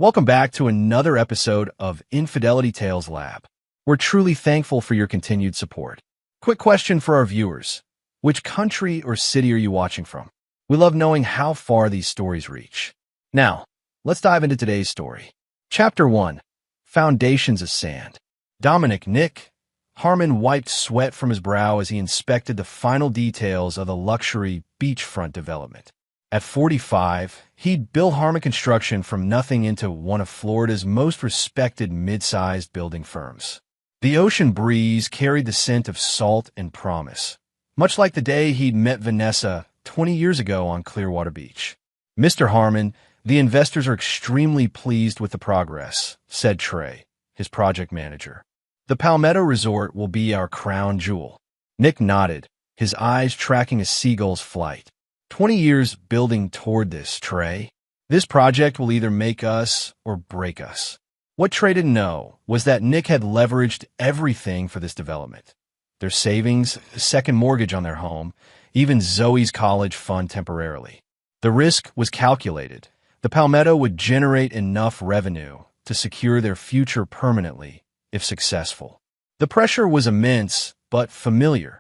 Welcome back to another episode of Infidelity Tales Lab. We're truly thankful for your continued support. Quick question for our viewers. Which country or city are you watching from? We love knowing how far these stories reach. Now, let's dive into today's story. Chapter 1. Foundations of Sand. Dominic Nick Harmon wiped sweat from his brow as he inspected the final details of the luxury beachfront development. At 45, he'd built Harmon Construction from nothing into one of Florida's most respected mid-sized building firms. The ocean breeze carried the scent of salt and promise, much like the day he'd met Vanessa 20 years ago on Clearwater Beach. "Mr. Harmon, the investors are extremely pleased with the progress," said Trey, his project manager. "The Palmetto Resort will be our crown jewel." Nick nodded, his eyes tracking a seagull's flight. 20 years building toward this, Trey. This project will either make us or break us. What Trey didn't know was that Nick had leveraged everything for this development. Their savings, a second mortgage on their home, even Zoe's college fund temporarily. The risk was calculated. The Palmetto would generate enough revenue to secure their future permanently, if successful. The pressure was immense, but familiar.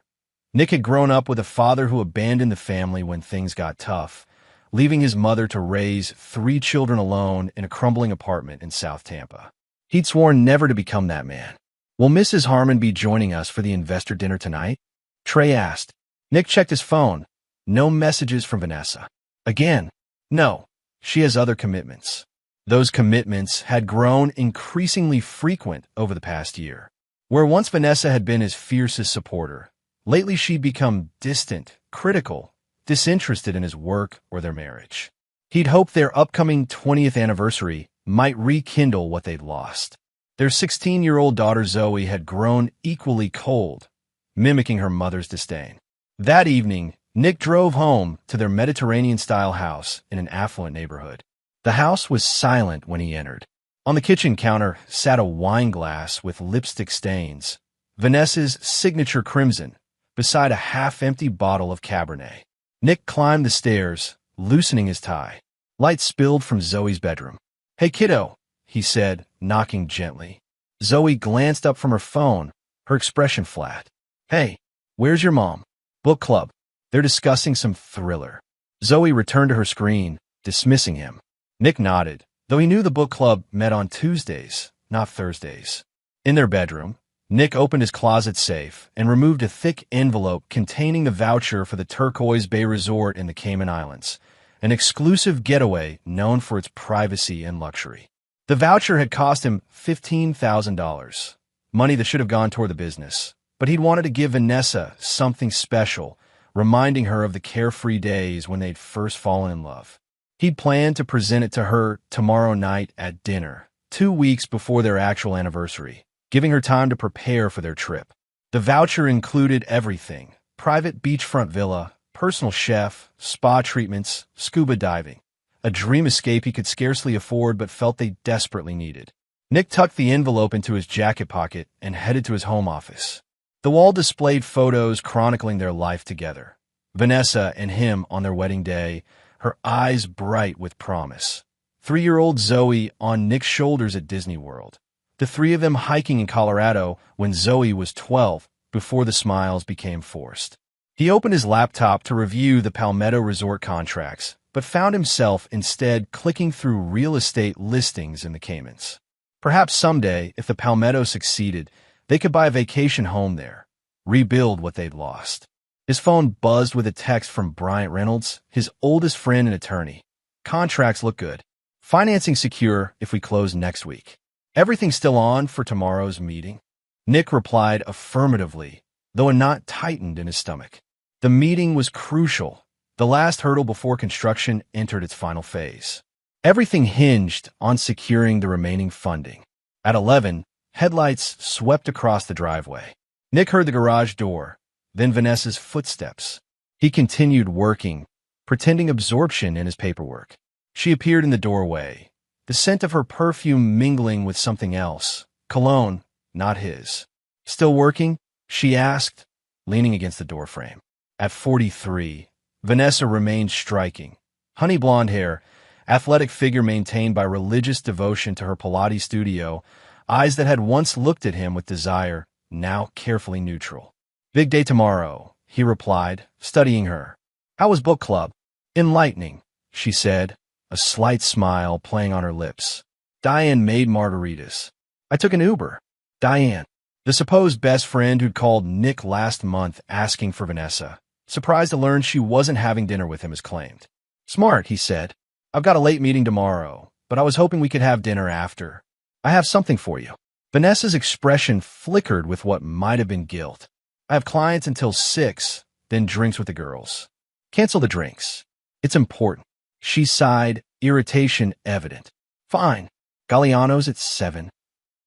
Nick had grown up with a father who abandoned the family when things got tough, leaving his mother to raise 3 children alone in a crumbling apartment in South Tampa. He'd sworn never to become that man. "Will Mrs. Harmon be joining us for the investor dinner tonight?" Trey asked. Nick checked his phone. No messages from Vanessa. Again, no. She has other commitments. Those commitments had grown increasingly frequent over the past year. Where once Vanessa had been his fiercest supporter, lately she'd become distant, critical, disinterested in his work or their marriage. He'd hoped their upcoming 20th anniversary might rekindle what they'd lost. Their 16-year-old daughter Zoe had grown equally cold, mimicking her mother's disdain. That evening, Nick drove home to their Mediterranean-style house in an affluent neighborhood. The house was silent when he entered. On the kitchen counter sat a wine glass with lipstick stains, Vanessa's signature crimson, beside a half-empty bottle of Cabernet. Nick climbed the stairs, loosening his tie. Light spilled from Zoe's bedroom. "Hey, kiddo," he said, knocking gently. Zoe glanced up from her phone, her expression flat. "Hey, where's your mom?" "Book club. They're discussing some thriller." Zoe returned to her screen, dismissing him. Nick nodded, though he knew the book club met on Tuesdays, not Thursdays. In their bedroom, Nick opened his closet safe and removed a thick envelope containing the voucher for the Turquoise Bay Resort in the Cayman Islands, an exclusive getaway known for its privacy and luxury. The voucher had cost him $15,000, money that should have gone toward the business, but he'd wanted to give Vanessa something special, reminding her of the carefree days when they'd first fallen in love. He'd planned to present it to her tomorrow night at dinner, 2 weeks before their actual anniversary, giving her time to prepare for their trip. The voucher included everything: private beachfront villa, personal chef, spa treatments, scuba diving. A dream escape he could scarcely afford but felt they desperately needed. Nick tucked the envelope into his jacket pocket and headed to his home office. The wall displayed photos chronicling their life together. Vanessa and him on their wedding day, her eyes bright with promise. 3-year-old Zoe on Nick's shoulders at Disney World. The 3 of them hiking in Colorado when Zoe was 12, before the smiles became forced. He opened his laptop to review the Palmetto Resort contracts, but found himself instead clicking through real estate listings in the Caymans. Perhaps someday, if the Palmetto succeeded, they could buy a vacation home there, rebuild what they'd lost. His phone buzzed with a text from Bryant Reynolds, his oldest friend and attorney. "Contracts look good. Financing secure if we close next week. Everything still on for tomorrow's meeting?" Nick replied affirmatively, though a knot tightened in his stomach. The meeting was crucial, the last hurdle before construction entered its final phase. Everything hinged on securing the remaining funding. At 11, headlights swept across the driveway. Nick heard the garage door, then Vanessa's footsteps. He continued working, pretending absorption in his paperwork. She appeared in the doorway, the scent of her perfume mingling with something else, cologne, not his. "Still working?" she asked, leaning against the doorframe. At 43, Vanessa remained striking. Honey blonde hair, athletic figure maintained by religious devotion to her Pilates studio, eyes that had once looked at him with desire, now carefully neutral. "Big day tomorrow," he replied, studying her. "How was book club?" "Enlightening," she said, a slight smile playing on her lips. "Diane made margaritas. I took an Uber." Diane, the supposed best friend who'd called Nick last month asking for Vanessa, surprised to learn she wasn't having dinner with him as claimed. "Smart," he said. "I've got a late meeting tomorrow, but I was hoping we could have dinner after. I have something for you." Vanessa's expression flickered with what might have been guilt. "I have clients until 6, then drinks with the girls." "Cancel the drinks. It's important." She sighed, irritation evident. "Fine. Galliano's at 7.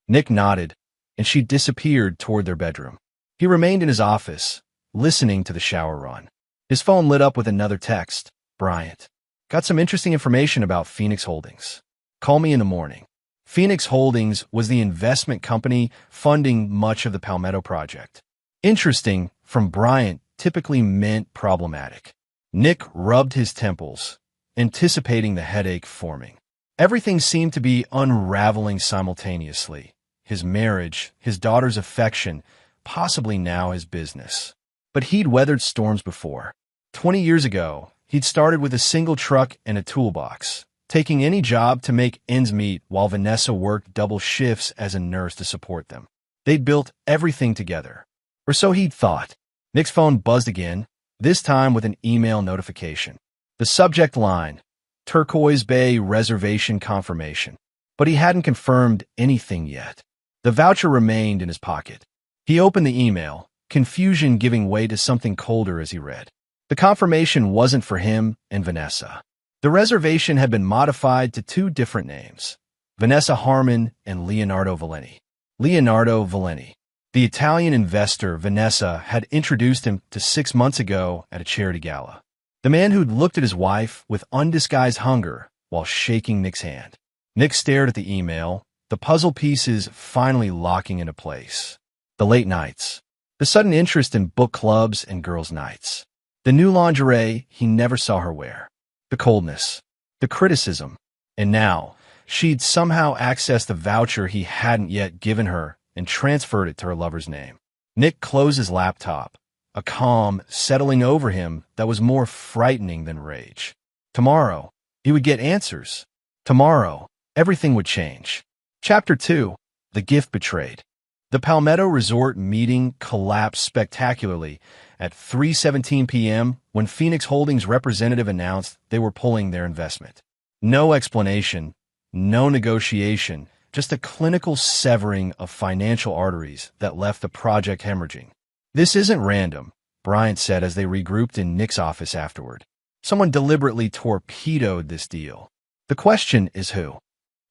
Nick nodded, and she disappeared toward their bedroom. He remained in his office, listening to the shower run. His phone lit up with another text. "Bryant. Got some interesting information about Phoenix Holdings. Call me in the morning." Phoenix Holdings was the investment company funding much of the Palmetto project. Interesting, from Bryant, typically meant problematic. Nick rubbed his temples, anticipating the headache forming. Everything seemed to be unraveling simultaneously. His marriage, his daughter's affection, possibly now his business. But he'd weathered storms before. 20 years ago, he'd started with a single truck and a toolbox, taking any job to make ends meet while Vanessa worked double shifts as a nurse to support them. They'd built everything together. Or so he'd thought. Nick's phone buzzed again, this time with an email notification. The subject line, Turquoise Bay reservation confirmation. But he hadn't confirmed anything yet. The voucher remained in his pocket. He opened the email, confusion giving way to something colder as he read. The confirmation wasn't for him and Vanessa. The reservation had been modified to 2 different names, Vanessa Harmon and Leonardo Valenti. Leonardo Valenti. The Italian investor Vanessa had introduced him to 6 months ago at a charity gala. The man who'd looked at his wife with undisguised hunger while shaking Nick's hand. Nick stared at the email, the puzzle pieces finally locking into place. The late nights. The sudden interest in book clubs and girls' nights. The new lingerie he never saw her wear. The coldness. The criticism. And now, she'd somehow accessed the voucher he hadn't yet given her and transferred it to her lover's name. Nick closed his laptop, a calm settling over him that was more frightening than rage. Tomorrow, he would get answers. Tomorrow, everything would change. Chapter 2. The Gift Betrayed. The Palmetto Resort meeting collapsed spectacularly at 3:17 p.m. when Phoenix Holdings representative announced they were pulling their investment. No explanation, no negotiation, just a clinical severing of financial arteries that left the project hemorrhaging. "This isn't random," Bryant said as they regrouped in Nick's office afterward. "Someone deliberately torpedoed this deal. The question is who?"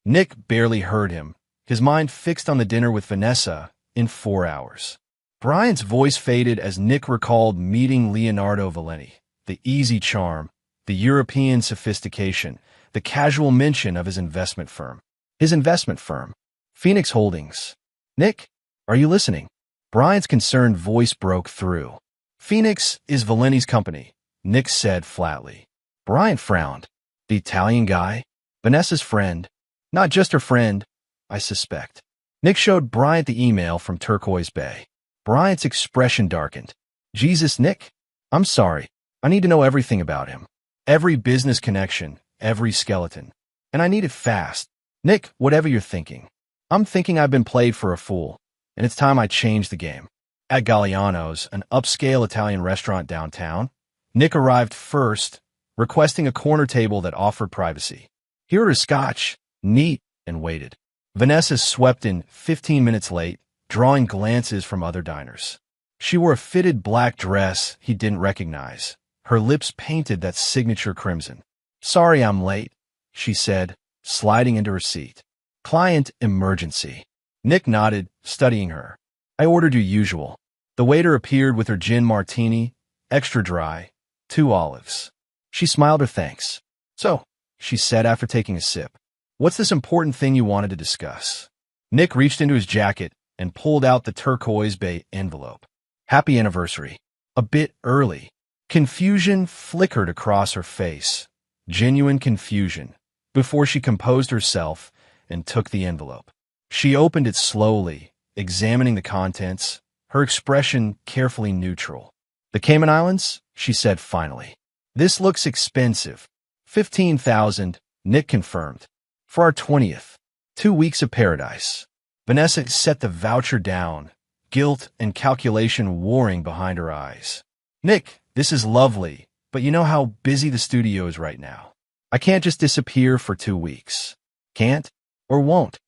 Nick barely heard him, his mind fixed on the dinner with Vanessa in 4 hours. Bryant's voice faded as Nick recalled meeting Leonardo Valenti, the easy charm, the European sophistication, the casual mention of his investment firm. His investment firm, Phoenix Holdings. "Nick, are you listening?" Bryant's concerned voice broke through. "Phoenix is Valenti's company," Nick said flatly. Bryant frowned. "The Italian guy? Vanessa's friend? Not just her friend, I suspect." Nick showed Bryant the email from Turquoise Bay. Bryant's expression darkened. "Jesus, Nick? I'm sorry. I need to know everything about him. Every business connection, every skeleton. And I need it fast. Nick, whatever you're thinking. I'm thinking I've been played for a fool, and it's time I change the game." At Galliano's, an upscale Italian restaurant downtown, Nick arrived first, requesting a corner table that offered privacy. He ordered scotch, neat, and waited. Vanessa swept in 15 minutes late, drawing glances from other diners. She wore a fitted black dress he didn't recognize, her lips painted that signature crimson. "Sorry I'm late," she said, sliding into her seat. "Client emergency." Nick nodded, studying her. "I ordered your usual." The waiter appeared with her gin martini, extra dry, 2 olives. She smiled her thanks. "So," she said after taking a sip, "what's this important thing you wanted to discuss?" Nick reached into his jacket and pulled out the Turquoise Bay envelope. "Happy anniversary." A bit early. Confusion flickered across her face. Genuine confusion. before she composed herself and took the envelope. She opened it slowly, examining the contents, her expression carefully neutral. "The Cayman Islands?" she said finally. "This looks expensive. 15,000, Nick confirmed. For our 20th. 2 weeks of paradise." Vanessa set the voucher down, guilt and calculation warring behind her eyes. "Nick, this is lovely, but you know how busy the studio is right now. I can't just disappear for 2 weeks. Can't or won't."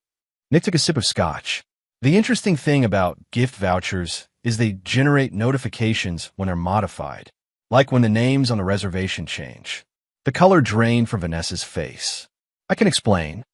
Nick took a sip of scotch. The interesting thing about gift vouchers is they generate notifications when they're modified, like when the names on the reservation change. The color drained from Vanessa's face. "I can explain."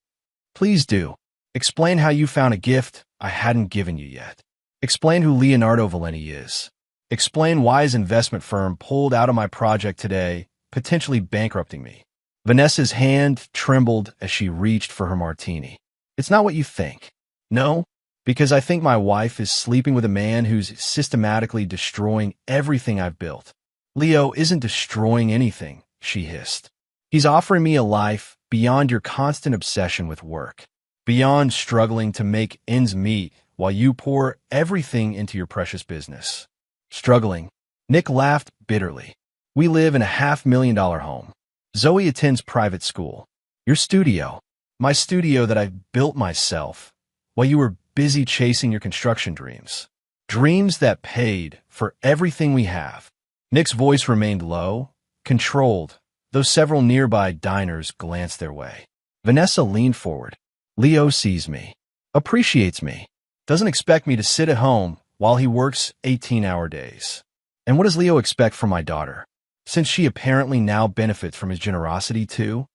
"Please do. Explain how you found a gift I hadn't given you yet. Explain who Leonardo Valenti is. Explain why his investment firm pulled out of my project today, potentially bankrupting me." Vanessa's hand trembled as she reached for her martini. "It's not what you think." "No, because I think my wife is sleeping with a man who's systematically destroying everything I've built." "Leo isn't destroying anything," she hissed. "He's offering me a life beyond your constant obsession with work, beyond struggling to make ends meet while you pour everything into your precious business." "Struggling?" Nick laughed bitterly. "We live in a $500,000 home. Zoe attends private school. Your studio, my studio that I've built myself, while you were busy chasing your construction dreams. Dreams that paid for everything we have." Nick's voice remained low, controlled, though several nearby diners glanced their way. Vanessa leaned forward. "Leo sees me, appreciates me, doesn't expect me to sit at home while he works 18-hour days. And what does Leo expect from my daughter, since she apparently now benefits from his generosity too?"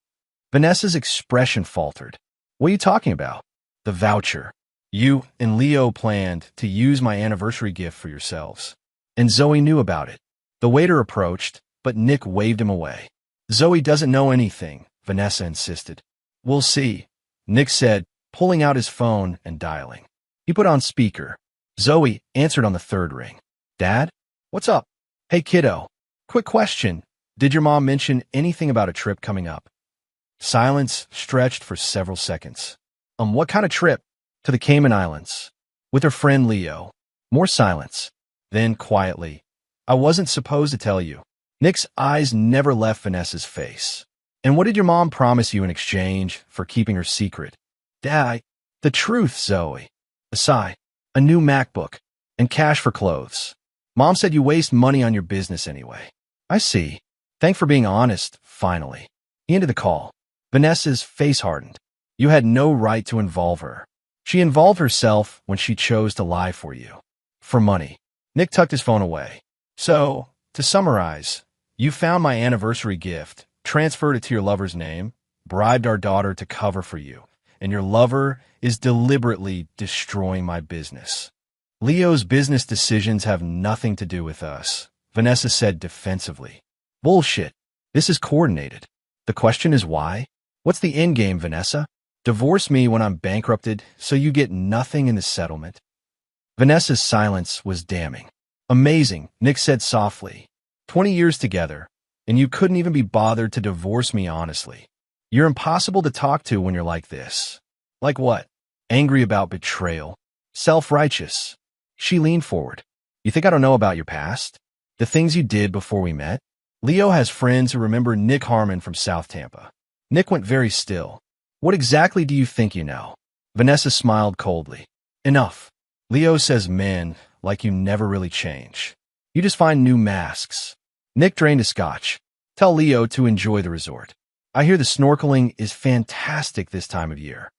Vanessa's expression faltered. "What are you talking about?" "The voucher. You and Leo planned to use my anniversary gift for yourselves. And Zoe knew about it." The waiter approached, but Nick waved him away. "Zoe doesn't know anything," Vanessa insisted. "We'll see," Nick said, pulling out his phone and dialing. He put on speaker. Zoe answered on the third ring. "Dad? What's up?" "Hey, kiddo. Quick question. Did your mom mention anything about a trip coming up?" Silence stretched for several seconds. What kind of trip?" "To the Cayman Islands. With her friend Leo." More silence. Then, quietly, "I wasn't supposed to tell you." Nick's eyes never left Vanessa's face. "And what did your mom promise you in exchange for keeping her secret?" "Dad, the truth, Zoe." A sigh. "A new MacBook. And cash for clothes. Mom said you waste money on your business anyway." "I see. Thanks for being honest, finally." He ended the call. Vanessa's face hardened. "You had no right to involve her. She involved herself when she chose to lie for you. For money." Nick tucked his phone away. "So, to summarize, you found my anniversary gift, transferred it to your lover's name, bribed our daughter to cover for you, and your lover is deliberately destroying my business." "Leo's business decisions have nothing to do with us," Vanessa said defensively. "Bullshit. This is coordinated. The question is why? What's the end game, Vanessa? Divorce me when I'm bankrupted so you get nothing in the settlement?" Vanessa's silence was damning. "Amazing," Nick said softly. 20 years together, and you couldn't even be bothered to divorce me honestly. You're impossible to talk to when you're like this." "Like what?" "Angry about betrayal. Self-righteous." She leaned forward. "You think I don't know about your past? The things you did before we met?" Leo has friends who remember Nick Harmon from South Tampa. Nick went very still. "What exactly do you think you know?" Vanessa smiled coldly. "Enough. Leo says men like you never really change. You just find new masks." Nick drained his scotch. "Tell Leo to enjoy the resort. I hear the snorkeling is fantastic this time of year."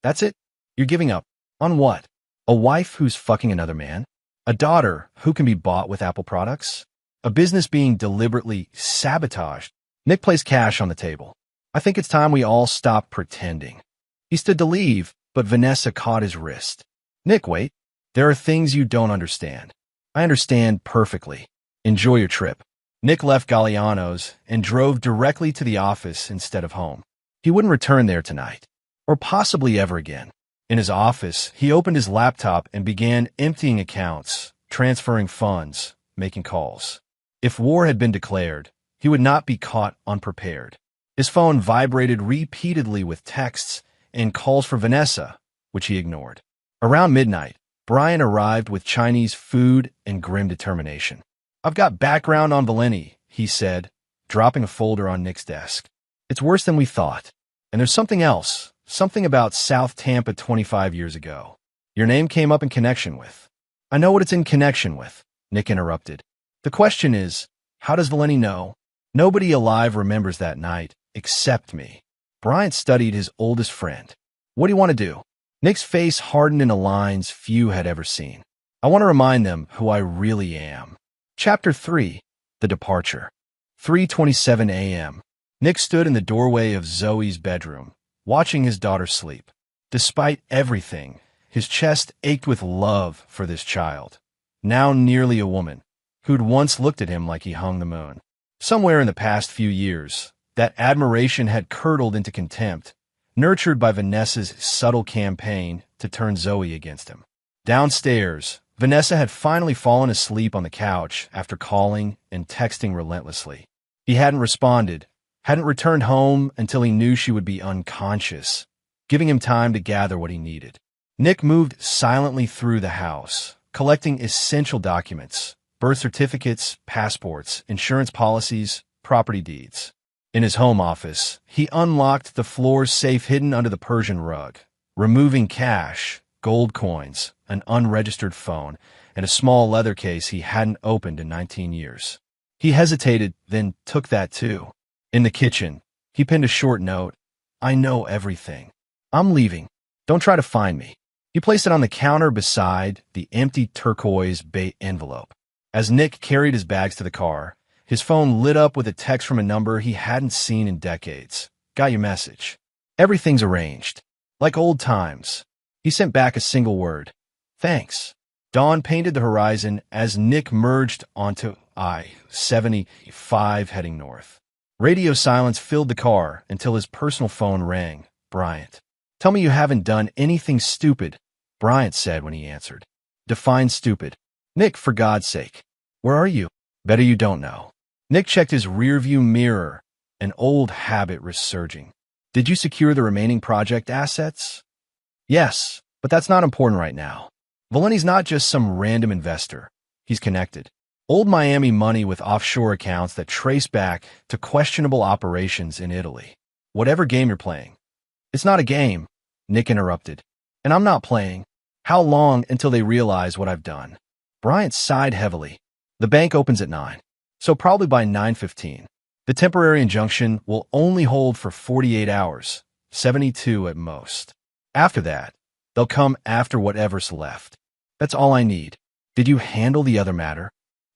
"That's it? You're giving up? On what? A wife who's fucking another man? A daughter who can be bought with Apple products? A business being deliberately sabotaged?" Nick placed cash on the table. "I think it's time we all stop pretending." He stood to leave, but Vanessa caught his wrist. "Nick, wait. There are things you don't understand." "I understand perfectly. Enjoy your trip." Nick left Galliano's and drove directly to the office instead of home. He wouldn't return there tonight, or possibly ever again. In his office, he opened his laptop and began emptying accounts, transferring funds, making calls. If war had been declared, he would not be caught unprepared. His phone vibrated repeatedly with texts and calls for Vanessa, which he ignored. Around midnight, Brian arrived with Chinese food and grim determination. "I've got background on Valeni," he said, dropping a folder on Nick's desk. "It's worse than we thought. And there's something else, something about South Tampa 25 years ago. Your name came up in connection with." "I know what it's in connection with," Nick interrupted. "The question is, how does Valeni know? Nobody alive remembers that night, except me." Bryant studied his oldest friend. "What do you want to do?" Nick's face hardened into lines few had ever seen. "I want to remind them who I really am." Chapter 3. The Departure. 3:27 a.m. Nick stood in the doorway of Zoe's bedroom, watching his daughter sleep. Despite everything, his chest ached with love for this child, now nearly a woman, who'd once looked at him like he hung the moon. Somewhere in the past few years, that admiration had curdled into contempt, nurtured by Vanessa's subtle campaign to turn Zoe against him. Downstairs, Vanessa had finally fallen asleep on the couch after calling and texting relentlessly. He hadn't responded, hadn't returned home until he knew she would be unconscious, giving him time to gather what he needed. Nick moved silently through the house, collecting essential documents, birth certificates, passports, insurance policies, property deeds. In his home office, he unlocked the floor's safe hidden under the Persian rug, removing cash, gold coins, an unregistered phone, and a small leather case he hadn't opened in 19 years. He hesitated, then took that too. In the kitchen, he pinned a short note. "I know everything. I'm leaving. Don't try to find me." He placed it on the counter beside the empty turquoise bait envelope. As Nick carried his bags to the car, his phone lit up with a text from a number he hadn't seen in decades. "Got your message. Everything's arranged. Like old times." He sent back a single word. "Thanks." Dawn painted the horizon as Nick merged onto I-75 heading north. Radio silence filled the car until his personal phone rang. "Bryant." "Tell me you haven't done anything stupid," Bryant said when he answered. "Define stupid." "Nick, for God's sake. Where are you?" "Better you don't know." Nick checked his rearview mirror, an old habit resurging. "Did you secure the remaining project assets?" "Yes, but that's not important right now. Valeni's not just some random investor. He's connected. Old Miami money with offshore accounts that trace back to questionable operations in Italy. Whatever game you're playing." "It's not a game," Nick interrupted. "And I'm not playing. How long until they realize what I've done?" Bryant sighed heavily. "The bank opens at 9, so probably by 9:15. The temporary injunction will only hold for 48 hours, 72 at most. After that, they'll come after whatever's left. That's all I need. Did you handle the other matter?"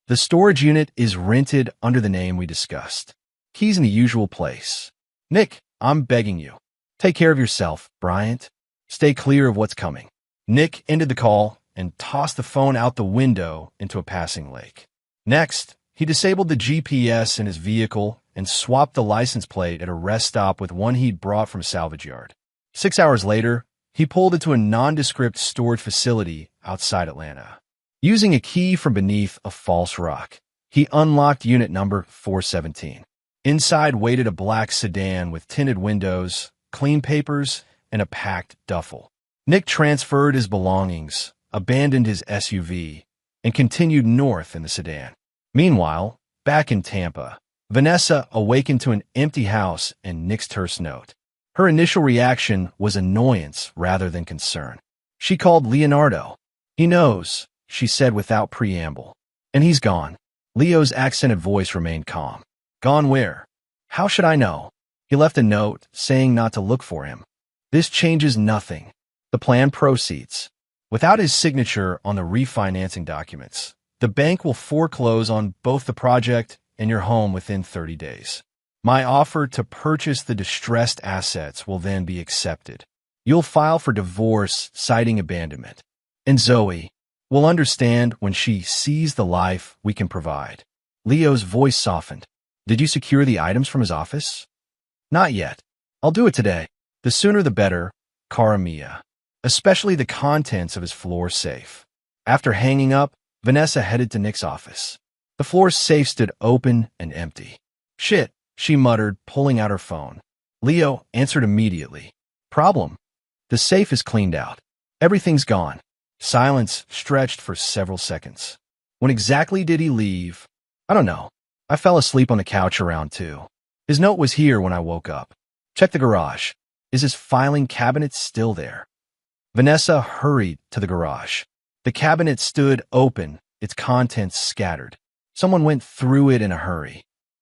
"The storage unit is rented under the name we discussed. Keys in the usual place." "Nick, I'm begging you. Take care of yourself, Bryant. Stay clear of what's coming." Nick ended the call and tossed the phone out the window into a passing lake. Next, he disabled the GPS in his vehicle and swapped the license plate at a rest stop with one he'd brought from a salvage yard. 6 hours later, he pulled into a nondescript storage facility outside Atlanta. Using a key from beneath a false rock, he unlocked unit number 417. Inside waited a black sedan with tinted windows, clean papers, and a packed duffel. Nick transferred his belongings, abandoned his SUV, and continued north in the sedan. Meanwhile, back in Tampa, Vanessa awakened to an empty house and Nick's terse note. Her initial reaction was annoyance rather than concern. She called Leonardo. "He knows," she said without preamble. "And he's gone." Leo's accented voice remained calm. "Gone where?" "How should I know? He left a note saying not to look for him." "This changes nothing. The plan proceeds. Without his signature on the refinancing documents, the bank will foreclose on both the project and your home within 30 days. My offer to purchase the distressed assets will then be accepted. You'll file for divorce citing abandonment. And Zoe will understand when she sees the life we can provide." Leo's voice softened. "Did you secure the items from his office?" "Not yet. I'll do it today. The sooner the better, cara mia. Especially the contents of his floor safe." After hanging up, Vanessa headed to Nick's office. The floor safe stood open and empty. "Shit," she muttered, pulling out her phone. Leo answered immediately. Problem. The safe is cleaned out. Everything's gone. Silence stretched for several seconds. When exactly did he leave? I don't know. I fell asleep on the couch around 2. His note was here when I woke up. Check the garage. Is his filing cabinet still there? Vanessa hurried to the garage. The cabinet stood open, its contents scattered. Someone went through it in a hurry.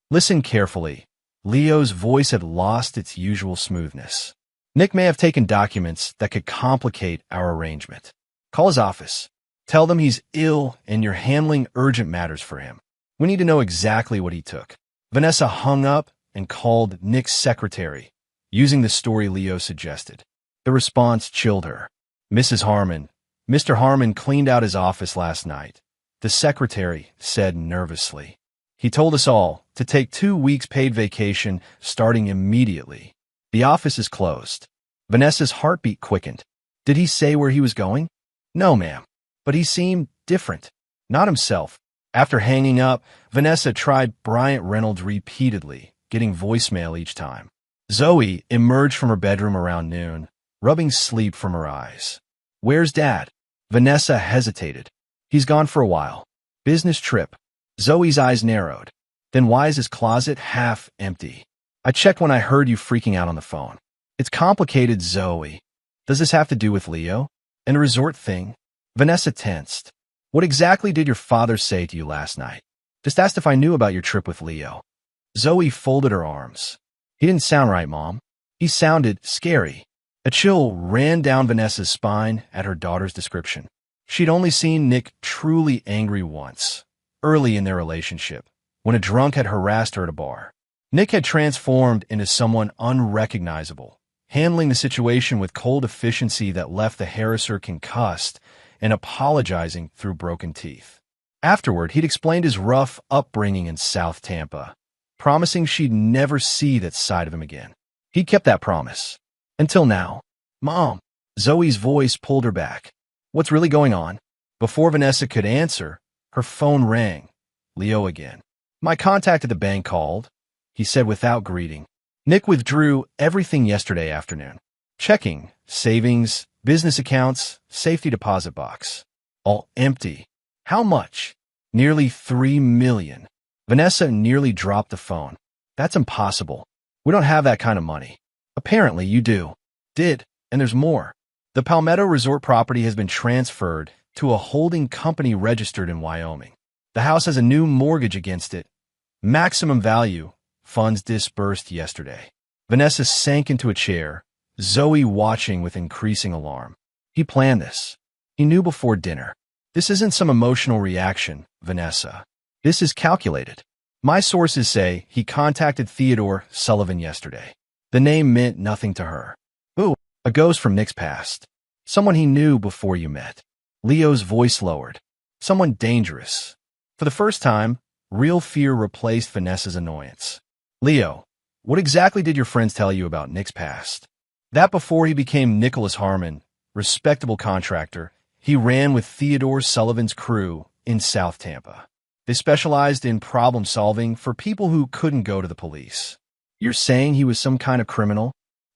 Listen carefully. Leo's voice had lost its usual smoothness. Nick may have taken documents that could complicate our arrangement. Call his office. Tell them he's ill and you're handling urgent matters for him. We need to know exactly what he took. Vanessa hung up and called Nick's secretary, using the story Leo suggested. The response chilled her. Mrs. Harmon. Mr. Harmon cleaned out his office last night, the secretary said nervously. He told us all to take 2 weeks paid vacation starting immediately. The office is closed. Vanessa's heartbeat quickened. Did he say where he was going? No, ma'am. But he seemed different. Not himself. After hanging up, Vanessa tried Bryant Reynolds repeatedly, getting voicemail each time. Zoe emerged from her bedroom around noon, rubbing sleep from her eyes. Where's Dad? Vanessa hesitated. He's gone for a while. Business trip. Zoe's eyes narrowed. Then why is his closet half empty? I checked when I heard you freaking out on the phone. It's complicated, Zoe. Does this have to do with Leo? And a resort thing? Vanessa tensed. What exactly did your father say to you last night? Just asked if I knew about your trip with Leo. Zoe folded her arms. He didn't sound right, Mom. He sounded scary. A chill ran down Vanessa's spine at her daughter's description. She'd only seen Nick truly angry once, early in their relationship, when a drunk had harassed her at a bar. Nick had transformed into someone unrecognizable, handling the situation with cold efficiency that left the harasser concussed and apologizing through broken teeth. Afterward, he'd explained his rough upbringing in South Tampa, promising she'd never see that side of him again. He kept that promise. Until now. Mom. Zoe's voice pulled her back. What's really going on? Before Vanessa could answer, her phone rang. Leo again. My contact at the bank called, he said without greeting. Nick withdrew everything yesterday afternoon. Checking, savings, business accounts, safety deposit box. All empty. How much? Nearly $3 million. Vanessa nearly dropped the phone. That's impossible. We don't have that kind of money. Apparently you do. Did, and there's more. The Palmetto Resort property has been transferred to a holding company registered in Wyoming. The house has a new mortgage against it. Maximum value. Funds disbursed yesterday. Vanessa sank into a chair, Zoe watching with increasing alarm. He planned this. He knew before dinner. This isn't some emotional reaction, Vanessa. This is calculated. My sources say he contacted Theodore Sullivan yesterday. The name meant nothing to her. Ooh, a ghost from Nick's past. Someone he knew before you met. Leo's voice lowered. Someone dangerous. For the first time, real fear replaced Vanessa's annoyance. Leo, what exactly did your friends tell you about Nick's past? That before he became Nicholas Harmon, respectable contractor, he ran with Theodore Sullivan's crew in South Tampa. They specialized in problem solving for people who couldn't go to the police. You're saying he was some kind of criminal?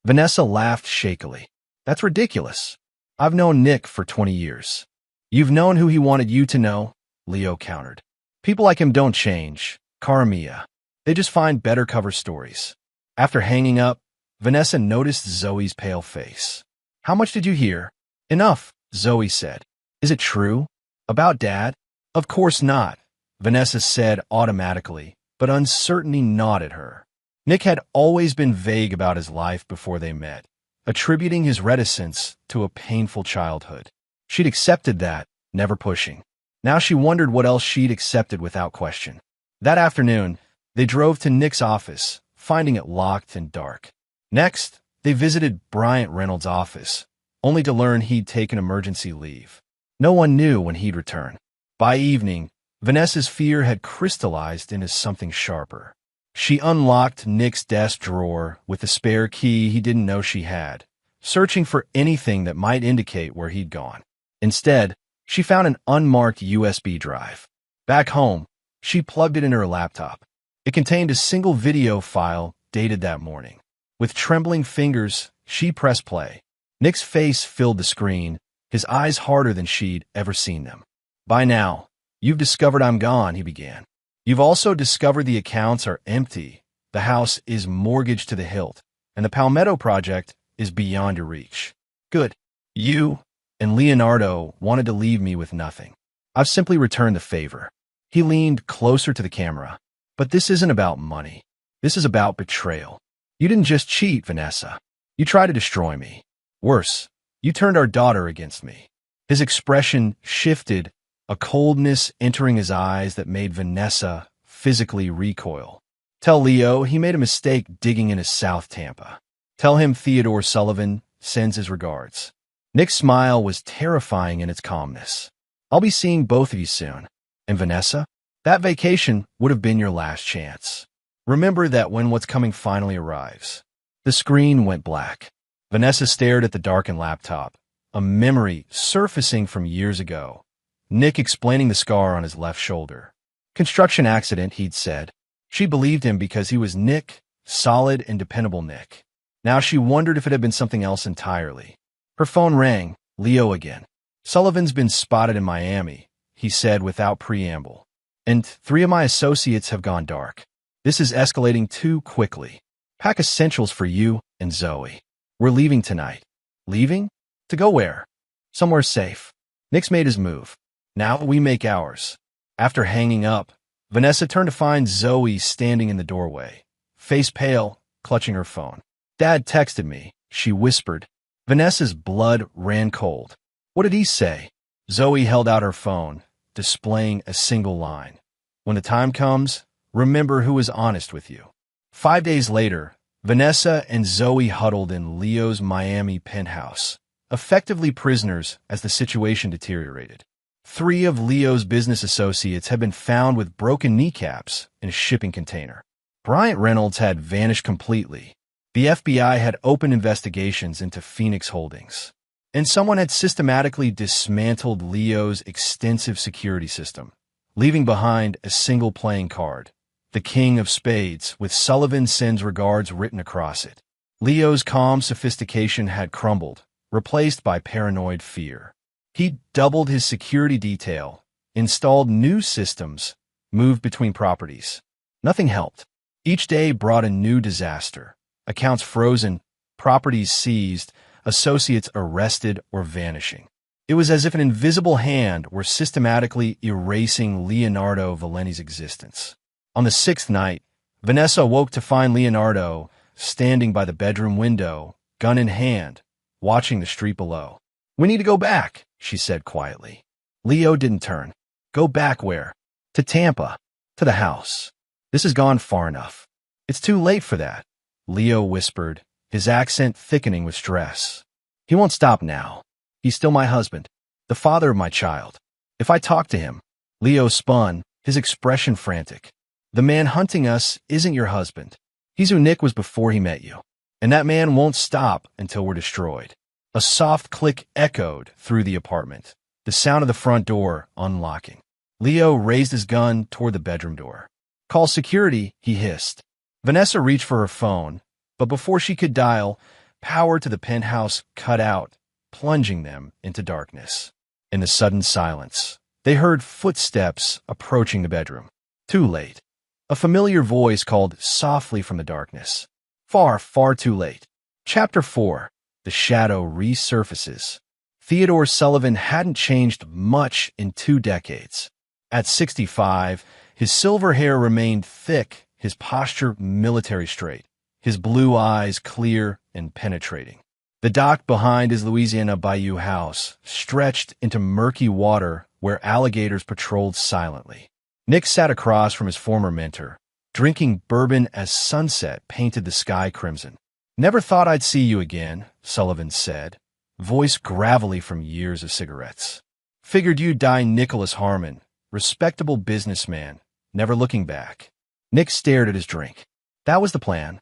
Vanessa laughed shakily. That's ridiculous. I've known Nick for 20 years. You've known who he wanted you to know, Leo countered. People like him don't change, Karamia. They just find better cover stories. After hanging up, Vanessa noticed Zoe's pale face. How much did you hear? Enough, Zoe said. Is it true? About Dad? Of course not, Vanessa said automatically, but uncertainty gnawed at her. Nick had always been vague about his life before they met, attributing his reticence to a painful childhood. She'd accepted that, never pushing. Now she wondered what else she'd accepted without question. That afternoon, they drove to Nick's office, finding it locked and dark. Next, they visited Bryant Reynolds' office, only to learn he'd taken emergency leave. No one knew when he'd return. By evening, Vanessa's fear had crystallized into something sharper. She unlocked Nick's desk drawer with a spare key he didn't know she had, searching for anything that might indicate where he'd gone. Instead, she found an unmarked USB drive. Back home, she plugged it into her laptop. It contained a single video file dated that morning. With trembling fingers, she pressed play. Nick's face filled the screen, his eyes harder than she'd ever seen them. "By now, you've discovered I'm gone," he began. "You've also discovered the accounts are empty, the house is mortgaged to the hilt, and the Palmetto project is beyond your reach. Good. You and Leonardo wanted to leave me with nothing. I've simply returned the favor." He leaned closer to the camera. "But this isn't about money. This is about betrayal. You didn't just cheat, Vanessa. You tried to destroy me. Worse, you turned our daughter against me." His expression shifted, a coldness entering his eyes that made Vanessa physically recoil. "Tell Leo he made a mistake digging into South Tampa. Tell him Theodore Sullivan sends his regards." Nick's smile was terrifying in its calmness. "I'll be seeing both of you soon. And Vanessa, that vacation would have been your last chance. Remember that when what's coming finally arrives." The screen went black. Vanessa stared at the darkened laptop, a memory surfacing from years ago. Nick explaining the scar on his left shoulder. Construction accident, he'd said. She believed him because he was Nick, solid and dependable Nick. Now she wondered if it had been something else entirely. Her phone rang, Leo again. "Sullivan's been spotted in Miami," he said without preamble. "And 3 of my associates have gone dark. This is escalating too quickly. Pack essentials for you and Zoe. We're leaving tonight." "Leaving? To go where?" "Somewhere safe." Nick's made his move. Now we make ours. After hanging up, Vanessa turned to find Zoe standing in the doorway, face pale, clutching her phone. "Dad texted me," she whispered. Vanessa's blood ran cold. "What did he say?" Zoe held out her phone, displaying a single line. "When the time comes, remember who is honest with you." 5 days later, Vanessa and Zoe huddled in Leo's Miami penthouse, effectively prisoners as the situation deteriorated. 3 of Leo's business associates had been found with broken kneecaps in a shipping container. Bryant Reynolds had vanished completely. The FBI had opened investigations into Phoenix Holdings, and someone had systematically dismantled Leo's extensive security system, leaving behind a single playing card, the King of Spades, with "Sullivan sends regards" written across it. Leo's calm sophistication had crumbled, replaced by paranoid fear. He doubled his security detail, installed new systems, moved between properties. Nothing helped. Each day brought a new disaster. Accounts frozen, properties seized, associates arrested or vanishing. It was as if an invisible hand were systematically erasing Leonardo Valenti's existence. On the 6th night, Vanessa awoke to find Leonardo standing by the bedroom window, gun in hand, watching the street below. "We need to go back," she said quietly. Leo didn't turn. "Go back where?" "To Tampa. To the house. This has gone far enough." "It's too late for that," Leo whispered, his accent thickening with stress. "He won't stop now. He's still my husband, the father of my child. If I talk to him..." Leo spun, his expression frantic. "The man hunting us isn't your husband. He's who Nick was before he met you. And that man won't stop until we're destroyed." A soft click echoed through the apartment, the sound of the front door unlocking. Leo raised his gun toward the bedroom door. "Call security," he hissed. Vanessa reached for her phone, but before she could dial, power to the penthouse cut out, plunging them into darkness. In the sudden silence, they heard footsteps approaching the bedroom. Too late. A familiar voice called softly from the darkness. Far, far too late. Chapter 4. The Shadow Resurfaces. Theodore Sullivan hadn't changed much in 2 decades. At 65, his silver hair remained thick, his posture military straight, his blue eyes clear and penetrating. The dock behind his Louisiana Bayou house stretched into murky water where alligators patrolled silently. Nick sat across from his former mentor, drinking bourbon as sunset painted the sky crimson. "Never thought I'd see you again," Sullivan said, voice gravelly from years of cigarettes. "Figured you'd die Nicholas Harmon, respectable businessman, never looking back." Nick stared at his drink. "That was the plan.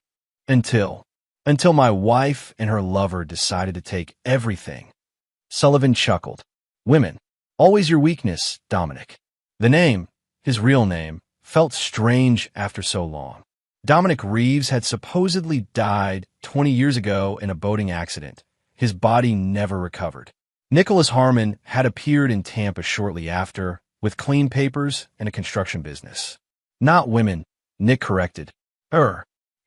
Until my wife and her lover decided to take everything." Sullivan chuckled. "Women, always your weakness, Dominic." The name, his real name, felt strange after so long. Dominic Reeves had supposedly died 20 years ago in a boating accident. His body never recovered. Nicholas Harmon had appeared in Tampa shortly after, with clean papers and a construction business. Not women, Nick corrected.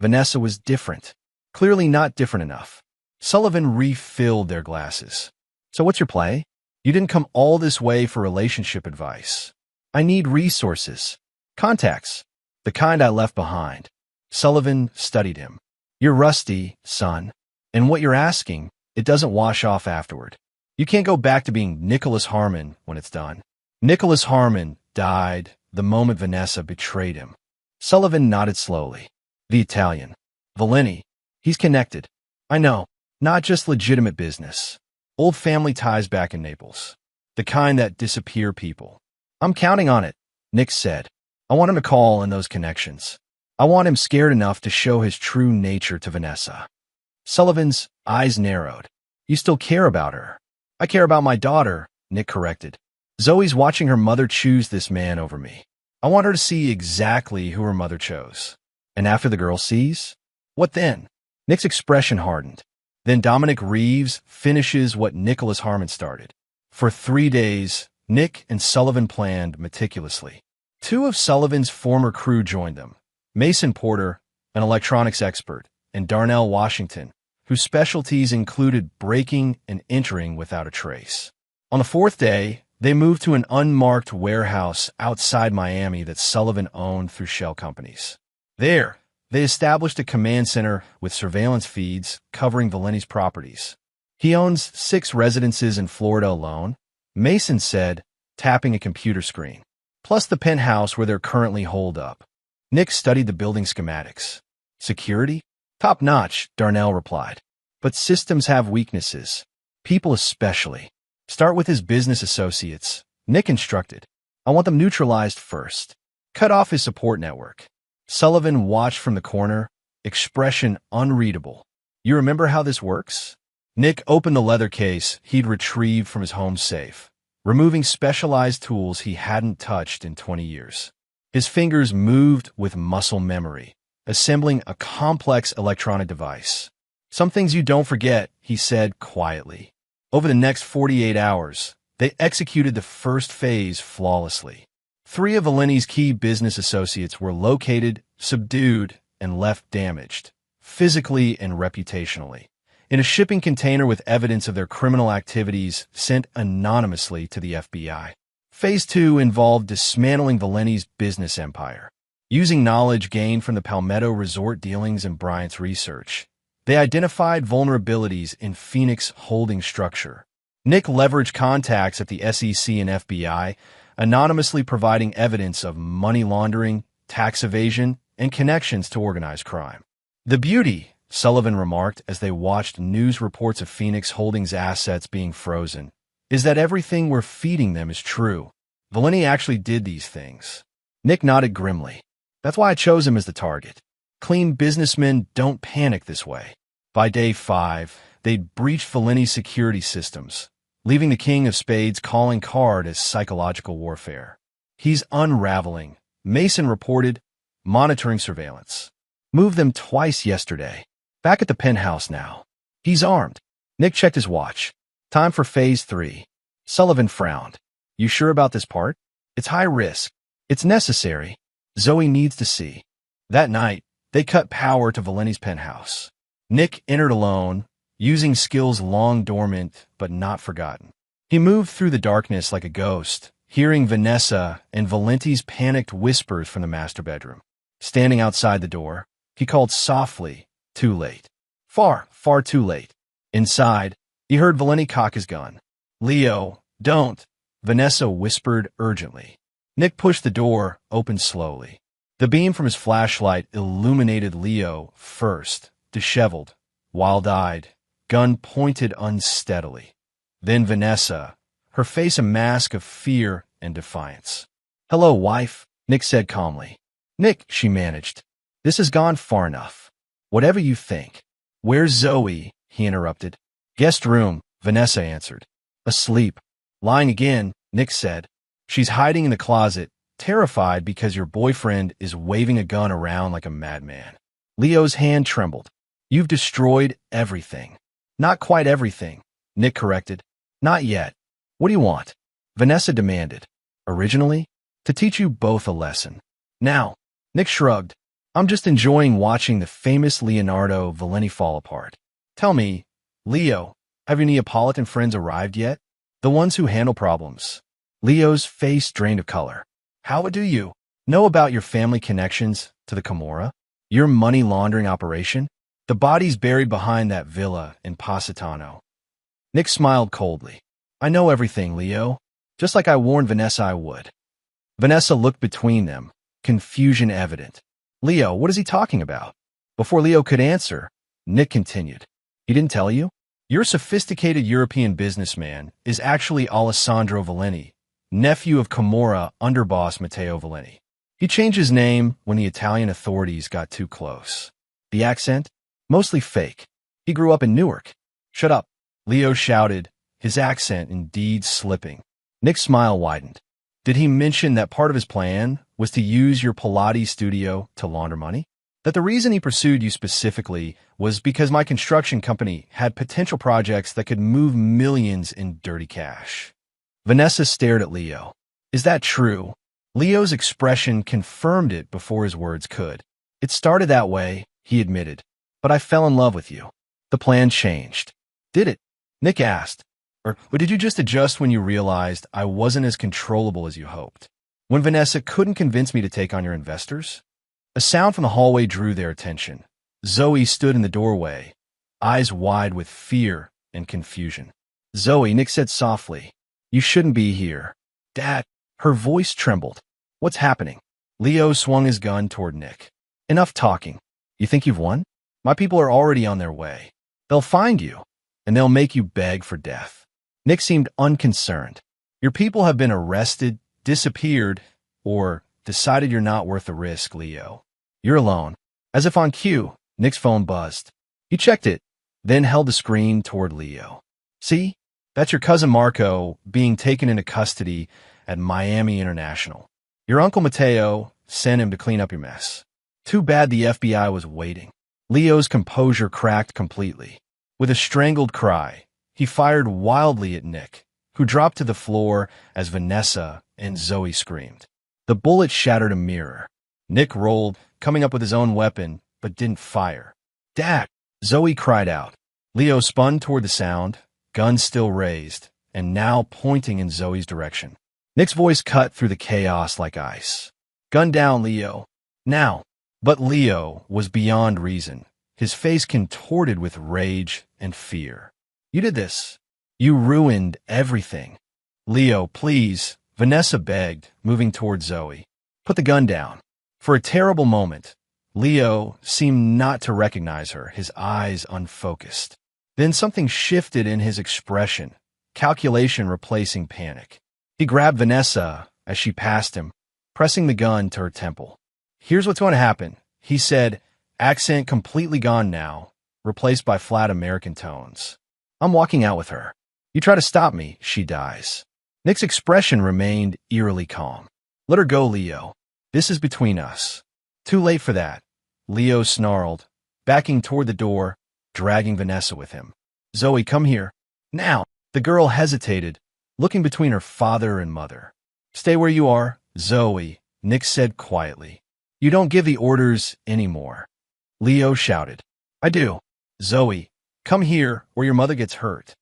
Vanessa was different. Clearly not different enough. Sullivan refilled their glasses. So what's your play? You didn't come all this way for relationship advice. I need resources. Contacts. The kind I left behind. Sullivan studied him. You're rusty, son. And what you're asking, it doesn't wash off afterward. You can't go back to being Nicholas Harmon when it's done. Nicholas Harmon died the moment Vanessa betrayed him. Sullivan nodded slowly. The Italian. Valenti. He's connected. I know. Not just legitimate business. Old family ties back in Naples. The kind that disappear people. I'm counting on it, Nick said. I want him to call in those connections. I want him scared enough to show his true nature to Vanessa. Sullivan's eyes narrowed. You still care about her? I care about my daughter, Nick corrected. Zoe's watching her mother choose this man over me. I want her to see exactly who her mother chose. And after the girl sees? What then? Nick's expression hardened. Then Dominic Reeves finishes what Nicholas Harmon started. For 3 days, Nick and Sullivan planned meticulously. 2 of Sullivan's former crew joined them. Mason Porter, an electronics expert, and Darnell Washington, whose specialties included breaking and entering without a trace. On the 4th day, they moved to an unmarked warehouse outside Miami that Sullivan owned through shell companies. There, they established a command center with surveillance feeds covering Valenti's properties. He owns 6 residences in Florida alone, Mason said, tapping a computer screen, plus the penthouse where they're currently holed up. Nick studied the building schematics. Security? Top-notch, Darnell replied. But systems have weaknesses. People especially. Start with his business associates, Nick instructed. I want them neutralized first. Cut off his support network. Sullivan watched from the corner, expression unreadable. You remember how this works? Nick opened the leather case he'd retrieved from his home safe, removing specialized tools he hadn't touched in 20 years. His fingers moved with muscle memory, assembling a complex electronic device. Some things you don't forget, he said quietly. Over the next 48 hours, they executed the first phase flawlessly. 3 of Valenti's key business associates were located, subdued, and left damaged, physically and reputationally, in a shipping container with evidence of their criminal activities sent anonymously to the FBI. Phase 2 involved dismantling Valenti's business empire. Using knowledge gained from the Palmetto Resort dealings and Bryant's research, they identified vulnerabilities in Phoenix holding structure. Nick leveraged contacts at the SEC and FBI, anonymously providing evidence of money laundering, tax evasion, and connections to organized crime. The beauty, Sullivan remarked as they watched news reports of Phoenix Holdings assets being frozen, is that everything we're feeding them is true. Valenti actually did these things. Nick nodded grimly. That's why I chose him as the target. Clean businessmen don't panic this way. By day 5, they'd breached Valenti's security systems, leaving the King of Spades calling card as psychological warfare. He's unraveling, Mason reported, monitoring surveillance. Moved them twice yesterday. Back at the penthouse now. He's armed. Nick checked his watch. Time for phase 3. Sullivan frowned. You sure about this part? It's high risk. It's necessary. Zoe needs to see. That night, they cut power to Valenti's penthouse. Nick entered alone, using skills long dormant but not forgotten. He moved through the darkness like a ghost, hearing Vanessa and Valenti's panicked whispers from the master bedroom. Standing outside the door, he called softly, too late. Far, far too late. Inside, he heard Valenti cock his gun. Leo, don't, Vanessa whispered urgently. Nick pushed the door open slowly. The beam from his flashlight illuminated Leo first, disheveled, wild-eyed, gun pointed unsteadily. Then Vanessa, her face a mask of fear and defiance. Hello, wife, Nick said calmly. Nick, she managed. This has gone far enough. Whatever you think. Where's Zoe? He interrupted. Guest room, Vanessa answered. Asleep. Lying again, Nick said. She's hiding in the closet, terrified because your boyfriend is waving a gun around like a madman. Leo's hand trembled. You've destroyed everything. Not quite everything, Nick corrected. Not yet. What do you want? Vanessa demanded. Originally, to teach you both a lesson. Now, Nick shrugged. I'm just enjoying watching the famous Leonardo Valenti fall apart. Tell me, Leo, have your Neapolitan friends arrived yet? The ones who handle problems. Leo's face drained of color. How do you know about your family connections to the Camorra? Your money laundering operation? The body's buried behind that villa in Positano. Nick smiled coldly. I know everything, Leo. Just like I warned Vanessa I would. Vanessa looked between them, confusion evident. Leo, what is he talking about? Before Leo could answer, Nick continued. He didn't tell you? Your sophisticated European businessman is actually Alessandro Valenti, nephew of Camorra underboss Matteo Valenti. He changed his name when the Italian authorities got too close. The accent? Mostly fake. He grew up in Newark. Shut up, Leo shouted, his accent indeed slipping. Nick's smile widened. Did he mention that part of his plan was to use your Pilates studio to launder money? That the reason he pursued you specifically was because my construction company had potential projects that could move millions in dirty cash? Vanessa stared at Leo. Is that true? Leo's expression confirmed it before his words could. It started that way, he admitted. But I fell in love with you. The plan changed. Did it? Nick asked. Or did you just adjust when you realized I wasn't as controllable as you hoped? When Vanessa couldn't convince me to take on your investors? A sound from the hallway drew their attention. Zoe stood in the doorway, eyes wide with fear and confusion. Zoe, Nick said softly, you shouldn't be here. Dad, her voice trembled. What's happening? Leo swung his gun toward Nick. Enough talking. You think you've won? My people are already on their way. They'll find you, and they'll make you beg for death. Nick seemed unconcerned. Your people have been arrested, disappeared, or decided you're not worth the risk, Leo. You're alone. As if on cue, Nick's phone buzzed. He checked it, then held the screen toward Leo. See? That's your cousin Marco being taken into custody at Miami International. Your Uncle Matteo sent him to clean up your mess. Too bad the FBI was waiting. Leo's composure cracked completely. With a strangled cry, he fired wildly at Nick, who dropped to the floor as Vanessa and Zoe screamed. The bullet shattered a mirror. Nick rolled, coming up with his own weapon, but didn't fire. Dad! Zoe cried out. Leo spun toward the sound, gun still raised, and now pointing in Zoe's direction. Nick's voice cut through the chaos like ice. Gun down, Leo. Now. But Leo was beyond reason, his face contorted with rage and fear. You did this. You ruined everything. Leo, please, Vanessa begged, moving toward Zoe. Put the gun down. For a terrible moment, Leo seemed not to recognize her, his eyes unfocused. Then something shifted in his expression, calculation replacing panic. He grabbed Vanessa as she passed him, pressing the gun to her temple. Here's what's going to happen, he said, accent completely gone now, replaced by flat American tones. I'm walking out with her. You try to stop me, she dies. Nick's expression remained eerily calm. Let her go, Leo. This is between us. Too late for that, Leo snarled, backing toward the door, dragging Vanessa with him. Zoe, come here. Now. The girl hesitated, looking between her father and mother. Stay where you are, Zoe, Nick said quietly. You don't give the orders anymore. Leo shouted. I do. Zoe, come here or your mother gets hurt.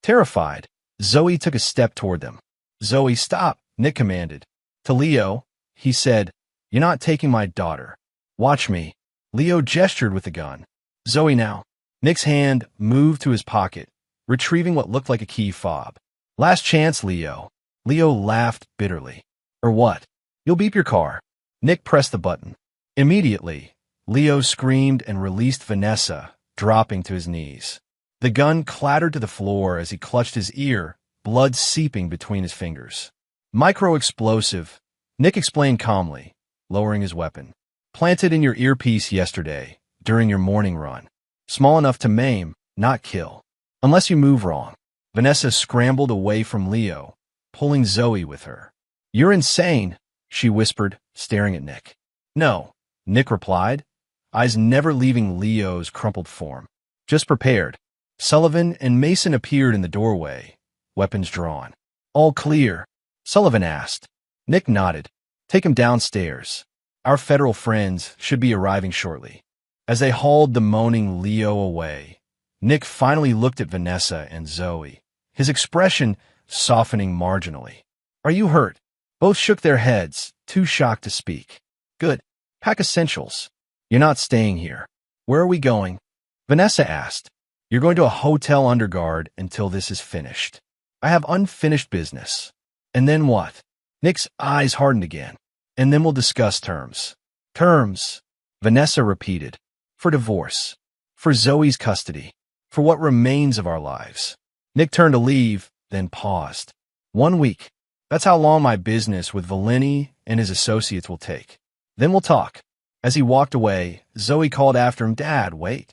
Terrified, Zoe took a step toward them. Zoe, stop, Nick commanded. To Leo, he said, you're not taking my daughter. Watch me. Leo gestured with the gun. Zoe now. Nick's hand moved to his pocket, retrieving what looked like a key fob. Last chance, Leo. Leo laughed bitterly. Or what? You'll beep your car. Nick pressed the button. Immediately, Leo screamed and released Vanessa, dropping to his knees. The gun clattered to the floor as he clutched his ear, blood seeping between his fingers. Micro-explosive, Nick explained calmly, lowering his weapon. Planted in your earpiece yesterday, during your morning run. Small enough to maim, not kill. Unless you move wrong. Vanessa scrambled away from Leo, pulling Zoe with her. You're insane, she whispered, staring at Nick. No, Nick replied, eyes never leaving Leo's crumpled form. Just prepared. Sullivan and Mason appeared in the doorway, weapons drawn. All clear, Sullivan asked. Nick nodded. Take him downstairs. Our federal friends should be arriving shortly. As they hauled the moaning Leo away, Nick finally looked at Vanessa and Zoe, his expression softening marginally. Are you hurt? Both shook their heads, too shocked to speak. Good. Pack essentials. You're not staying here. Where are we going? Vanessa asked. You're going to a hotel under guard until this is finished. I have unfinished business. And then what? Nick's eyes hardened again. And then we'll discuss terms. Terms, Vanessa repeated. For divorce. For Zoe's custody. For what remains of our lives. Nick turned to leave, then paused. 1 week. That's how long my business with Valeni and his associates will take. Then we'll talk. As he walked away, Zoe called after him, Dad, wait.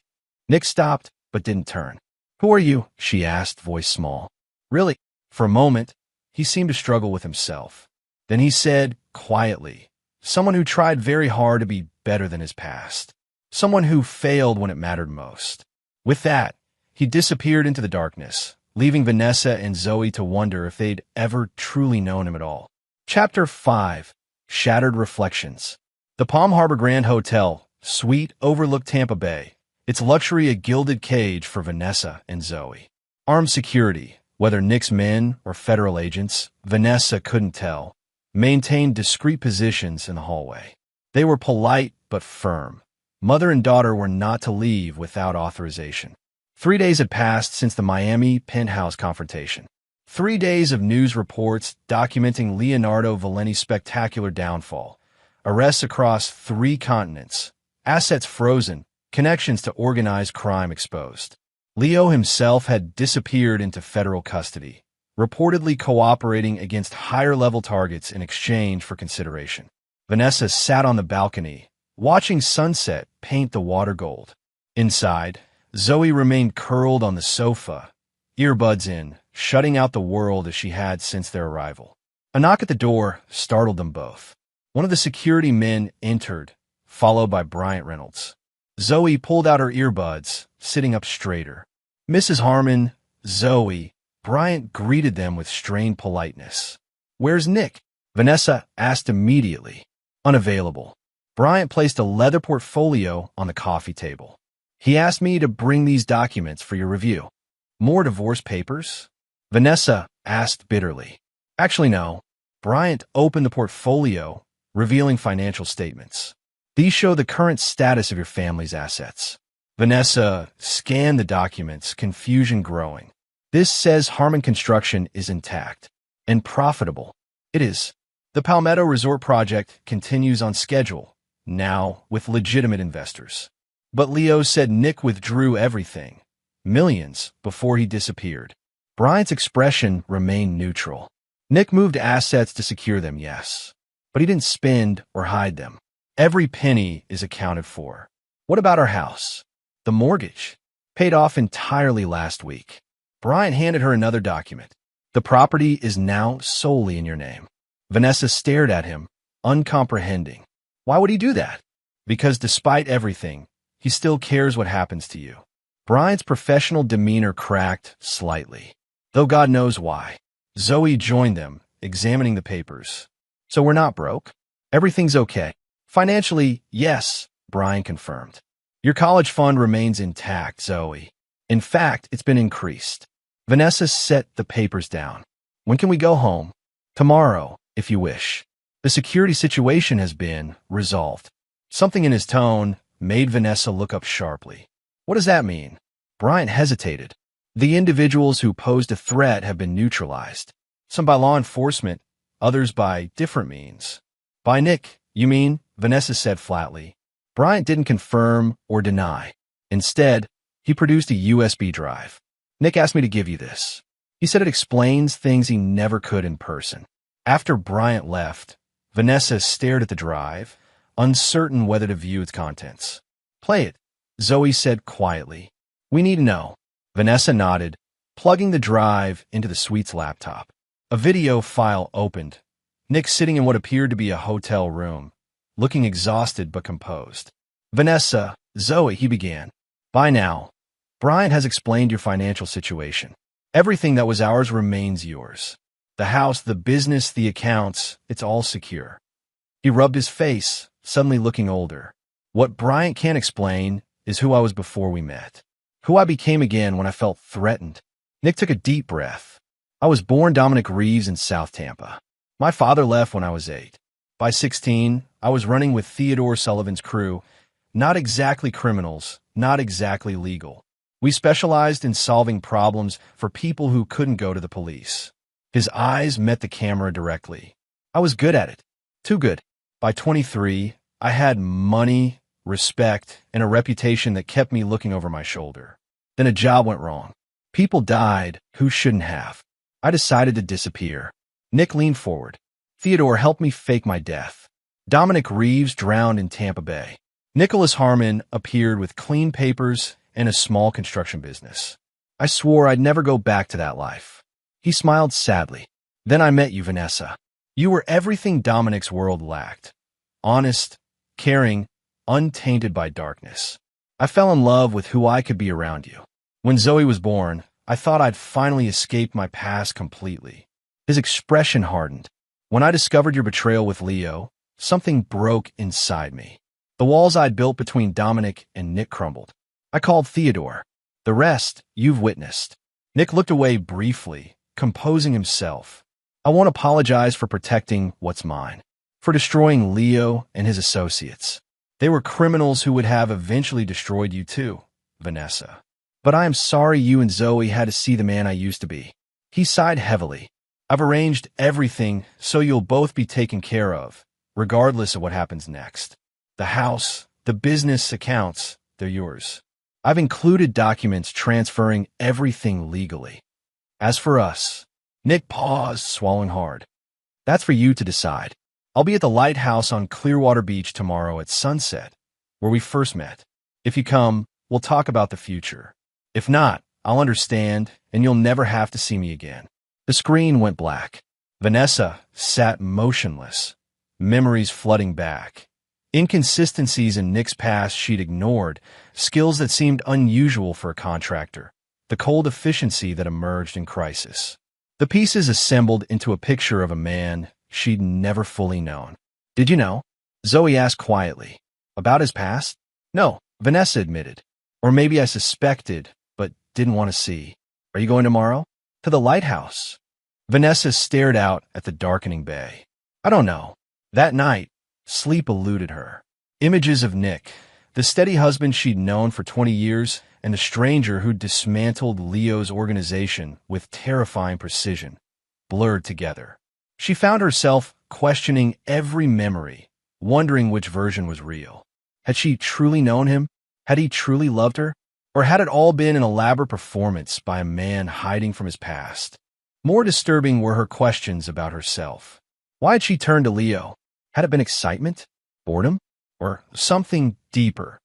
Nick stopped, but didn't turn. Who are you? She asked, voice small. Really? For a moment, he seemed to struggle with himself. Then he said, quietly, someone who tried very hard to be better than his past. Someone who failed when it mattered most. With that, he disappeared into the darkness, leaving Vanessa and Zoe to wonder if they'd ever truly known him at all. Chapter 5. Shattered Reflections. The Palm Harbor Grand Hotel, suite overlooked Tampa Bay, its luxury a gilded cage for Vanessa and Zoe. Armed security, whether Nick's men or federal agents, Vanessa couldn't tell, maintained discreet positions in the hallway. They were polite but firm. Mother and daughter were not to leave without authorization. 3 days had passed since the Miami penthouse confrontation. 3 days of news reports documenting Leonardo Valeni's spectacular downfall, arrests across 3 continents, assets frozen, connections to organized crime exposed. Leo himself had disappeared into federal custody, reportedly cooperating against higher-level targets in exchange for consideration. Vanessa sat on the balcony, watching sunset paint the water gold. Inside, Zoe remained curled on the sofa, earbuds in, shutting out the world as she had since their arrival. A knock at the door startled them both. One of the security men entered, followed by Bryant Reynolds. Zoe pulled out her earbuds, sitting up straighter. Mrs. Harmon, Zoe, Bryant greeted them with strained politeness. Where's Nick? Vanessa asked immediately. Unavailable. Bryant placed a leather portfolio on the coffee table. He asked me to bring these documents for your review. More divorce papers? Vanessa asked bitterly. Actually, no. Bryant opened the portfolio, revealing financial statements. These show the current status of your family's assets. Vanessa scanned the documents, confusion growing. This says Harmon Construction is intact and profitable. It is. The Palmetto Resort project continues on schedule, now with legitimate investors. But Leo said Nick withdrew everything, millions, before he disappeared. Bryant's expression remained neutral. Nick moved assets to secure them, yes, but he didn't spend or hide them. Every penny is accounted for. What about our house? The mortgage? Paid off entirely last week. Bryant handed her another document. The property is now solely in your name. Vanessa stared at him, uncomprehending. Why would he do that? Because despite everything, he still cares what happens to you. Bryant's professional demeanor cracked slightly, though God knows why. Zoe joined them, examining the papers. So we're not broke? Everything's okay. Financially, yes, Bryant confirmed. Your college fund remains intact, Zoe. In fact, it's been increased. Vanessa set the papers down. When can we go home? Tomorrow, if you wish. The security situation has been resolved. Something in his tone made Vanessa look up sharply. What does that mean? Bryant hesitated. The individuals who posed a threat have been neutralized. Some by law enforcement, others by different means. By Nick, you mean? Vanessa said flatly. Bryant didn't confirm or deny. Instead, he produced a USB drive. Nick asked me to give you this. He said it explains things he never could in person. After Bryant left, Vanessa stared at the drive, uncertain whether to view its contents. Play it, Zoe said quietly. We need to know. Vanessa nodded, plugging the drive into the suite's laptop. A video file opened, Nick sitting in what appeared to be a hotel room, looking exhausted but composed. Vanessa, Zoe, he began. By now, Brian has explained your financial situation. Everything that was ours remains yours. The house, the business, the accounts, it's all secure. He rubbed his face, suddenly looking older. What Bryant can't explain is who I was before we met. Who I became again when I felt threatened. Nick took a deep breath. I was born Dominic Reeves in South Tampa. My father left when I was 8. By 16, I was running with Theodore Sullivan's crew. Not exactly criminals, not exactly legal. We specialized in solving problems for people who couldn't go to the police. His eyes met the camera directly. I was good at it. Too good. By 23, I had money, respect, and a reputation that kept me looking over my shoulder. Then a job went wrong. People died who shouldn't have. I decided to disappear. Nick leaned forward. Theodore helped me fake my death. Dominic Reeves drowned in Tampa Bay. Nicholas Harmon appeared with clean papers and a small construction business. I swore I'd never go back to that life. He smiled sadly. Then I met you, Vanessa. You were everything Dominic's world lacked. Honest, caring, untainted by darkness. I fell in love with who I could be around you. When Zoe was born, I thought I'd finally escaped my past completely. His expression hardened. When I discovered your betrayal with Leo, something broke inside me. The walls I'd built between Dominic and Nick crumbled. I called Theodore. The rest, you've witnessed. Nick looked away briefly, composing himself. I won't apologize for protecting what's mine, for destroying Leo and his associates. They were criminals who would have eventually destroyed you too, Vanessa. But I am sorry you and Zoe had to see the man I used to be. He sighed heavily. I've arranged everything so you'll both be taken care of, regardless of what happens next. The house, the business accounts, they're yours. I've included documents transferring everything legally. As for us, Nick paused, swallowing hard. That's for you to decide. I'll be at the lighthouse on Clearwater Beach tomorrow at sunset, where we first met. If you come, we'll talk about the future. If not, I'll understand, and you'll never have to see me again. The screen went black. Vanessa sat motionless, memories flooding back. Inconsistencies in Nick's past she'd ignored, skills that seemed unusual for a contractor, the cold efficiency that emerged in crisis. The pieces assembled into a picture of a man she'd never fully known. Did you know? Zoe asked quietly. About his past? No, Vanessa admitted. Or maybe I suspected, but didn't want to see. Are you going tomorrow? To the lighthouse. Vanessa stared out at the darkening bay. I don't know. That night, sleep eluded her. Images of Nick, the steady husband she'd known for 20 years, and the stranger who'd dismantled Leo's organization with terrifying precision, blurred together. She found herself questioning every memory, wondering which version was real. Had she truly known him? Had he truly loved her? Or had it all been an elaborate performance by a man hiding from his past? More disturbing were her questions about herself. Why had she turned to Leo? Had it been excitement? Boredom? Or something deeper?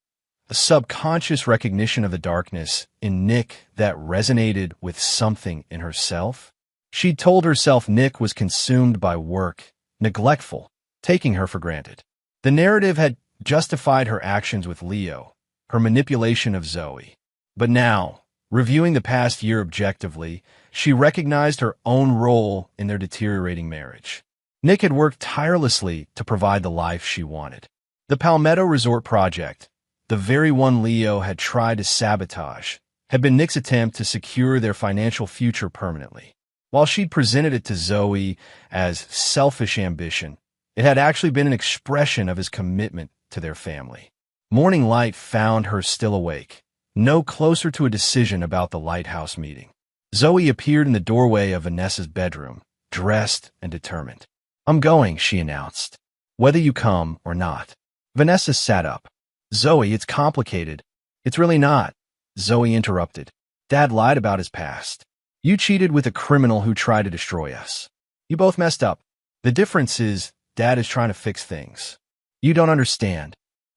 A subconscious recognition of the darkness in Nick that resonated with something in herself? She'd told herself Nick was consumed by work, neglectful, taking her for granted. The narrative had justified her actions with Leo, her manipulation of Zoe. But now, reviewing the past year objectively, she recognized her own role in their deteriorating marriage. Nick had worked tirelessly to provide the life she wanted. The Palmetto Resort project, the very one Leo had tried to sabotage, had been Nick's attempt to secure their financial future permanently. While she'd presented it to Zoe as selfish ambition, it had actually been an expression of his commitment to their family. Morning light found her still awake, no closer to a decision about the lighthouse meeting. Zoe appeared in the doorway of Vanessa's bedroom, dressed and determined. I'm going, she announced. Whether you come or not. Vanessa sat up. Zoe, it's complicated. It's really not. Zoe interrupted. Dad lied about his past. You cheated with a criminal who tried to destroy us. You both messed up. The difference is Dad is trying to fix things. You don't understand.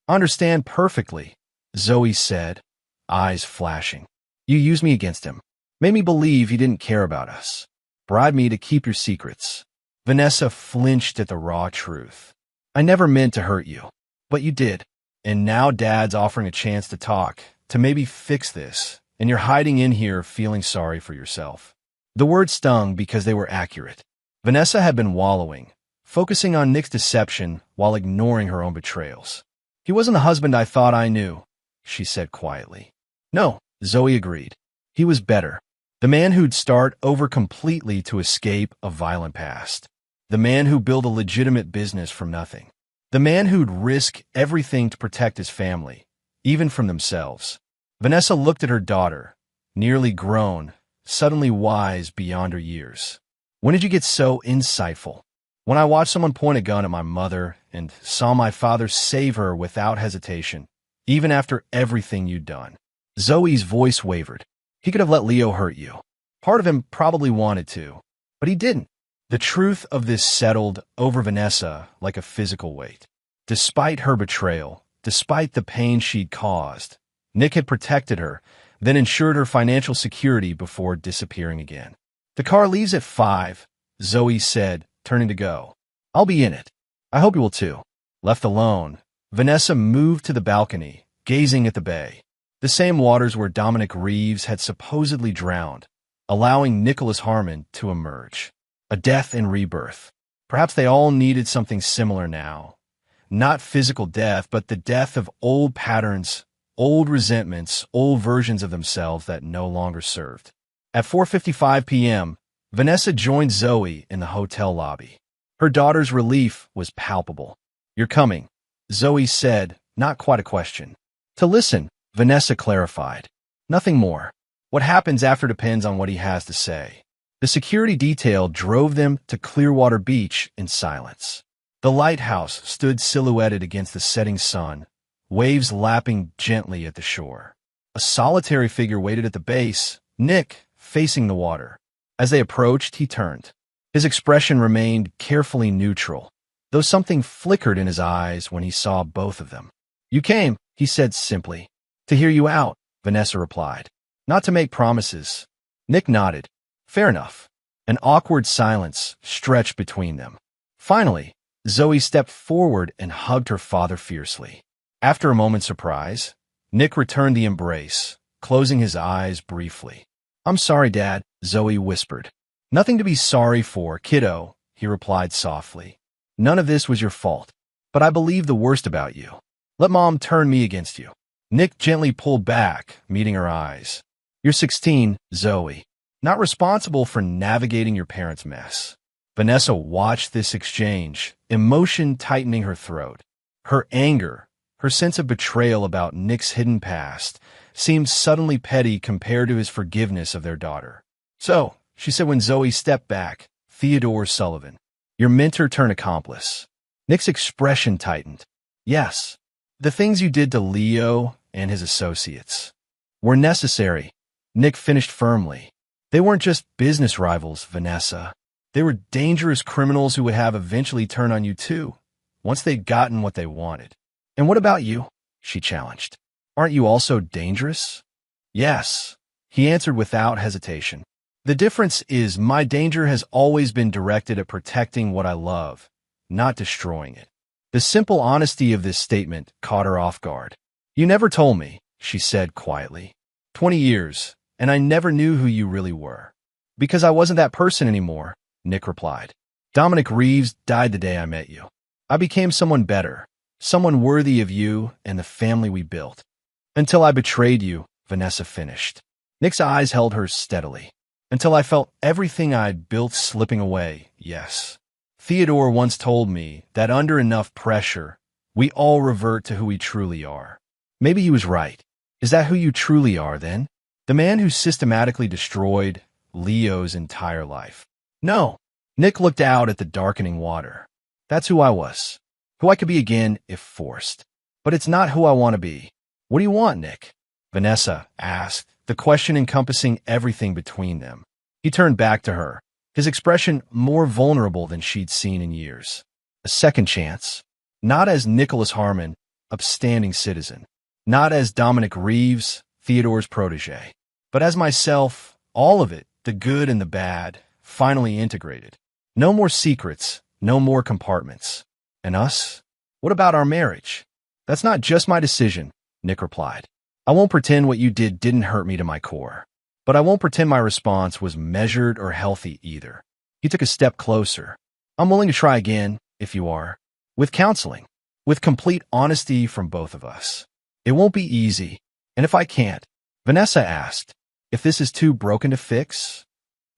Understand perfectly, Zoe said, eyes flashing. You used me against him. Made me believe he didn't care about us. Bribed me to keep your secrets. Vanessa flinched at the raw truth. I never meant to hurt you, but you did. And now Dad's offering a chance to talk, to maybe fix this, and you're hiding in here feeling sorry for yourself. The words stung because they were accurate. Vanessa had been wallowing, focusing on Nick's deception while ignoring her own betrayals. He wasn't the husband I thought I knew, she said quietly. No, Zoe agreed. He was better. The man who'd start over completely to escape a violent past. The man who built a legitimate business from nothing. The man who'd risk everything to protect his family, even from themselves. Vanessa looked at her daughter, nearly grown, suddenly wise beyond her years. When did you get so insightful? When I watched someone point a gun at my mother and saw my father save her without hesitation, even after everything you'd done. Zoe's voice wavered. He could have let Leo hurt you. Part of him probably wanted to, but he didn't. The truth of this settled over Vanessa like a physical weight. Despite her betrayal, despite the pain she'd caused, Nick had protected her, then ensured her financial security before disappearing again. The car leaves at 5, Zoe said, turning to go. I'll be in it. I hope you will too. Left alone, Vanessa moved to the balcony, gazing at the bay. The same waters where Dominic Reeves had supposedly drowned, allowing Nicholas Harmon to emerge. A death and rebirth. Perhaps they all needed something similar now. Not physical death, but the death of old patterns, old resentments, old versions of themselves that no longer served. At 4:55 p.m., Vanessa joined Zoe in the hotel lobby. Her daughter's relief was palpable. You're coming, Zoe said, not quite a question. To listen, Vanessa clarified. Nothing more. What happens after depends on what he has to say. The security detail drove them to Clearwater Beach in silence. The lighthouse stood silhouetted against the setting sun, waves lapping gently at the shore. A solitary figure waited at the base, Nick, facing the water. As they approached, he turned. His expression remained carefully neutral, though something flickered in his eyes when he saw both of them. You came, he said simply. To hear you out, Vanessa replied. Not to make promises. Nick nodded. Fair enough. An awkward silence stretched between them. Finally, Zoe stepped forward and hugged her father fiercely. After a moment's surprise, Nick returned the embrace, closing his eyes briefly. I'm sorry, Dad, Zoe whispered. Nothing to be sorry for, kiddo, he replied softly. None of this was your fault, but I believe the worst about you. Let Mom turn me against you. Nick gently pulled back, meeting her eyes. You're 16, Zoe. Not responsible for navigating your parents' mess. Vanessa watched this exchange, emotion tightening her throat. Her anger, her sense of betrayal about Nick's hidden past, seemed suddenly petty compared to his forgiveness of their daughter. So, she said when Zoe stepped back, Theodore Sullivan, your mentor turned accomplice. Nick's expression tightened. Yes, the things you did to Leo and his associates were necessary, Nick finished firmly. They weren't just business rivals, Vanessa. They were dangerous criminals who would have eventually turned on you too, once they'd gotten what they wanted. And what about you? She challenged. Aren't you also dangerous? Yes, he answered without hesitation. The difference is my danger has always been directed at protecting what I love, not destroying it. The simple honesty of this statement caught her off guard. You never told me, she said quietly. 20 years, and I never knew who you really were. Because I wasn't that person anymore, Nick replied. Dominic Reeves died the day I met you. I became someone better, someone worthy of you and the family we built. Until I betrayed you, Vanessa finished. Nick's eyes held hers steadily. Until I felt everything I'd built slipping away, yes. Theodore once told me that under enough pressure, we all revert to who we truly are. Maybe he was right. Is that who you truly are, then? The man who systematically destroyed Leo's entire life? No. Nick looked out at the darkening water. That's who I was. Who I could be again if forced. But it's not who I want to be. What do you want, Nick? Vanessa asked, the question encompassing everything between them. He turned back to her, his expression more vulnerable than she'd seen in years. A second chance. Not as Nicholas Harmon, upstanding citizen. Not as Dominic Reeves, Theodore's protege. But as myself, all of it, the good and the bad, finally integrated. No more secrets, no more compartments. And us? What about our marriage? That's not just my decision, Nick replied. I won't pretend what you didn't hurt me to my core. But I won't pretend my response was measured or healthy either. He took a step closer. I'm willing to try again, if you are. With counseling. With complete honesty from both of us. It won't be easy. And if I can't, Vanessa asked, if this is too broken to fix,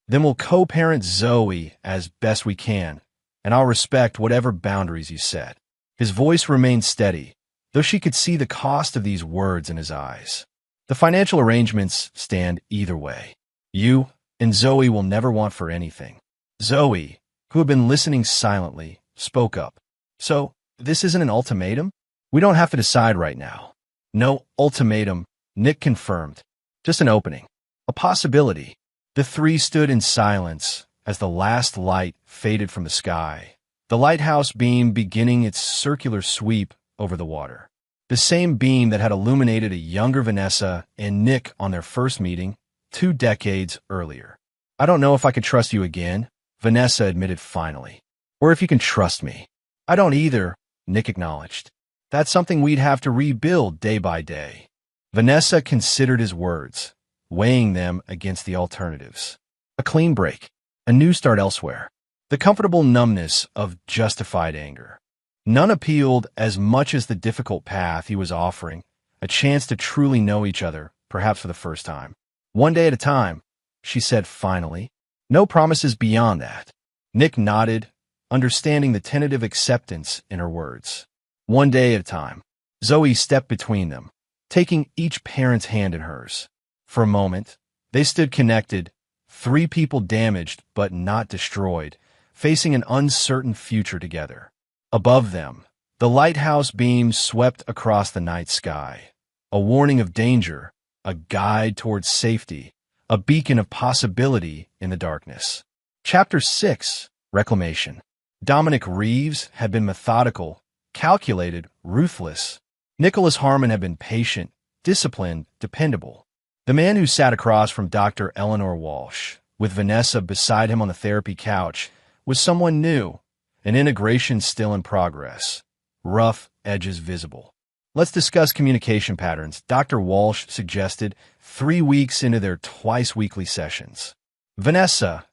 then we'll co-parent Zoe as best we can, and I'll respect whatever boundaries you set. His voice remained steady, though she could see the cost of these words in his eyes. The financial arrangements stand either way. You and Zoe will never want for anything. Zoe, who had been listening silently, spoke up. So, this isn't an ultimatum? We don't have to decide right now. No ultimatum, Nick confirmed. Just an opening. A possibility. The three stood in silence as the last light faded from the sky, the lighthouse beam beginning its circular sweep over the water. The same beam that had illuminated a younger Vanessa and Nick on their first meeting 2 decades earlier. I don't know if I could trust you again, Vanessa admitted finally. Or if you can trust me. I don't either, Nick acknowledged. That's something we'd have to rebuild day by day. Vanessa considered his words, weighing them against the alternatives. A clean break, a new start elsewhere, the comfortable numbness of justified anger. None appealed as much as the difficult path he was offering, a chance to truly know each other, perhaps for the first time. One day at a time, she said finally. No promises beyond that. Nick nodded, understanding the tentative acceptance in her words. One day at a time. Zoe stepped between them, taking each parent's hand in hers. For a moment, they stood connected, 3 people damaged but not destroyed, facing an uncertain future together. Above them, the lighthouse beam swept across the night sky, a warning of danger, a guide towards safety, a beacon of possibility in the darkness. Chapter 6, Reclamation. Dominic Reeves had been methodical, calculated, ruthless. Nicholas Harmon had been patient, disciplined, dependable. The man who sat across from Dr. Eleanor Walsh, with Vanessa beside him on the therapy couch, was someone new, an integration still in progress, rough edges visible. Let's discuss communication patterns, Dr. Walsh suggested 3 weeks into their twice-weekly sessions. Vanessa,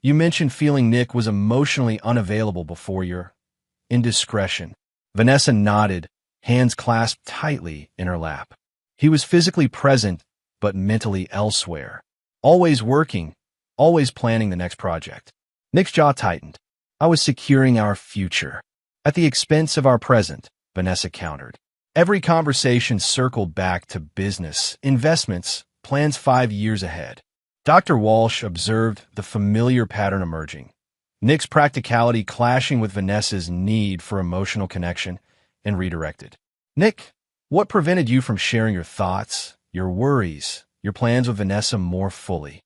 you mentioned feeling Nick was emotionally unavailable before your indiscretion. Vanessa nodded, hands clasped tightly in her lap. He was physically present, but mentally elsewhere. Always working, always planning the next project. Nick's jaw tightened. I was securing our future. At the expense of our present, Vanessa countered. Every conversation circled back to business, investments, plans 5 years ahead. Dr. Walsh observed the familiar pattern emerging. Nick's practicality clashing with Vanessa's need for emotional connection, and redirected. Nick, what prevented you from sharing your thoughts, your worries, your plans with Vanessa more fully?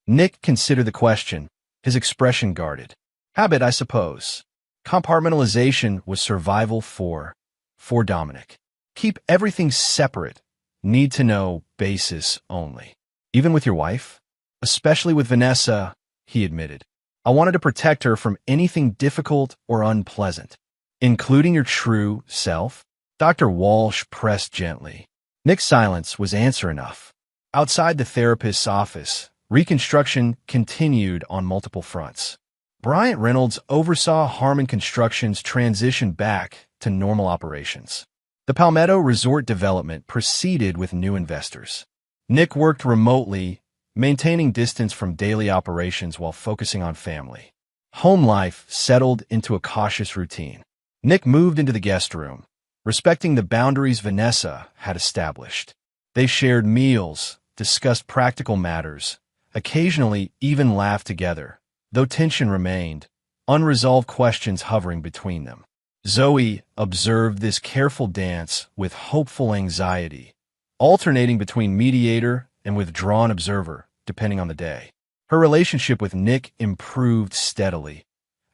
Nick considered the question, his expression guarded. Habit, I suppose. Compartmentalization was survival for Dominic. Keep everything separate, need-to-know basis only. Even with your wife? Especially with Vanessa, he admitted. I wanted to protect her from anything difficult or unpleasant. Including your true self? Dr. Walsh pressed gently. Nick's silence was answer enough. Outside the therapist's office, reconstruction continued on multiple fronts. Bryant Reynolds oversaw Harmon Construction's transition back to normal operations. The Palmetto Resort development proceeded with new investors. Nick worked remotely, maintaining distance from daily operations while focusing on family. Home life settled into a cautious routine. Nick moved into the guest room, respecting the boundaries Vanessa had established. They shared meals, discussed practical matters, occasionally even laughed together, though tension remained, unresolved questions hovering between them. Zoe observed this careful dance with hopeful anxiety, alternating between mediator and withdrawn observer, depending on the day. Her relationship with Nick improved steadily.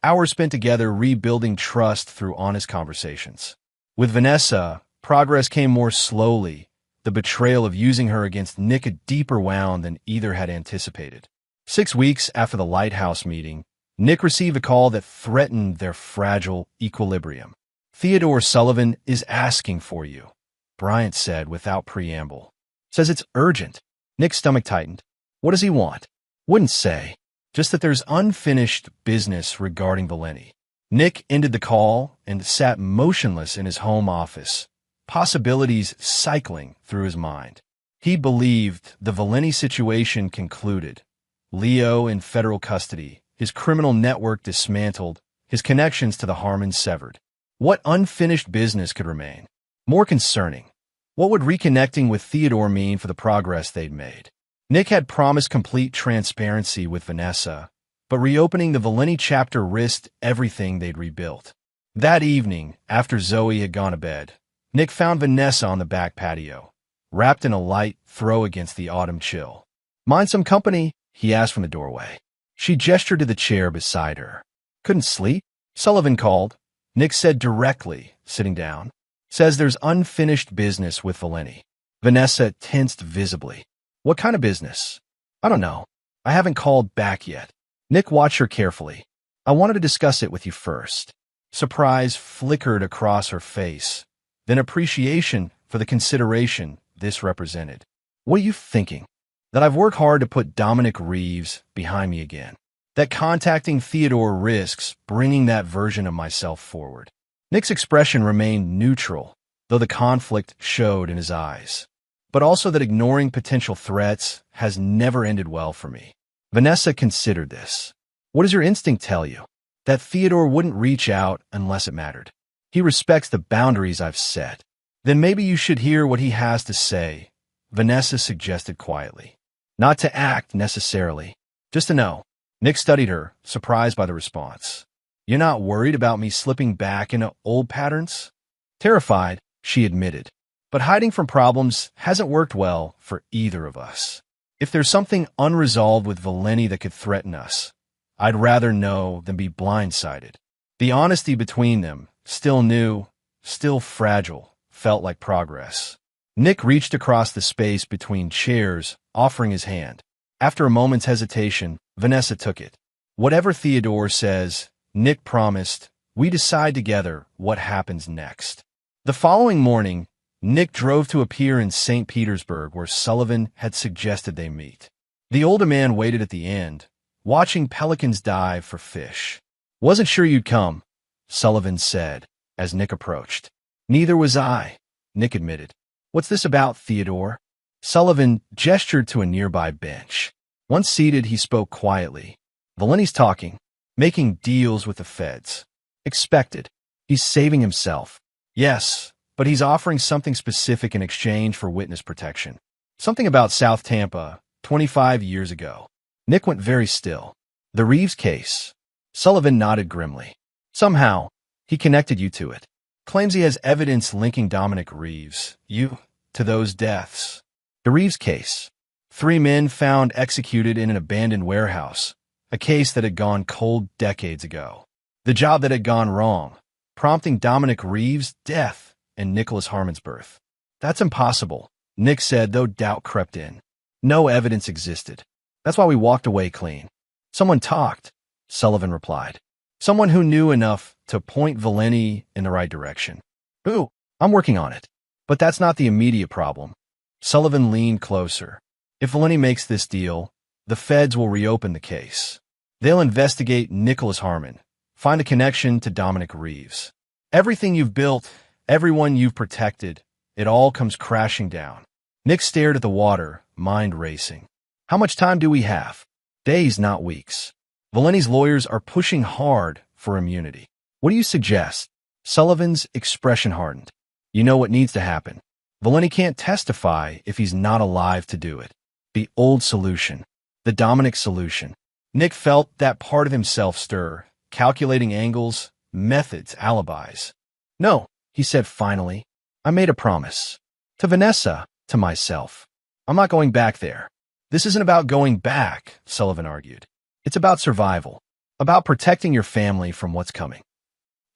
Hours spent together rebuilding trust through honest conversations. With Vanessa, progress came more slowly, the betrayal of using her against Nick a deeper wound than either had anticipated. 6 weeks after the lighthouse meeting, Nick received a call that threatened their fragile equilibrium. "Theodore Sullivan is asking for you," Bryant said without preamble. "Says it's urgent." Nick's stomach tightened. What does he want? Wouldn't say. Just that there's unfinished business regarding Valeni. Nick ended the call and sat motionless in his home office, possibilities cycling through his mind. He believed the Valeni situation concluded. Leo in federal custody, his criminal network dismantled, his connections to the Harmons severed. What unfinished business could remain? More concerning, what would reconnecting with Theodore mean for the progress they'd made? Nick had promised complete transparency with Vanessa, but reopening the Valeni chapter risked everything they'd rebuilt. That evening, after Zoe had gone to bed, Nick found Vanessa on the back patio, wrapped in a light throw against the autumn chill. "Mind some company?" he asked from the doorway. She gestured to the chair beside her. "Couldn't sleep?" Sullivan called. Nick said directly, sitting down. "Says there's unfinished business with Valeni." Vanessa tensed visibly. "What kind of business?" "I don't know. I haven't called back yet." Nick watched her carefully. "I wanted to discuss it with you first." Surprise flickered across her face, then appreciation for the consideration this represented. "What are you thinking?" "That I've worked hard to put Dominic Reeves behind me again. That contacting Theodore risks bringing that version of myself forward." Nick's expression remained neutral, though the conflict showed in his eyes. "But also that ignoring potential threats has never ended well for me." Vanessa considered this. "What does your instinct tell you?" "That Theodore wouldn't reach out unless it mattered. He respects the boundaries I've set." "Then maybe you should hear what he has to say," Vanessa suggested quietly. "Not to act, necessarily. Just to know." Nick studied her, surprised by the response. "You're not worried about me slipping back into old patterns?" "Terrified," she admitted. "But hiding from problems hasn't worked well for either of us. If there's something unresolved with Valeni that could threaten us, I'd rather know than be blindsided." The honesty between them, still new, still fragile, felt like progress. Nick reached across the space between chairs, offering his hand. After a moment's hesitation, Vanessa took it. "Whatever Theodore says," Nick promised, "we decide together what happens next." The following morning, Nick drove to a pier in St. Petersburg where Sullivan had suggested they meet. The older man waited at the end, watching pelicans dive for fish. "Wasn't sure you'd come," Sullivan said, as Nick approached. "Neither was I," Nick admitted. "What's this about, Theodore?" Sullivan gestured to a nearby bench. Once seated, he spoke quietly. "Valeni's talking, making deals with the feds. Expected. He's saving himself. Yes, but he's offering something specific in exchange for witness protection. Something about South Tampa, 25 years ago." Nick went very still. "The Reeves case?" Sullivan nodded grimly. "Somehow, he connected you to it. Claims he has evidence linking Dominic Reeves, you, to those deaths." "The Reeves case. 3 men found executed in an abandoned warehouse. A case that had gone cold decades ago. The job that had gone wrong, prompting Dominic Reeves' death and Nicholas Harmon's birth." "That's impossible," Nick said, though doubt crept in. "No evidence existed. That's why we walked away clean." "Someone talked," Sullivan replied. "Someone who knew enough to point Valeni in the right direction." "Who?" "I'm working on it. But that's not the immediate problem." Sullivan leaned closer. "If Valeni makes this deal, the feds will reopen the case. They'll investigate Nicholas Harmon, find a connection to Dominic Reeves. Everything you've built, everyone you've protected, it all comes crashing down." Nick stared at the water, mind racing. "How much time do we have?" "Days, not weeks. Valeni's lawyers are pushing hard for immunity." "What do you suggest?" Sullivan's expression hardened. "You know what needs to happen. Valeni can't testify if he's not alive to do it. The old solution. The Dominic solution." Nick felt that part of himself stir, calculating angles, methods, alibis. "No," he said finally. "I made a promise. To Vanessa, to myself. I'm not going back there." "This isn't about going back," Sullivan argued. "It's about survival. About protecting your family from what's coming."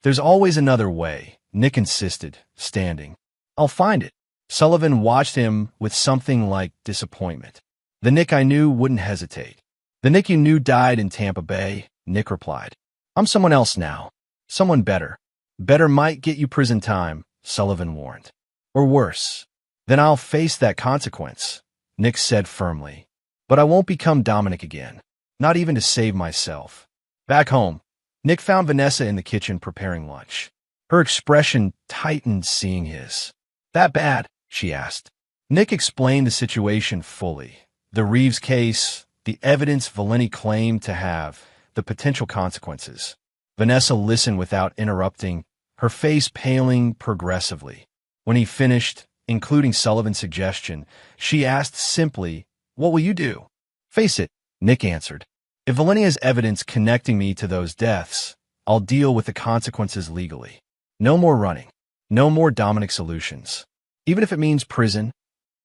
"There's always another way," Nick insisted, standing. "I'll find it." Sullivan watched him with something like disappointment. "The Nick I knew wouldn't hesitate. The Nick you knew died in Tampa Bay, Nick replied. I'm someone else now. Someone better. Better might get you prison time, Sullivan warned. Or worse. Then I'll face that consequence, Nick said firmly. But I won't become Dominic again. Not even to save myself. Back home, Nick found Vanessa in the kitchen preparing lunch. Her expression tightened seeing his. That bad? She asked. Nick explained the situation fully. The Reeves case, the evidence Valenti claimed to have, the potential consequences. Vanessa listened without interrupting, her face paling progressively. When he finished, including Sullivan's suggestion, she asked simply, "What will you do?" "Face it," Nick answered. "If Valenti has evidence connecting me to those deaths, I'll deal with the consequences legally. No more running. No more Dominic solutions. Even if it means prison."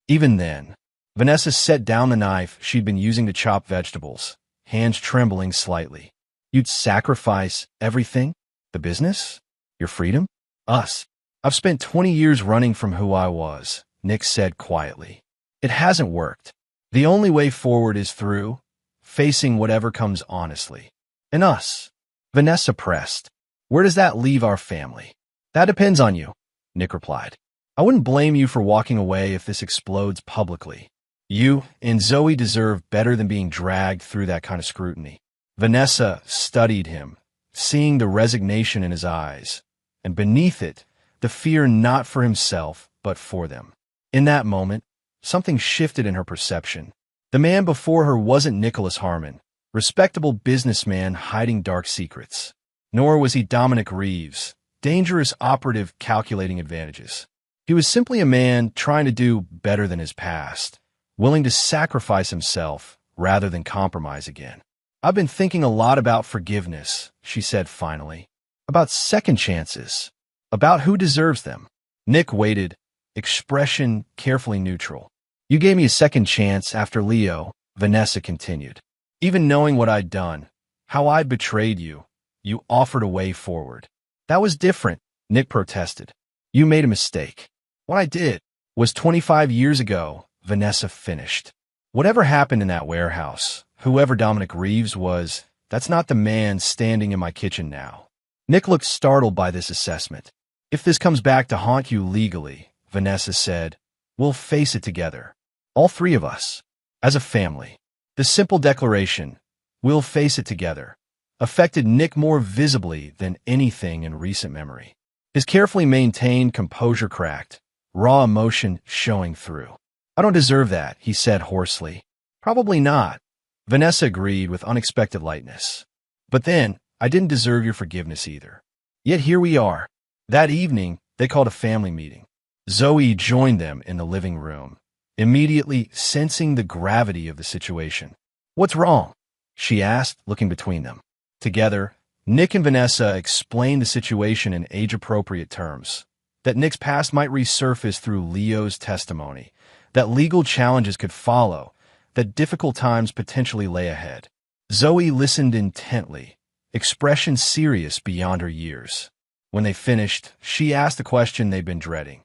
Even then, Vanessa set down the knife she'd been using to chop vegetables, hands trembling slightly. "You'd sacrifice everything? The business? Your freedom? Us? I've spent 20 years running from who I was," Nick said quietly. "It hasn't worked. The only way forward is through facing whatever comes honestly. And us." Vanessa pressed. "Where does that leave our family?" "That depends on you," Nick replied. "I wouldn't blame you for walking away if this explodes publicly. You and Zoe deserve better than being dragged through that kind of scrutiny." Vanessa studied him, seeing the resignation in his eyes, and beneath it, the fear not for himself, but for them. In that moment, something shifted in her perception. The man before her wasn't Nicholas Harmon, respectable businessman hiding dark secrets. Nor was he Dominic Reeves, dangerous operative calculating advantages. He was simply a man trying to do better than his past, willing to sacrifice himself rather than compromise again. "I've been thinking a lot about forgiveness," she said finally. "About second chances. About who deserves them." Nick waited, expression carefully neutral. "You gave me a second chance after Leo," Vanessa continued. "Even knowing what I'd done, how I'd betrayed you, you offered a way forward." "That was different," Nick protested. "You made a mistake." "What I did was 25 years ago," Vanessa finished. "Whatever happened in that warehouse, whoever Dominic Reeves was, that's not the man standing in my kitchen now." Nick looked startled by this assessment. "If this comes back to haunt you legally," Vanessa said, "we'll face it together. All three of us. As a family." The simple declaration, "we'll face it together," affected Nick more visibly than anything in recent memory. His carefully maintained composure cracked, raw emotion showing through. "I don't deserve that," he said hoarsely. "Probably not," Vanessa agreed with unexpected lightness. "But then, I didn't deserve your forgiveness either. Yet here we are." That evening, they called a family meeting. Zoe joined them in the living room, immediately sensing the gravity of the situation. "What's wrong?" she asked, looking between them. Together, Nick and Vanessa explained the situation in age-appropriate terms, that Nick's past might resurface through Leo's testimony, that legal challenges could follow, that difficult times potentially lay ahead. Zoe listened intently, expression serious beyond her years. When they finished, she asked the question they'd been dreading.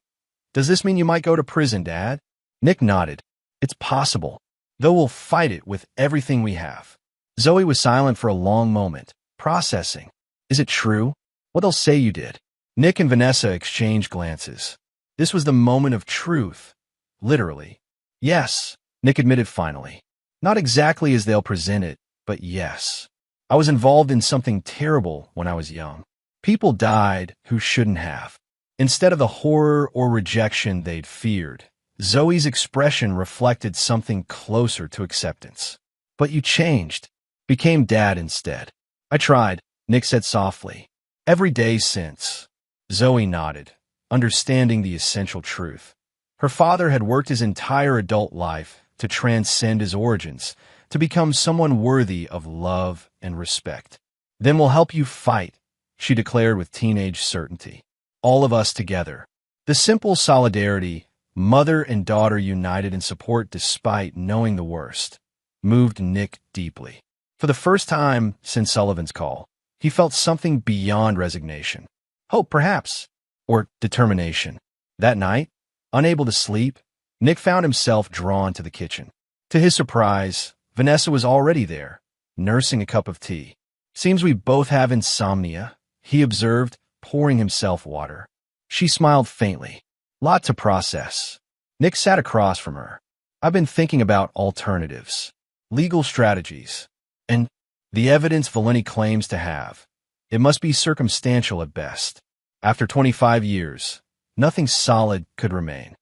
"Does this mean you might go to prison, Dad?" Nick nodded. "It's possible, though we'll fight it with everything we have." Zoe was silent for a long moment, processing. "Is it true? What they'll say you did?" Nick and Vanessa exchanged glances. This was the moment of truth, literally. "Yes," Nick admitted finally. "Not exactly as they'll present it, but yes. I was involved in something terrible when I was young. People died who shouldn't have." Instead of the horror or rejection they'd feared, Zoe's expression reflected something closer to acceptance. "But you changed, became Dad instead." "I tried," Nick said softly. "Every day since." Zoe nodded, understanding the essential truth. Her father had worked his entire adult life to transcend his origins, to become someone worthy of love and respect. "Then we'll help you fight," she declared with teenage certainty. "All of us together." The simple solidarity, mother and daughter united in support despite knowing the worst, moved Nick deeply. For the first time since Sullivan's call, he felt something beyond resignation. Hope, perhaps, or determination. That night, unable to sleep, Nick found himself drawn to the kitchen. To his surprise, Vanessa was already there, nursing a cup of tea. Seems we both have insomnia, he observed, pouring himself water. She smiled faintly. Lot to process. Nick sat across from her. I've been thinking about alternatives, legal strategies, and the evidence Valeni claims to have. It must be circumstantial at best. After 25 years, nothing solid could remain.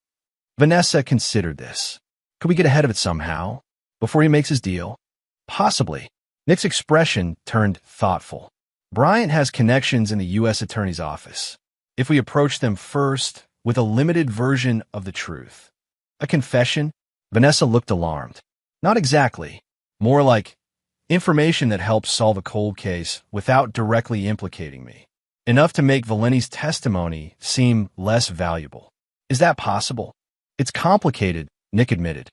Vanessa considered this. Could we get ahead of it somehow? Before he makes his deal? Possibly. Nick's expression turned thoughtful. Bryant has connections in the U.S. Attorney's Office. If we approach them first with a limited version of the truth. A confession? Vanessa looked alarmed. Not exactly. More like information that helps solve a cold case without directly implicating me. Enough to make Valeni's testimony seem less valuable. Is that possible? It's complicated, Nick admitted.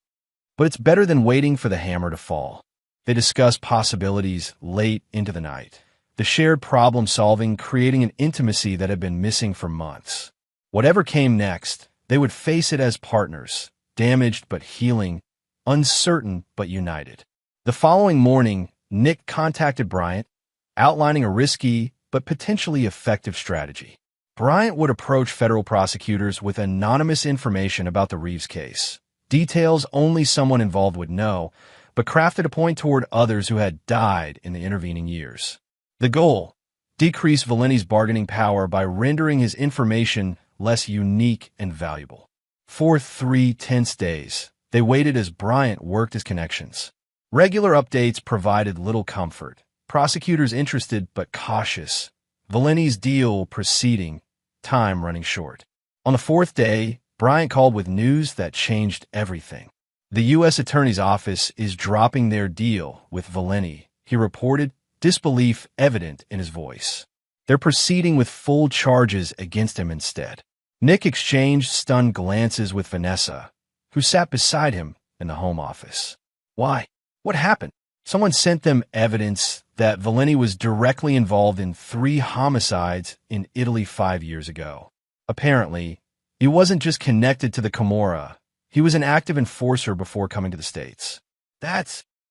But it's better than waiting for the hammer to fall. They discussed possibilities late into the night. The shared problem-solving creating an intimacy that had been missing for months. Whatever came next, they would face it as partners, damaged but healing, uncertain but united. The following morning, Nick contacted Bryant, outlining a risky but potentially effective strategy. Bryant would approach federal prosecutors with anonymous information about the Reeves case, details only someone involved would know, but crafted a point toward others who had died in the intervening years. The goal: decrease Valeni's bargaining power by rendering his information less unique and valuable. For 3 tense days, they waited as Bryant worked his connections. Regular updates provided little comfort. Prosecutors interested but cautious. Valeni's deal proceeding, time running short. On the 4th day, Bryant called with news that changed everything. The U.S. Attorney's Office is dropping their deal with Valeni, he reported, disbelief evident in his voice. They're proceeding with full charges against him instead. Nick exchanged stunned glances with Vanessa, who sat beside him in the home office. Why? What happened? Someone sent them evidence that Valeni was directly involved in 3 homicides in Italy 5 years ago. Apparently, he wasn't just connected to the Camorra. He was an active enforcer before coming to the States.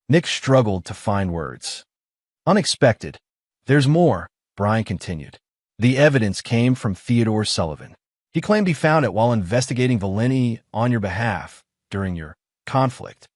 Nick struggled to find words. Unexpected. There's more, Bryant continued. The evidence came from Theodore Sullivan. He claimed he found it while investigating Valeni on your behalf during your conflict.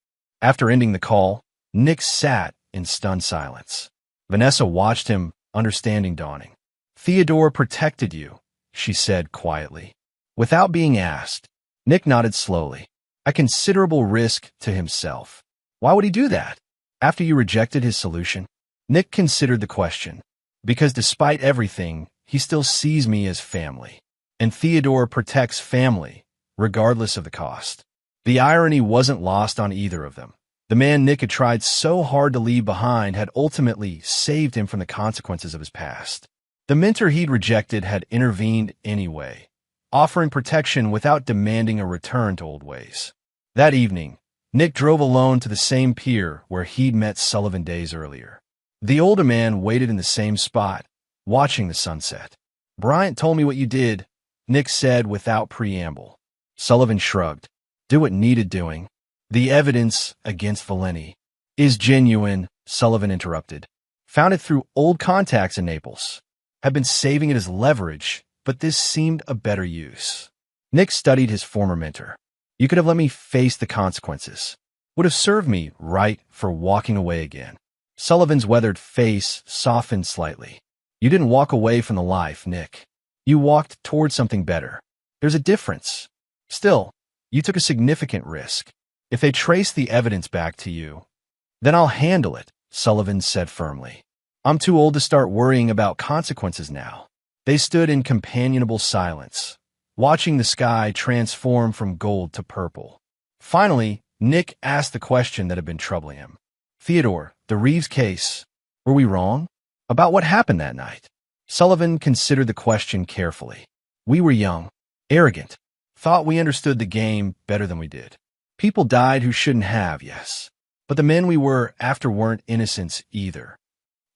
After ending the call, Nick sat in stunned silence. Vanessa watched him, understanding dawning. Theodore protected you, she said quietly. Without being asked, Nick nodded slowly. At considerable risk to himself. Why would he do that? After you rejected his solution? Nick considered the question. Because despite everything, he still sees me as family. And Theodore protects family, regardless of the cost. The irony wasn't lost on either of them. The man Nick had tried so hard to leave behind had ultimately saved him from the consequences of his past. The mentor he'd rejected had intervened anyway, offering protection without demanding a return to old ways. That evening, Nick drove alone to the same pier where he'd met Sullivan days earlier. The older man waited in the same spot, watching the sunset. Bryant told me what you did, Nick said without preamble. Sullivan shrugged. Do what needed doing. The evidence against Valeni is genuine, Sullivan interrupted. Found it through old contacts in Naples. Had been saving it as leverage, but this seemed a better use. Nick studied his former mentor. You could have let me face the consequences. Would have served me right for walking away again. Sullivan's weathered face softened slightly. You didn't walk away from the life, Nick. You walked toward something better. There's a difference. Still, you took a significant risk. If they trace the evidence back to you, then I'll handle it, Sullivan said firmly. I'm too old to start worrying about consequences now. They stood in companionable silence, watching the sky transform from gold to purple. Finally, Nick asked the question that had been troubling him. Theodore, the Reeves case, were we wrong? About what happened that night? Sullivan considered the question carefully. We were young, arrogant, thought we understood the game better than we did. People died who shouldn't have, yes. But the men we were after weren't innocents either.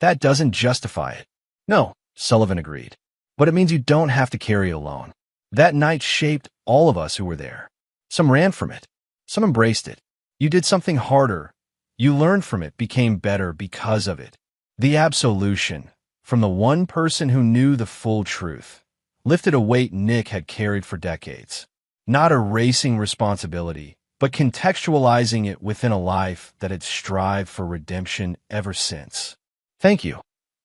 That doesn't justify it. No, Sullivan agreed. But it means you don't have to carry it alone. That night shaped all of us who were there. Some ran from it. Some embraced it. You did something harder. You learned from it, became better because of it. The absolution, from the one person who knew the full truth, lifted a weight Nick had carried for decades. Not erasing responsibility, but contextualizing it within a life that had strived for redemption ever since. "Thank you,"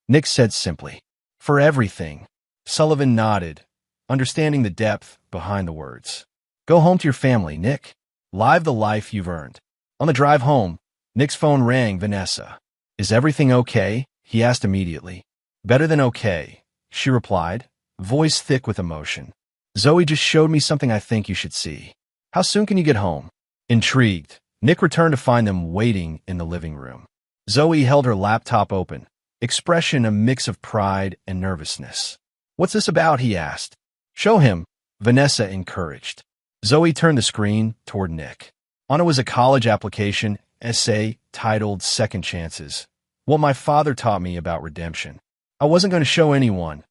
Nick said simply. "For everything." Sullivan nodded, understanding the depth behind the words. "Go home to your family, Nick. Live the life you've earned." On the drive home, Nick's phone rang. "Vanessa. Is everything okay?" he asked immediately. "Better than okay," she replied, voice thick with emotion. "Zoe just showed me something I think you should see. How soon can you get home?" Intrigued, Nick returned to find them waiting in the living room. Zoe held her laptop open, expression a mix of pride and nervousness. "What's this about?" he asked. "Show him," Vanessa encouraged. Zoe turned the screen toward Nick. On it was a college application essay titled "Second Chances: What My Father Taught Me About Redemption." "I wasn't going to show anyone,"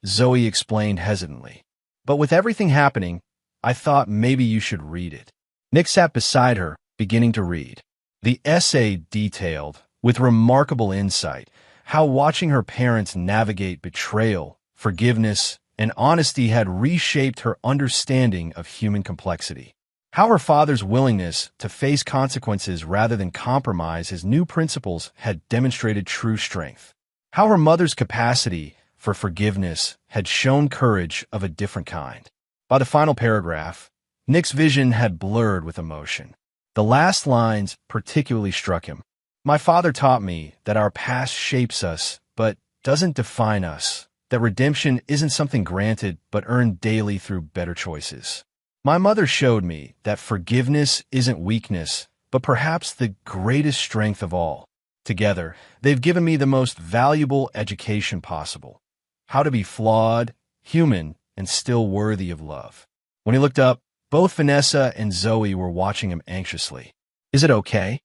Zoe explained hesitantly. "But with everything happening, I thought maybe you should read it." Nick sat beside her, beginning to read. The essay detailed, with remarkable insight, how watching her parents navigate betrayal, forgiveness, and honesty had reshaped her understanding of human complexity. How her father's willingness to face consequences rather than compromise his new principles had demonstrated true strength. How her mother's capacity for forgiveness had shown courage of a different kind. By the final paragraph, Nick's vision had blurred with emotion. The last lines particularly struck him. "My father taught me that our past shapes us, but doesn't define us. That redemption isn't something granted, but earned daily through better choices. My mother showed me that forgiveness isn't weakness, but perhaps the greatest strength of all. Together, they've given me the most valuable education possible. How to be flawed, human, and still worthy of love." When he looked up, both Vanessa and Zoe were watching him anxiously. "Is it okay?"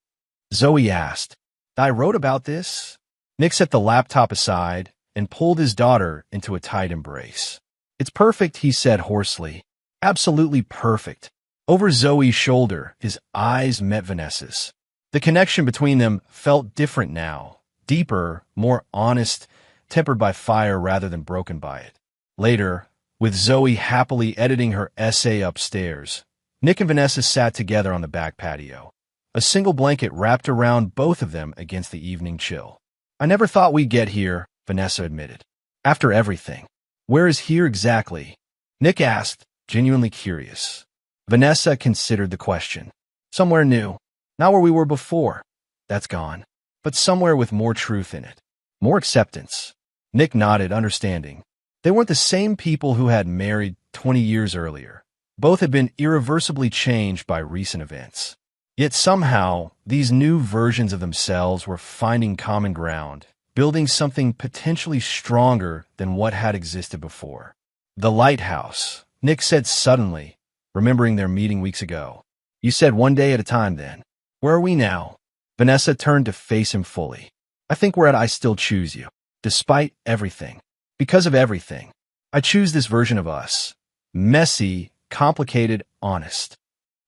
Zoe asked. "I wrote about this." Nick set the laptop aside and pulled his daughter into a tight embrace. "It's perfect," he said hoarsely. "Absolutely perfect." Over Zoe's shoulder, his eyes met Vanessa's. The connection between them felt different now, deeper, more honest, tempered by fire rather than broken by it. Later, with Zoe happily editing her essay upstairs, Nick and Vanessa sat together on the back patio, a single blanket wrapped around both of them against the evening chill. "I never thought we'd get here," Vanessa admitted. "After everything." "Where is here exactly?" Nick asked, genuinely curious. Vanessa considered the question. "Somewhere new. Not where we were before. That's gone. But somewhere with more truth in it. More acceptance." Nick nodded, understanding. They weren't the same people who had married 20 years earlier. Both had been irreversibly changed by recent events. Yet somehow, these new versions of themselves were finding common ground, building something potentially stronger than what had existed before. "The lighthouse," Nick said suddenly, remembering their meeting weeks ago. "You said one day at a time then. Where are we now?" Vanessa turned to face him fully. "I think we're at I still choose you. Despite everything. Because of everything. I choose this version of us. Messy, complicated, honest."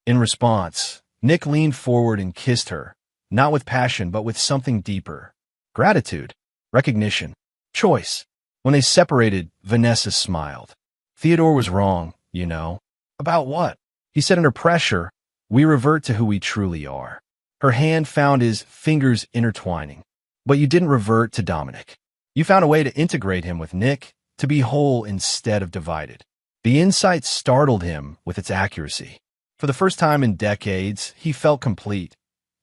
In response, Nick leaned forward and kissed her, not with passion but with something deeper. Gratitude. Recognition. Choice. When they separated, Vanessa smiled. "Theodore was wrong, you know." "About what?" He said under pressure. "We revert to who we truly are." Her hand found his fingers intertwining. "But you didn't revert to Dominic. You found a way to integrate him with Nick, to be whole instead of divided." The insight startled him with its accuracy. For the first time in decades, he felt complete.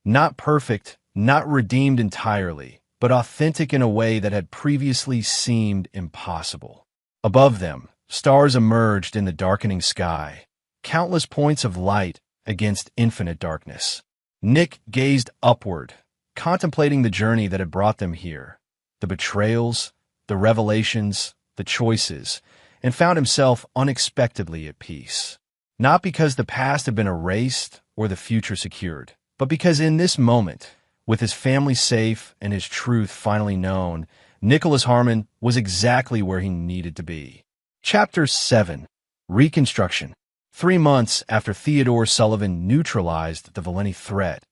Not perfect, not redeemed entirely, but authentic in a way that had previously seemed impossible. Above them, stars emerged in the darkening sky, countless points of light against infinite darkness. Nick gazed upward, contemplating the journey that had brought them here, the betrayals, the revelations, the choices, and found himself unexpectedly at peace. Not because the past had been erased or the future secured, but because in this moment, with his family safe and his truth finally known, Nicholas Harmon was exactly where he needed to be. Chapter 7. Reconstruction. 3 months after Theodore Sullivan neutralized the Valenti threat,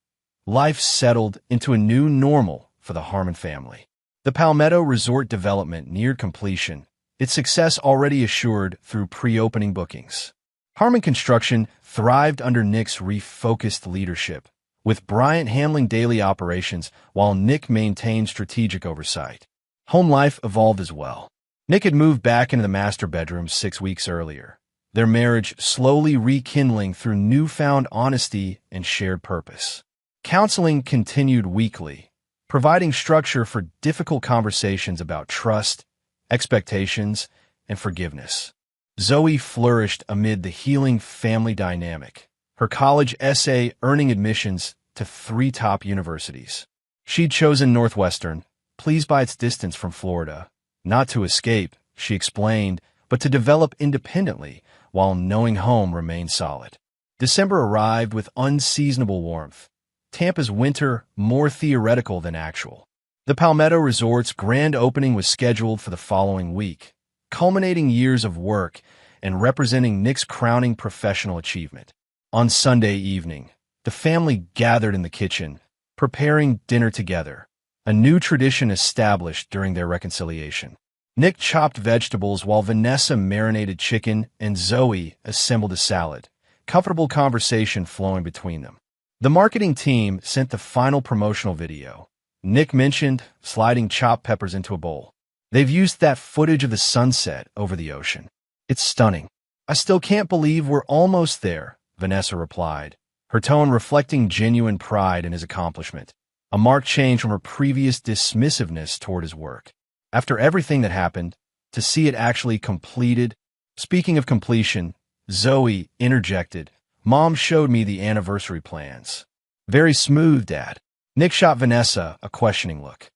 life settled into a new normal for the Harmon family. The Palmetto Resort development neared completion, its success already assured through pre-opening bookings. Harmon Construction thrived under Nick's refocused leadership, with Bryant handling daily operations while Nick maintained strategic oversight. Home life evolved as well. Nick had moved back into the master bedroom 6 weeks earlier, their marriage slowly rekindling through newfound honesty and shared purpose. Counseling continued weekly, providing structure for difficult conversations about trust, expectations, and forgiveness. Zoe flourished amid the healing family dynamic, her college essay earning admissions to 3 top universities. She'd chosen Northwestern, pleased by its distance from Florida, not to escape, she explained, but to develop independently while knowing home remained solid. December arrived with unseasonable warmth, Tampa's winter more theoretical than actual. The Palmetto Resort's grand opening was scheduled for the following week, culminating years of work and representing Nick's crowning professional achievement. On Sunday evening, the family gathered in the kitchen, preparing dinner together, a new tradition established during their reconciliation. Nick chopped vegetables while Vanessa marinated chicken and Zoe assembled a salad, comfortable conversation flowing between them. The marketing team sent the final promotional video. Nick mentioned sliding chopped peppers into a bowl. They've used that footage of the sunset over the ocean. It's stunning. I still can't believe we're almost there, Vanessa replied, her tone reflecting genuine pride in his accomplishment, a marked change from her previous dismissiveness toward his work. After everything that happened, to see it actually completed. Speaking of completion, Zoe interjected, Mom showed me the anniversary plans. Very smooth, Dad. Nick shot Vanessa a questioning look.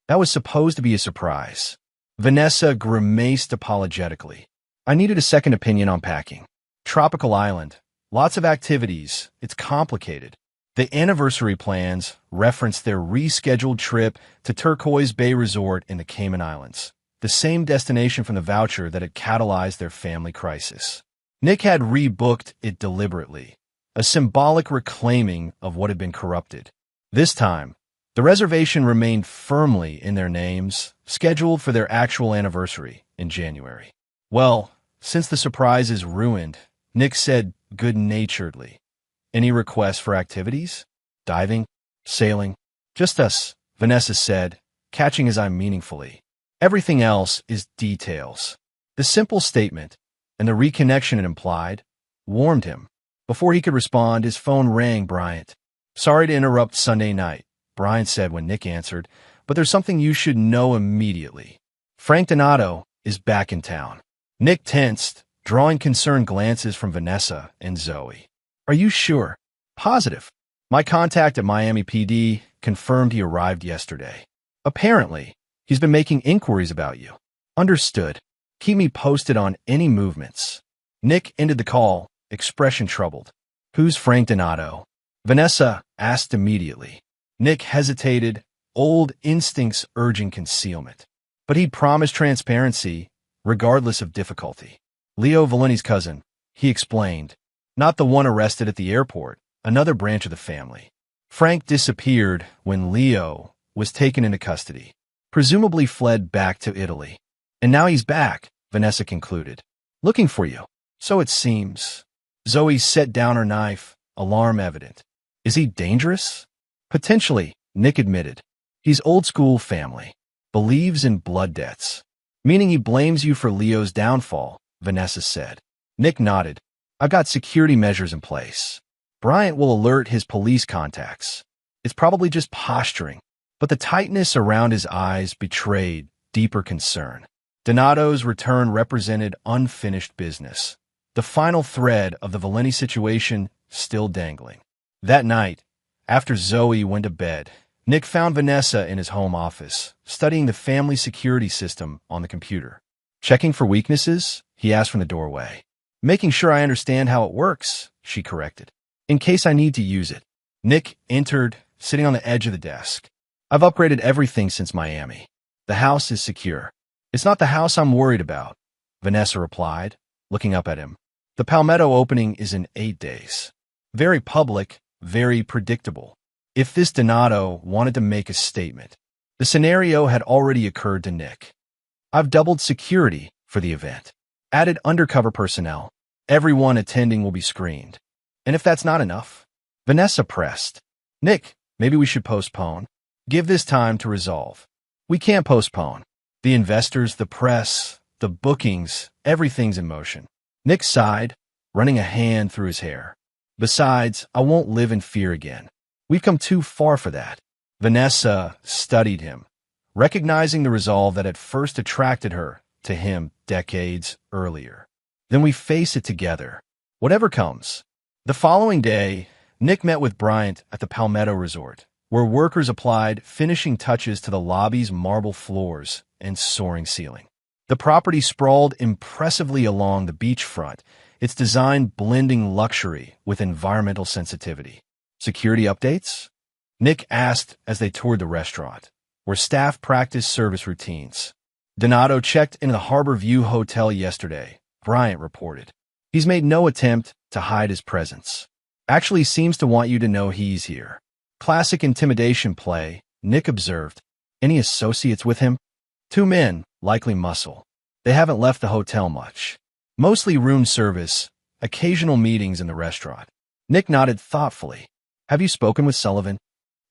That was supposed to be a surprise. Vanessa grimaced apologetically. I needed a second opinion on packing. Tropical island. Lots of activities. It's complicated. The anniversary plans referenced their rescheduled trip to Turquoise Bay Resort in the Cayman Islands, the same destination from the voucher that had catalyzed their family crisis. Nick had rebooked it deliberately, a symbolic reclaiming of what had been corrupted. This time, the reservation remained firmly in their names, scheduled for their actual anniversary in January. Well, since the surprise is ruined, Nick said good-naturedly. Any requests for activities? Diving? Sailing? Just us, Vanessa said, catching his eye meaningfully. Everything else is details. The simple statement, and the reconnection it implied, warmed him. Before he could respond, his phone rang. Bryant. Sorry to interrupt Sunday night, Bryant said when Nick answered, but there's something you should know immediately. Frank Donato is back in town. Nick tensed, drawing concerned glances from Vanessa and Zoe. Are you sure? Positive. My contact at Miami PD confirmed he arrived yesterday. Apparently, he's been making inquiries about you. Understood. Keep me posted on any movements. Nick ended the call, expression troubled. Who's Frank Donato? Vanessa asked immediately. Nick hesitated, old instincts urging concealment. But he'd promised transparency, regardless of difficulty. Leo Valini's cousin, he explained. Not the one arrested at the airport, another branch of the family. Frank disappeared when Leo was taken into custody, presumably fled back to Italy. And now he's back, Vanessa concluded. Looking for you. So it seems. Zoe set down her knife, alarm evident. Is he dangerous? Potentially, Nick admitted. He's old-school family. Believes in blood debts. Meaning he blames you for Leo's downfall, Vanessa said. Nick nodded. I've got security measures in place. Bryant will alert his police contacts. It's probably just posturing, but the tightness around his eyes betrayed deeper concern. Donato's return represented unfinished business, the final thread of the Valini situation still dangling. That night, after Zoe went to bed, Nick found Vanessa in his home office, studying the family security system on the computer. Checking for weaknesses? He asked from the doorway. Making sure I understand how it works, she corrected. In case I need to use it. Nick entered, sitting on the edge of the desk. I've upgraded everything since Miami. The house is secure. It's not the house I'm worried about, Vanessa replied, looking up at him. The Palmetto opening is in 8 days. Very public, very predictable. If this Donato wanted to make a statement, The scenario had already occurred to Nick. I've doubled security for the event. Added undercover personnel. Everyone attending will be screened. And if that's not enough, Vanessa pressed. Nick, maybe we should postpone. Give this time to resolve. We can't postpone. The investors, the press, the bookings, everything's in motion. Nick sighed, running a hand through his hair. Besides, I won't live in fear again. We've come too far for that. Vanessa studied him, recognizing the resolve that had first attracted her to him decades earlier. Then we face it together, whatever comes. The following day, Nick met with Bryant at the Palmetto Resort, where workers applied finishing touches to the lobby's marble floors and soaring ceiling. The property sprawled impressively along the beachfront, its design blending luxury with environmental sensitivity. Security updates? Nick asked as they toured the restaurant, where staff practiced service routines. Donato checked into the Harbor View Hotel yesterday, Bryant reported. He's made no attempt to hide his presence. Actually seems to want you to know he's here. Classic intimidation play, Nick observed. Any associates with him? 2 men, likely muscle. They haven't left the hotel much. Mostly room service, occasional meetings in the restaurant. Nick nodded thoughtfully. Have you spoken with Sullivan?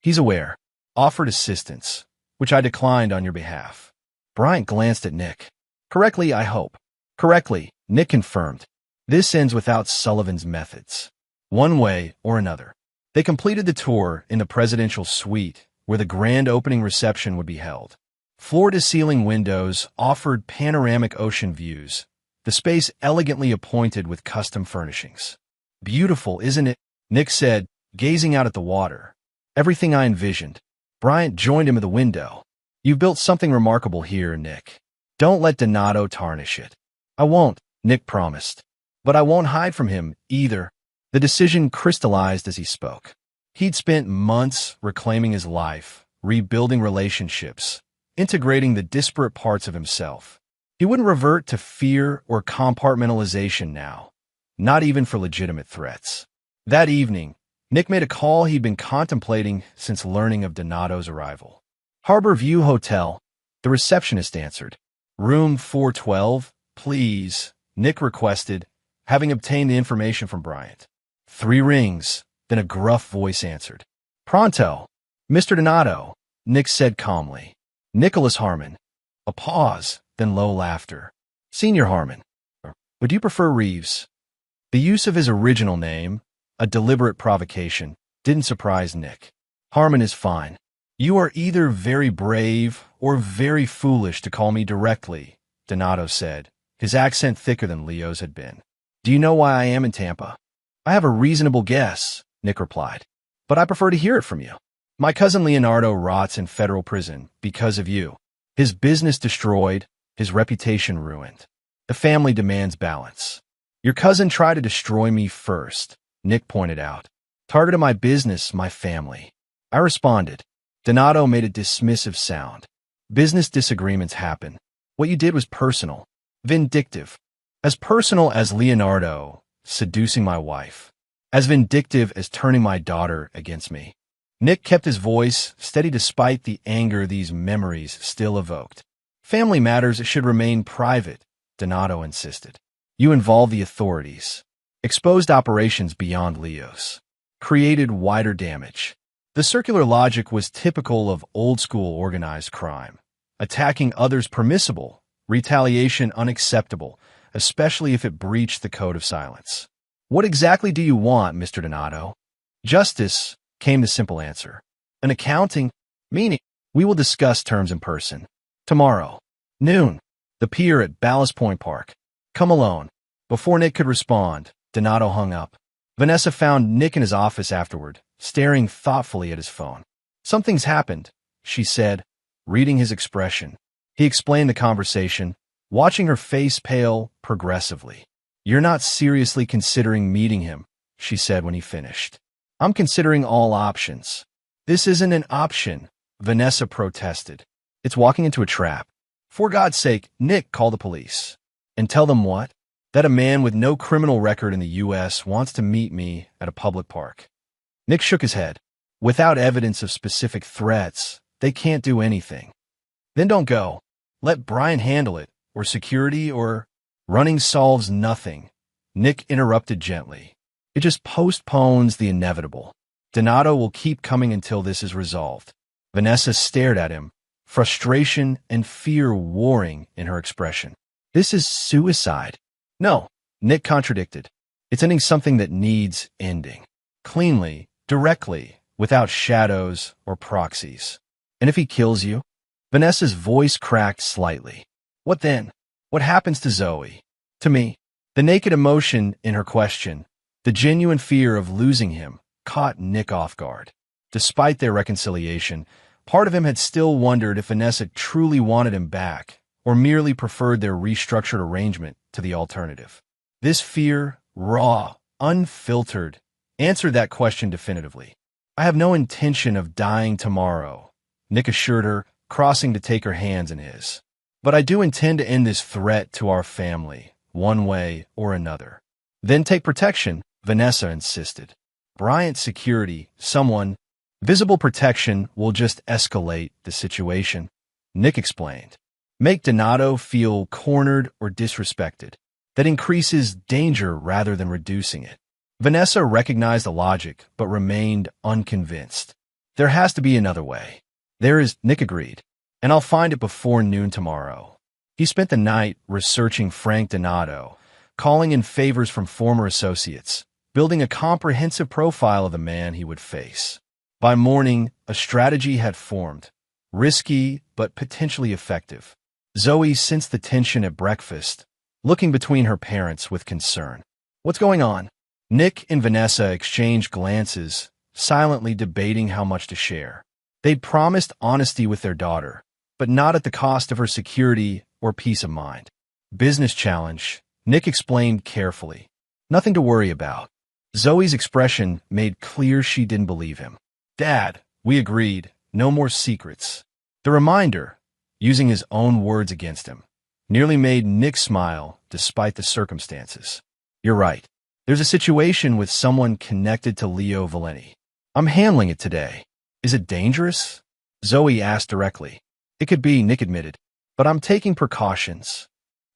He's aware. Offered assistance, which I declined on your behalf. Bryant glanced at Nick. Correctly, I hope. Correctly, Nick confirmed. This ends without Sullivan's methods. One way or another. They completed the tour in the presidential suite, where the grand opening reception would be held. Floor-to-ceiling windows offered panoramic ocean views, the space elegantly appointed with custom furnishings. Beautiful, isn't it? Nick said, gazing out at the water. Everything I envisioned. Bryant joined him at the window. You've built something remarkable here, Nick. Don't let Donato tarnish it. I won't, Nick promised. But I won't hide from him, either. The decision crystallized as he spoke. He'd spent months reclaiming his life, rebuilding relationships, integrating the disparate parts of himself. He wouldn't revert to fear or compartmentalization now, not even for legitimate threats. That evening, Nick made a call he'd been contemplating since learning of Donato's arrival. Harbor View Hotel, the receptionist answered. Room 412, please, Nick requested, having obtained the information from Bryant. 3 rings, then a gruff voice answered. Pronto, Mr. Donato, Nick said calmly. Nicholas Harmon. A pause, then low laughter. Senior Harmon. Would you prefer Reeves? The use of his original name, a deliberate provocation, didn't surprise Nick. Harmon is fine. You are either very brave or very foolish to call me directly, Donato said, his accent thicker than Leo's had been. Do you know why I am in Tampa? I have a reasonable guess, Nick replied, but I prefer to hear it from you. My cousin Leonardo rots in federal prison because of you. His business destroyed, his reputation ruined. The family demands balance. Your cousin tried to destroy me first, Nick pointed out. Targeted my business, my family. I responded. Donato made a dismissive sound. Business disagreements happen. What you did was personal, vindictive. As personal as Leonardo seducing my wife. As vindictive as turning my daughter against me. Nick kept his voice steady despite the anger these memories still evoked. Family matters should remain private, Donato insisted. You involve the authorities. Exposed operations beyond Leo's. Created wider damage. The circular logic was typical of old-school organized crime. Attacking others permissible, retaliation unacceptable, especially if it breached the code of silence. What exactly do you want, Mr. Donato? Justice, came the simple answer. An accounting, meaning, we will discuss terms in person. Tomorrow. Noon. The pier at Ballast Point Park. Come alone. Before Nick could respond, Donato hung up. Vanessa found Nick in his office afterward, staring thoughtfully at his phone. Something's happened, she said, reading his expression. He explained the conversation, watching her face pale progressively. You're not seriously considering meeting him, she said when he finished. I'm considering all options. This isn't an option, Vanessa protested. It's walking into a trap. For God's sake, Nick, call the police. And tell them what? That a man with no criminal record in the U.S. wants to meet me at a public park. Nick shook his head. Without evidence of specific threats, They can't do anything. Then don't go. Let Brian handle it, or security, or... Running solves nothing, Nick interrupted gently. It just postpones the inevitable. Donato will keep coming until this is resolved. Vanessa stared at him, frustration and fear warring in her expression. This is suicide. No, Nick contradicted. It's ending something that needs ending. Cleanly, directly, without shadows or proxies. And if he kills you? Vanessa's voice cracked slightly. What then? What happens to Zoe? To me? The naked emotion in her question, the genuine fear of losing him, caught Nick off guard. Despite their reconciliation, part of him had still wondered if Vanessa truly wanted him back, or merely preferred their restructured arrangement to the alternative. This fear, raw, unfiltered, answered that question definitively. I have no intention of dying tomorrow, Nick assured her, crossing to take her hands in his. But I do intend to end this threat to our family, one way or another. Then take protection, Vanessa insisted. Bryant's security, someone, visible protection will just escalate the situation, Nick explained. Make Donato feel cornered or disrespected. That increases danger rather than reducing it. Vanessa recognized the logic, but remained unconvinced. There has to be another way. There is, Nick agreed. And I'll find it before noon tomorrow. He spent the night researching Frank Donato, calling in favors from former associates, building a comprehensive profile of the man he would face. By morning, a strategy had formed, risky but potentially effective. Zoe sensed the tension at breakfast, looking between her parents with concern. What's going on? Nick and Vanessa exchanged glances, silently debating how much to share. They'd promised honesty with their daughter, but not at the cost of her security or peace of mind. Business challenge, Nick explained carefully. Nothing to worry about. Zoe's expression made clear she didn't believe him. Dad, we agreed, no more secrets. The reminder, using his own words against him, nearly made Nick smile despite the circumstances. You're right. There's a situation with someone connected to Leo Valenti. I'm handling it today. Is it dangerous? Zoe asked directly. It could be, Nick admitted, but I'm taking precautions.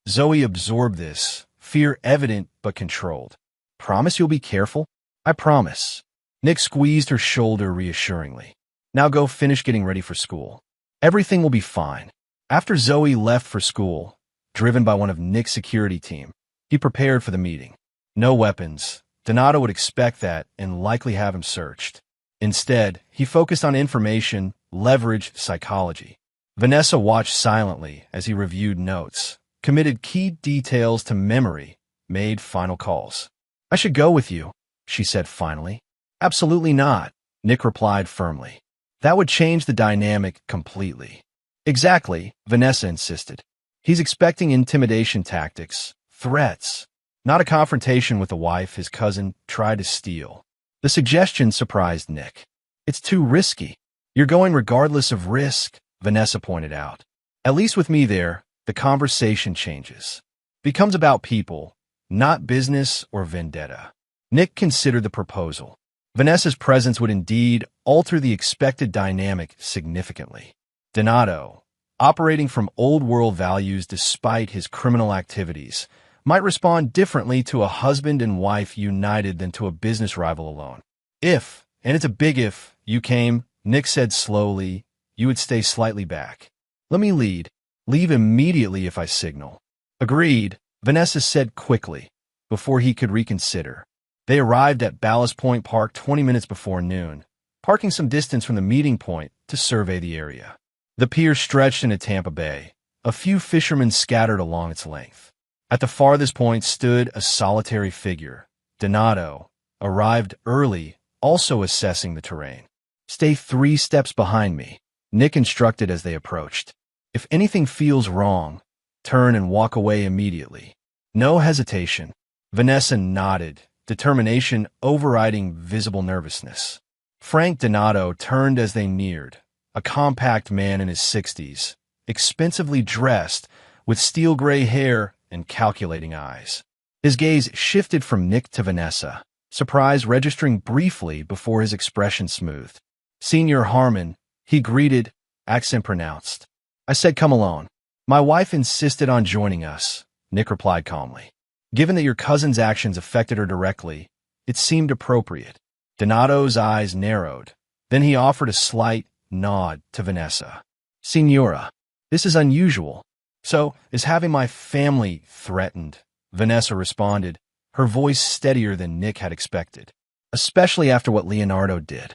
Zoe absorbed this, fear evident but controlled. Promise you'll be careful? I promise. Nick squeezed her shoulder reassuringly. Now go finish getting ready for school. Everything will be fine. After Zoe left for school, driven by one of Nick's security team, he prepared for the meeting. No weapons. Donato would expect that and likely have him searched. Instead, he focused on information, leverage, psychology. Vanessa watched silently as he reviewed notes, committed key details to memory, made final calls. I should go with you, she said finally. Absolutely not, Nick replied firmly. That would change the dynamic completely. Exactly, Vanessa insisted. He's expecting intimidation tactics, threats, not a confrontation with the wife his cousin tried to steal. The suggestion surprised Nick. It's too risky. You're going regardless of risk, Vanessa pointed out. At least with me there, the conversation changes. Becomes about people, not business or vendetta. Nick considered the proposal. Vanessa's presence would indeed alter the expected dynamic significantly. Donato, operating from old-world values despite his criminal activities, might respond differently to a husband and wife united than to a business rival alone. If, and it's a big if, you came, Nick said slowly, you would stay slightly back. Let me lead. Leave immediately if I signal. Agreed, Vanessa said quickly, before he could reconsider. They arrived at Ballast Point Park 20 minutes before noon, parking some distance from the meeting point to survey the area. The pier stretched into Tampa Bay, a few fishermen scattered along its length. At the farthest point stood a solitary figure, Donato, arrived early, also assessing the terrain. Stay 3 steps behind me, Nick instructed as they approached. If anything feels wrong, turn and walk away immediately. No hesitation. Vanessa nodded, determination overriding visible nervousness. Frank Donato turned as they neared, a compact man in his 60s, expensively dressed, with steel-gray hair and calculating eyes. His gaze shifted from Nick to Vanessa, surprise registering briefly before his expression smoothed. Senior Harmon, he greeted, accent pronounced. I said come alone. My wife insisted on joining us, Nick replied calmly. Given that your cousin's actions affected her directly, it seemed appropriate. Donato's eyes narrowed. Then he offered a slight nod to Vanessa. Signora, this is unusual. So, is having my family threatened? Vanessa responded, her voice steadier than Nick had expected, especially after what Leonardo did.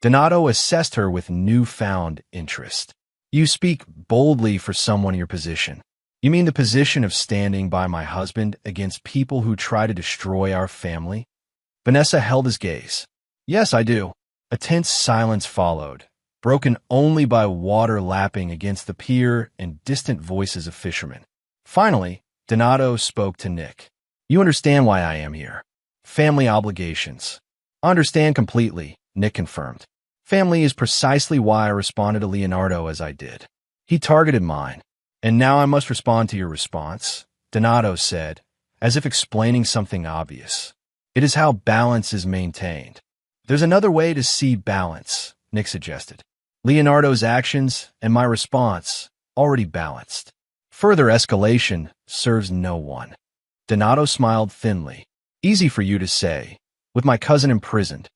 Donato assessed her with newfound interest. You speak boldly for someone in your position. You mean the position of standing by my husband against people who try to destroy our family? Vanessa held his gaze. Yes, I do. A tense silence followed, broken only by water lapping against the pier and distant voices of fishermen. Finally, Donato spoke to Nick. You understand why I am here. Family obligations. I understand completely, Nick confirmed. Family is precisely why I responded to Leonardo as I did. He targeted mine. And now I must respond to your response, Donato said, as if explaining something obvious. It is how balance is maintained. There's another way to see balance, Nick suggested. Leonardo's actions and my response already balanced. Further escalation serves no one. Donato smiled thinly. Easy for you to say, with my cousin imprisoned.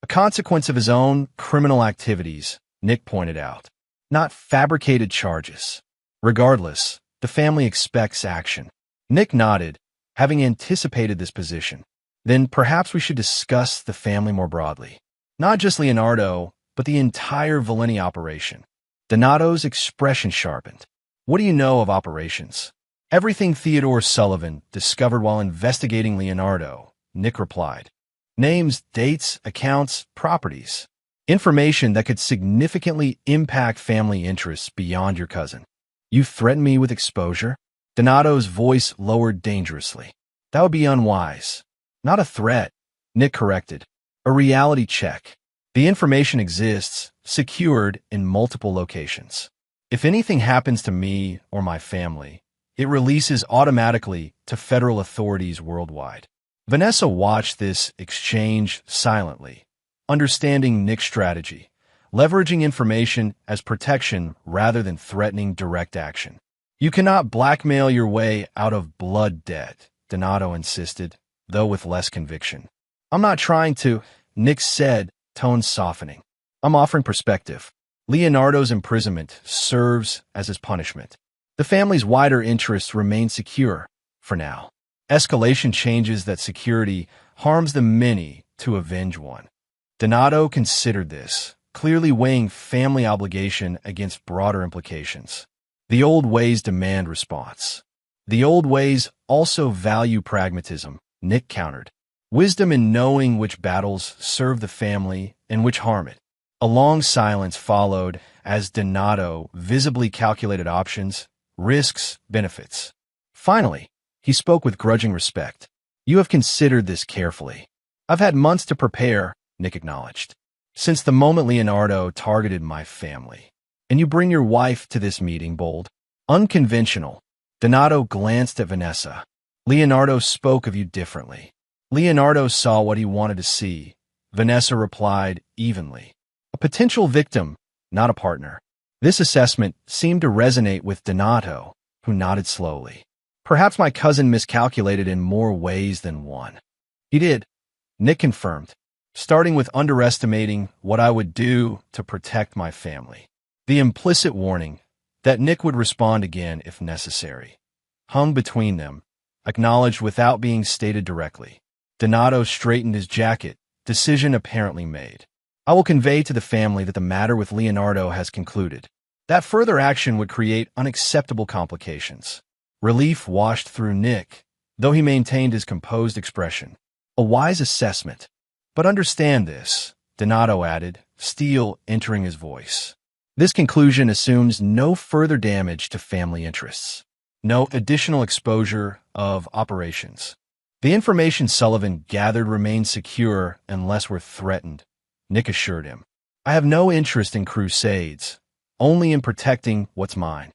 A consequence of his own criminal activities, Nick pointed out, not fabricated charges. Regardless, the family expects action. Nick nodded, having anticipated this position. Then perhaps we should discuss the family more broadly. Not just Leonardo, but the entire Valeni operation. Donato's expression sharpened. What do you know of operations? Everything Theodore Sullivan discovered while investigating Leonardo, Nick replied. Names, dates, accounts, properties. Information that could significantly impact family interests beyond your cousin. You threaten me with exposure? Donato's voice lowered dangerously. That would be unwise. Not a threat, Nick corrected. A reality check. The information exists, secured in multiple locations. If anything happens to me or my family, it releases automatically to federal authorities worldwide. Vanessa watched this exchange silently, understanding Nick's strategy, leveraging information as protection rather than threatening direct action. You cannot blackmail your way out of blood debt, Donato insisted, though with less conviction. I'm not trying to, Nick said, tone softening. I'm offering perspective. Leonardo's imprisonment serves as his punishment. The family's wider interests remain secure, for now. Escalation changes that security harms the many to avenge one. Donato considered this, clearly weighing family obligation against broader implications. The old ways demand response. The old ways also value pragmatism, Nick countered. Wisdom in knowing which battles serve the family and which harm it. A long silence followed as Donato visibly calculated options, risks, benefits. Finally, he spoke with grudging respect. You have considered this carefully. I've had months to prepare, Nick acknowledged. Since the moment Leonardo targeted my family. And you bring your wife to this meeting, bold. Unconventional. Donato glanced at Vanessa. Leonardo spoke of you differently. Leonardo saw what he wanted to see. Vanessa replied evenly. A potential victim, not a partner. This assessment seemed to resonate with Donato, who nodded slowly. Perhaps my cousin miscalculated in more ways than one. He did, Nick confirmed, starting with underestimating what I would do to protect my family. The implicit warning that Nick would respond again if necessary hung between them, acknowledged without being stated directly. Donato straightened his jacket, decision apparently made. I will convey to the family that the matter with Leonardo has concluded. That further action would create unacceptable complications. Relief washed through Nick, though he maintained his composed expression. A wise assessment. But understand this, Donato added, steel entering his voice. This conclusion assumes no further damage to family interests. No additional exposure of operations. The information Sullivan gathered remains secure unless we're threatened, Nick assured him. I have no interest in crusades, only in protecting what's mine.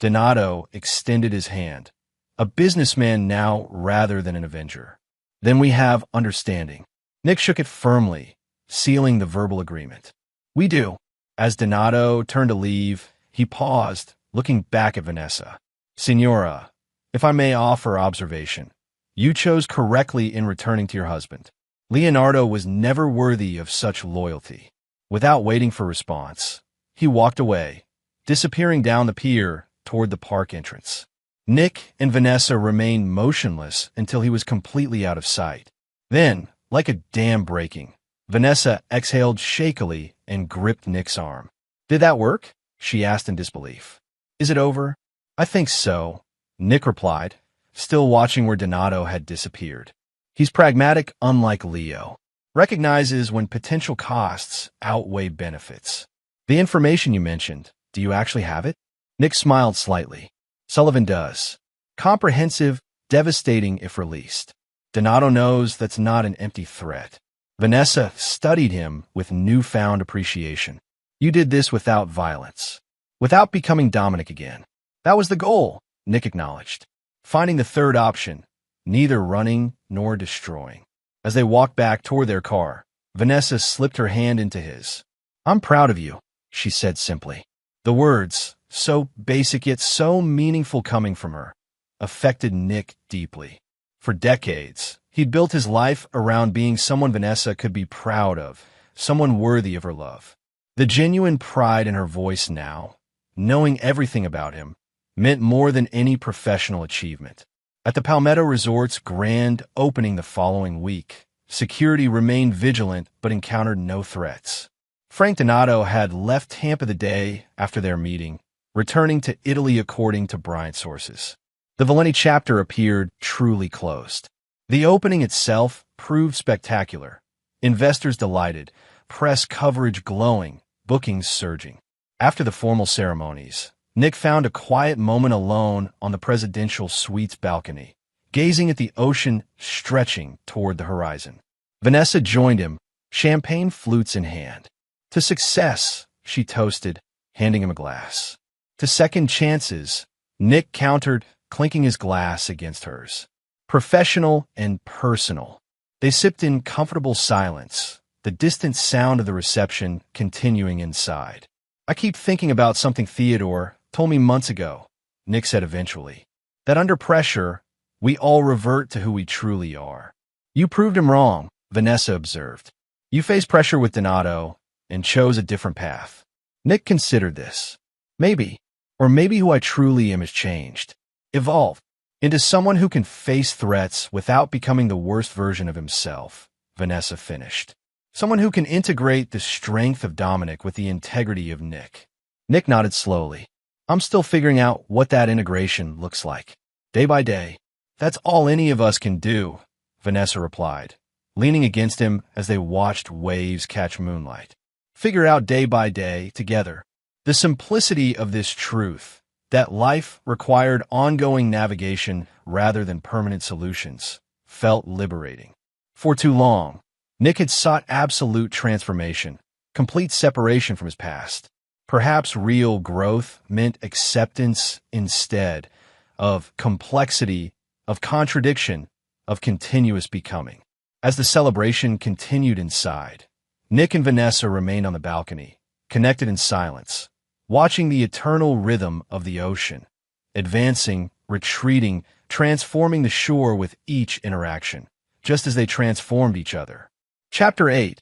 Donato extended his hand, a businessman now rather than an avenger. Then we have understanding. Nick shook it firmly, sealing the verbal agreement. We do. As Donato turned to leave, he paused, looking back at Vanessa. Signora, if I may offer observation, you chose correctly in returning to your husband. Leonardo was never worthy of such loyalty. Without waiting for response, he walked away, disappearing down the pier toward the park entrance. Nick and Vanessa remained motionless until he was completely out of sight. Then, like a dam breaking, Vanessa exhaled shakily and gripped Nick's arm. "Did that work?" she asked in disbelief. "Is it over?" "I think so," Nick replied, still watching where Donato had disappeared. He's pragmatic, unlike Leo. Recognizes when potential costs outweigh benefits. "The information you mentioned, do you actually have it?" Nick smiled slightly. "Sullivan does. Comprehensive, devastating if released. Donato knows that's not an empty threat." Vanessa studied him with newfound appreciation. "You did this without violence. Without becoming Dominic again." "That was the goal," Nick acknowledged. Finding the third option, neither running nor destroying. As they walked back toward their car, Vanessa slipped her hand into his. "I'm proud of you," she said simply. The words, so basic yet so meaningful coming from her, affected Nick deeply. For decades, he'd built his life around being someone Vanessa could be proud of, someone worthy of her love. The genuine pride in her voice now, knowing everything about him, meant more than any professional achievement. At the Palmetto Resort's grand opening the following week, security remained vigilant but encountered no threats. Frank Donato had left Tampa the day after their meeting, returning to Italy according to Bryant sources. The Valenti chapter appeared truly closed. The opening itself proved spectacular. Investors delighted, press coverage glowing, bookings surging. After the formal ceremonies, Nick found a quiet moment alone on the presidential suite's balcony, gazing at the ocean stretching toward the horizon. Vanessa joined him, champagne flutes in hand. "To success," she toasted, handing him a glass. "To second chances," Nick countered, clinking his glass against hers. Professional and personal. They sipped in comfortable silence, the distant sound of the reception continuing inside. "I keep thinking about something Theodore told me months ago," Nick said eventually. "That under pressure, we all revert to who we truly are." "You proved him wrong," Vanessa observed. "You faced pressure with Donato and chose a different path." Nick considered this. Maybe, or maybe who I truly am has changed, evolved into someone who can face threats without becoming the worst version of himself, Vanessa finished. Someone who can integrate the strength of Dominic with the integrity of Nick. Nick nodded slowly. "I'm still figuring out what that integration looks like. Day by day. That's all any of us can do," Vanessa replied, leaning against him as they watched waves catch moonlight. "Figure out day by day together." The simplicity of this truth, that life required ongoing navigation rather than permanent solutions, felt liberating. For too long, Nick had sought absolute transformation, complete separation from his past. Perhaps real growth meant acceptance instead of complexity, of contradiction, of continuous becoming. As the celebration continued inside, Nick and Vanessa remained on the balcony, connected in silence, watching the eternal rhythm of the ocean, advancing, retreating, transforming the shore with each interaction, just as they transformed each other. Chapter 8.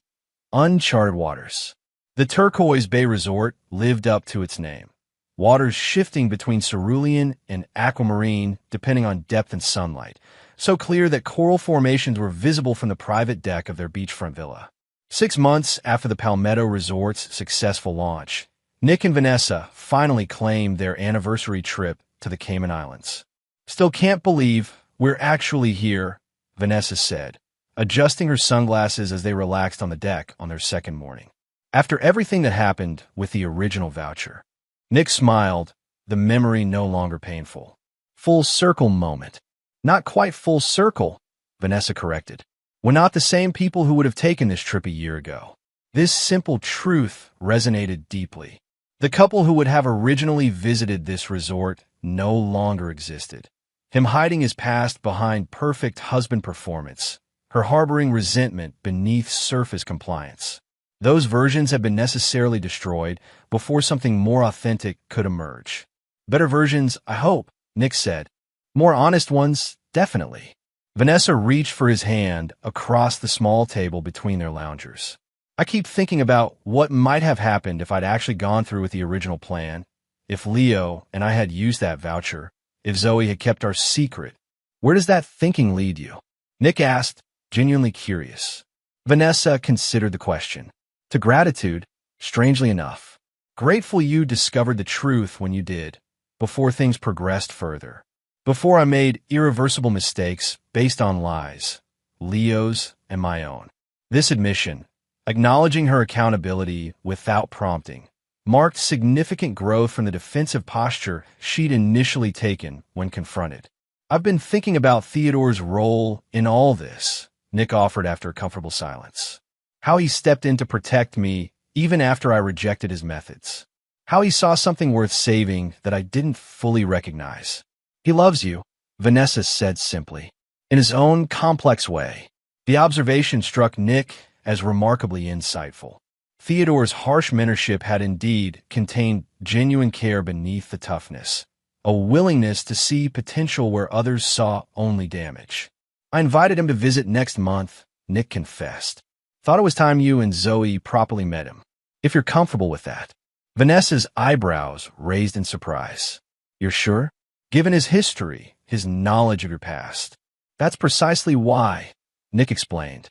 Uncharted Waters. The Turquoise Bay Resort lived up to its name. Waters shifting between cerulean and aquamarine depending on depth and sunlight, so clear that coral formations were visible from the private deck of their beachfront villa. 6 months after the Palmetto Resort's successful launch, Nick and Vanessa finally claimed their anniversary trip to the Cayman Islands. "Still can't believe we're actually here," Vanessa said, adjusting her sunglasses as they relaxed on the deck on their second morning. After everything that happened with the original voucher, Nick smiled, the memory no longer painful. "Full circle moment." "Not quite full circle," Vanessa corrected. "We're not the same people who would have taken this trip a year ago." This simple truth resonated deeply. The couple who would have originally visited this resort no longer existed. Him hiding his past behind perfect husband performance, her harboring resentment beneath surface compliance. Those versions have been necessarily destroyed before something more authentic could emerge. Better versions, I hope, Nick said. More honest ones, definitely. Vanessa reached for his hand across the small table between their loungers. I keep thinking about what might have happened if I'd actually gone through with the original plan, if Leo and I had used that voucher, if Zoe had kept our secret. Where does that thinking lead you? Nick asked, genuinely curious. Vanessa considered the question. To gratitude, strangely enough. Grateful you discovered the truth when you did, before things progressed further. Before I made irreversible mistakes based on lies, Leo's and my own. This admission, acknowledging her accountability without prompting, marked significant growth from the defensive posture she'd initially taken when confronted. I've been thinking about Theodore's role in all this, Nick offered after a comfortable silence. How he stepped in to protect me even after I rejected his methods. How he saw something worth saving that I didn't fully recognize. He loves you, Vanessa said simply, in his own complex way. The observation struck Nick as remarkably insightful. Theodore's harsh mentorship had indeed contained genuine care beneath the toughness, a willingness to see potential where others saw only damage. I invited him to visit next month, Nick confessed. Thought it was time you and Zoe properly met him. If you're comfortable with that. Vanessa's eyebrows raised in surprise. You're sure? Given his history, his knowledge of your past. That's precisely why, Nick explained.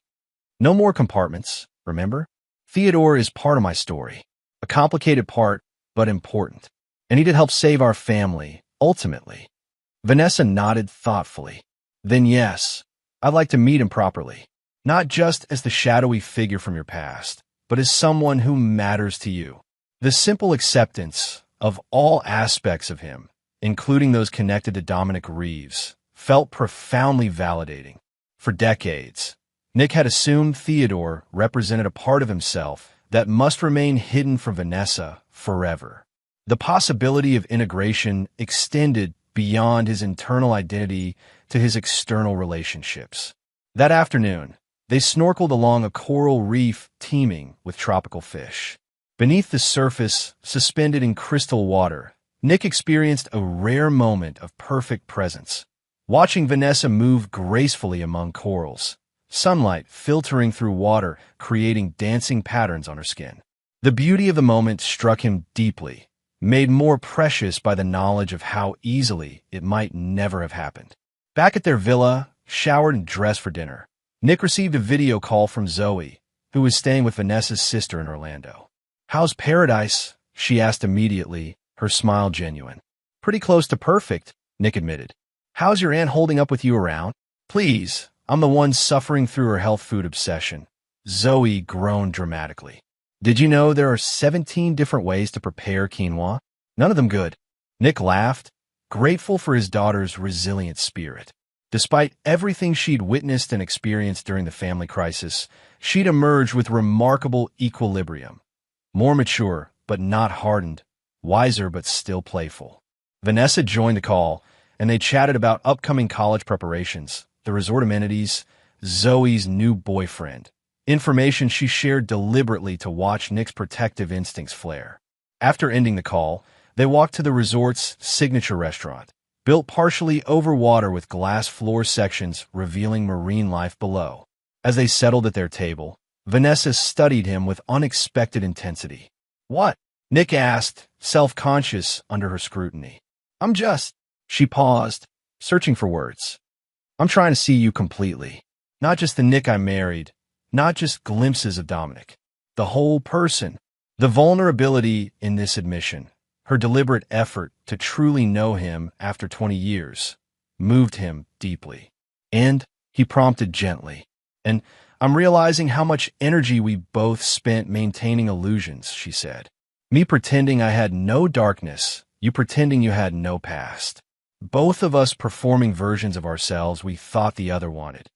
No more compartments, remember? Theodore is part of my story. A complicated part, but important. And he did help save our family, ultimately. Vanessa nodded thoughtfully. Then yes, I'd like to meet him properly. Not just as the shadowy figure from your past, but as someone who matters to you. The simple acceptance of all aspects of him, including those connected to Dominic Reeves, felt profoundly validating. For decades, Nick had assumed Theodore represented a part of himself that must remain hidden from Vanessa forever. The possibility of integration extended beyond his internal identity to his external relationships. That afternoon, they snorkeled along a coral reef teeming with tropical fish. Beneath the surface, suspended in crystal water, Nick experienced a rare moment of perfect presence. Watching Vanessa move gracefully among corals, sunlight filtering through water, creating dancing patterns on her skin. The beauty of the moment struck him deeply, made more precious by the knowledge of how easily it might never have happened. Back at their villa, showered and dressed for dinner, Nick received a video call from Zoe, who was staying with Vanessa's sister in Orlando. How's paradise? She asked immediately, her smile genuine. Pretty close to perfect, Nick admitted. How's your aunt holding up with you around? Please, I'm the one suffering through her health food obsession. Zoe groaned dramatically. Did you know there are 17 different ways to prepare quinoa? None of them good. Nick laughed, grateful for his daughter's resilient spirit. Despite everything she'd witnessed and experienced during the family crisis, she'd emerged with remarkable equilibrium. More mature, but not hardened. Wiser, but still playful. Vanessa joined the call, and they chatted about upcoming college preparations, the resort amenities, Zoe's new boyfriend. Information she shared deliberately to watch Nick's protective instincts flare. After ending the call, they walked to the resort's signature restaurant, built partially over water with glass floor sections revealing marine life below. As they settled at their table, Vanessa studied him with unexpected intensity. What? Nick asked, self-conscious under her scrutiny. I'm just... She paused, searching for words. I'm trying to see you completely. Not just the Nick I married, not just glimpses of Dominic. The whole person. The vulnerability in this admission, her deliberate effort to truly know him after 20 years, moved him deeply. And, he prompted gently, and I'm realizing how much energy we both spent maintaining illusions, she said. Me pretending I had no darkness, you pretending you had no past. Both of us performing versions of ourselves we thought the other wanted.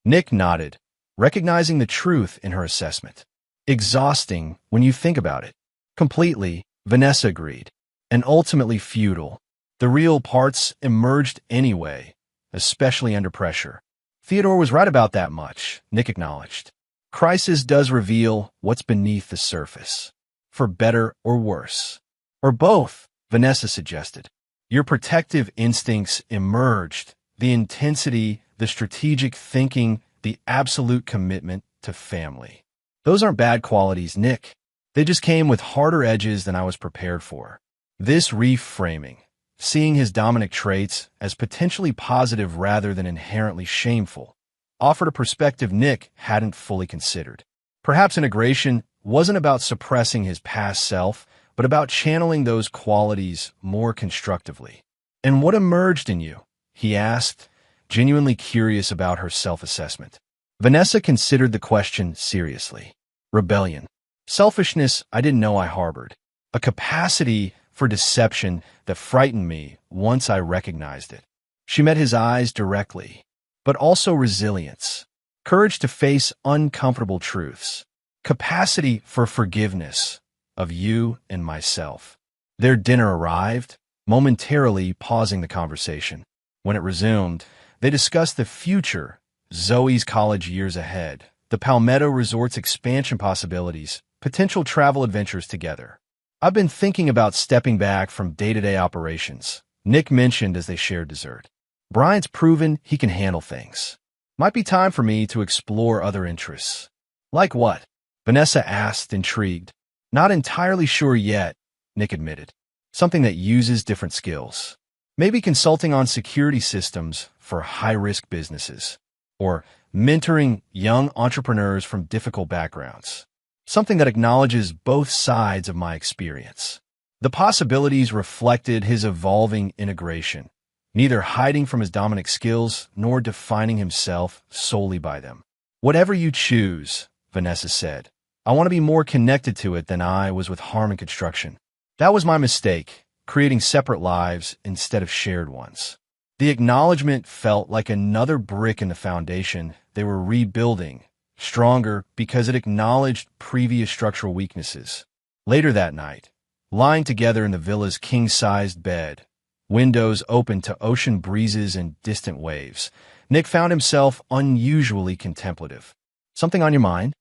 Nick nodded, recognizing the truth in her assessment. Exhausting when you think about it. Completely, Vanessa agreed. And ultimately futile. The real parts emerged anyway, especially under pressure. Theodore was right about that much, Nick acknowledged. Crisis does reveal what's beneath the surface, for better or worse. Or both, Vanessa suggested. Your protective instincts emerged, the intensity, the strategic thinking, the absolute commitment to family. Those aren't bad qualities, Nick. They just came with harder edges than I was prepared for. This reframing, seeing his dominant traits as potentially positive rather than inherently shameful, offered a perspective Nick hadn't fully considered. Perhaps integration wasn't about suppressing his past self, but about channeling those qualities more constructively. "And what emerged in you?" he asked, genuinely curious about her self-assessment. Vanessa considered the question seriously. Rebellion. Selfishness I didn't know I harbored. A capacity for deception that frightened me once I recognized it. She met his eyes directly, but also resilience, courage to face uncomfortable truths, capacity for forgiveness of you and myself. Their dinner arrived, momentarily pausing the conversation. When it resumed, they discussed the future, Zoe's college years ahead, the Palmetto Resort's expansion possibilities, potential travel adventures together. "I've been thinking about stepping back from day-to-day operations," Nick mentioned as they shared dessert. "Bryant's proven he can handle things. Might be time for me to explore other interests." "Like what?" Vanessa asked, intrigued. "Not entirely sure yet," Nick admitted. "Something that uses different skills. Maybe consulting on security systems for high-risk businesses, or mentoring young entrepreneurs from difficult backgrounds. Something that acknowledges both sides of my experience." The possibilities reflected his evolving integration, neither hiding from his dominant skills nor defining himself solely by them. "Whatever you choose," Vanessa said, "I want to be more connected to it than I was with Harmon Construction. That was my mistake, creating separate lives instead of shared ones." The acknowledgement felt like another brick in the foundation they were rebuilding, stronger because it acknowledged previous structural weaknesses. Later that night, lying together in the villa's king-sized bed, windows open to ocean breezes and distant waves, Nick found himself unusually contemplative. "Something on your mind?"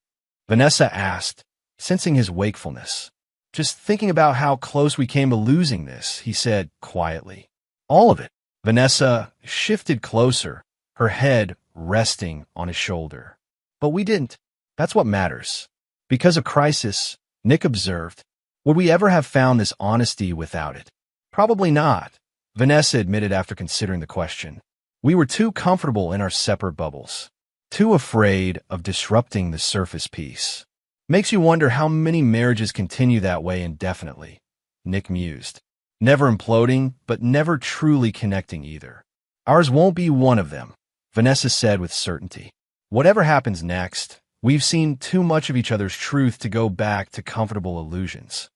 Vanessa asked, sensing his wakefulness. "Just thinking about how close we came to losing this," he said quietly. "All of it." Vanessa shifted closer, her head resting on his shoulder. "But we didn't. That's what matters." "Because of crisis," Nick observed. "Would we ever have found this honesty without it?" "Probably not," Vanessa admitted after considering the question. "We were too comfortable in our separate bubbles, too afraid of disrupting the surface peace." "Makes you wonder how many marriages continue that way indefinitely," Nick mused. "Never imploding, but never truly connecting either." "Ours won't be one of them," Vanessa said with certainty. "Whatever happens next, we've seen too much of each other's truth to go back to comfortable illusions."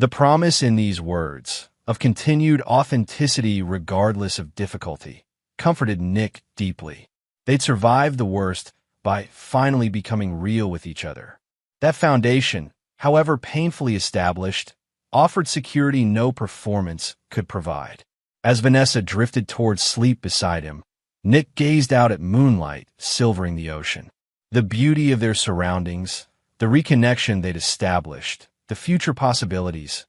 The promise in these words, of continued authenticity regardless of difficulty, comforted Nick deeply. They'd survived the worst by finally becoming real with each other. That foundation, however painfully established, offered security no performance could provide. As Vanessa drifted towards sleep beside him, Nick gazed out at moonlight silvering the ocean. The beauty of their surroundings, the reconnection they'd established, the future possibilities,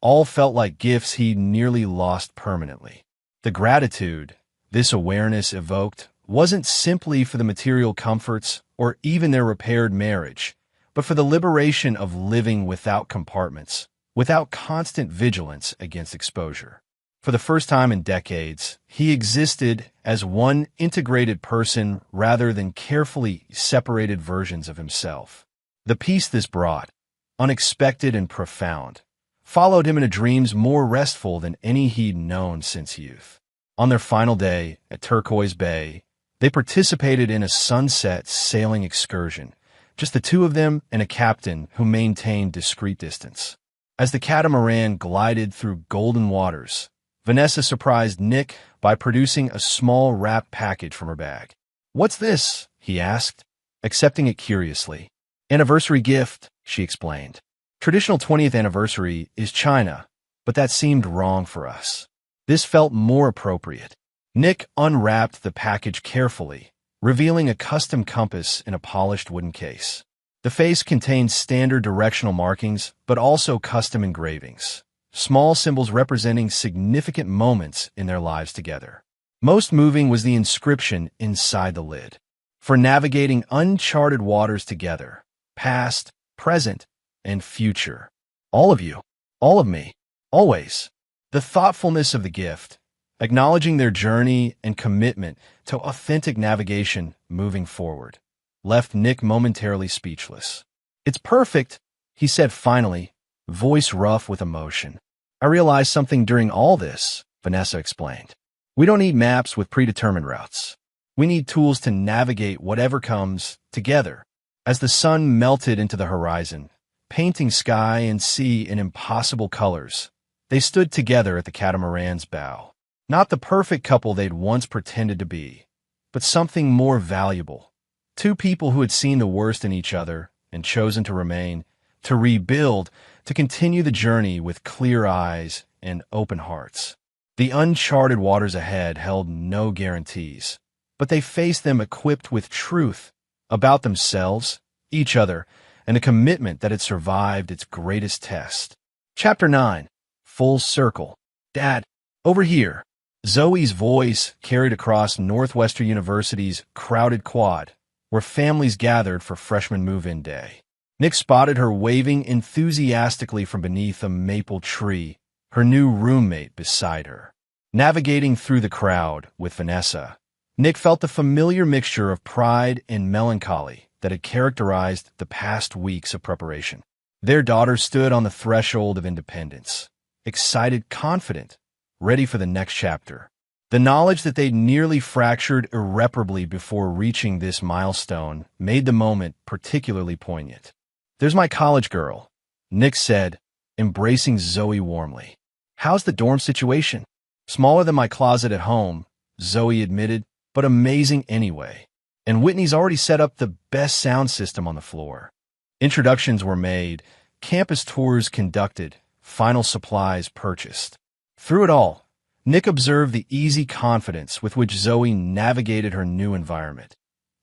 all felt like gifts he'd nearly lost permanently. The gratitude this awareness evoked wasn't simply for the material comforts or even their repaired marriage, but for the liberation of living without compartments, without constant vigilance against exposure. For the first time in decades, he existed as one integrated person rather than carefully separated versions of himself. The peace this brought, unexpected and profound, followed him into dreams more restful than any he'd known since youth. On their final day at Turquoise Bay, they participated in a sunset sailing excursion, just the two of them and a captain who maintained discreet distance. As the catamaran glided through golden waters, Vanessa surprised Nick by producing a small wrapped package from her bag. "What's this?" he asked, accepting it curiously. "Anniversary gift," she explained. "Traditional 20th anniversary is China, but that seemed wrong for us. This felt more appropriate." Nick unwrapped the package carefully, revealing a custom compass in a polished wooden case. The face contained standard directional markings, but also custom engravings, small symbols representing significant moments in their lives together. Most moving was the inscription inside the lid. For navigating uncharted waters together, past, present, and future. All of you, all of me, always. The thoughtfulness of the gift, acknowledging their journey and commitment to authentic navigation moving forward, left Nick momentarily speechless. "It's perfect," he said finally, voice rough with emotion. "I realized something during all this," Vanessa explained. "We don't need maps with predetermined routes. We need tools to navigate whatever comes together." As the sun melted into the horizon, painting sky and sea in impossible colors, they stood together at the catamaran's bow. Not the perfect couple they'd once pretended to be, but something more valuable. Two people who had seen the worst in each other and chosen to remain, to rebuild, to continue the journey with clear eyes and open hearts. The uncharted waters ahead held no guarantees, but they faced them equipped with truth about themselves, each other, and a commitment that had survived its greatest test. Chapter 9. Full Circle. "Dad, over here." Zoe's voice carried across Northwestern University's crowded quad, where families gathered for freshman move-in day. Nick spotted her waving enthusiastically from beneath a maple tree, her new roommate beside her. Navigating through the crowd with Vanessa, Nick felt the familiar mixture of pride and melancholy that had characterized the past weeks of preparation. Their daughter stood on the threshold of independence, excited, confident, ready for the next chapter. The knowledge that they'd nearly fractured irreparably before reaching this milestone made the moment particularly poignant. "There's my college girl," Nick said, embracing Zoe warmly. "How's the dorm situation?" "Smaller than my closet at home," Zoe admitted, "but amazing anyway. And Whitney's already set up the best sound system on the floor." Introductions were made, campus tours conducted, final supplies purchased. Through it all, Nick observed the easy confidence with which Zoe navigated her new environment,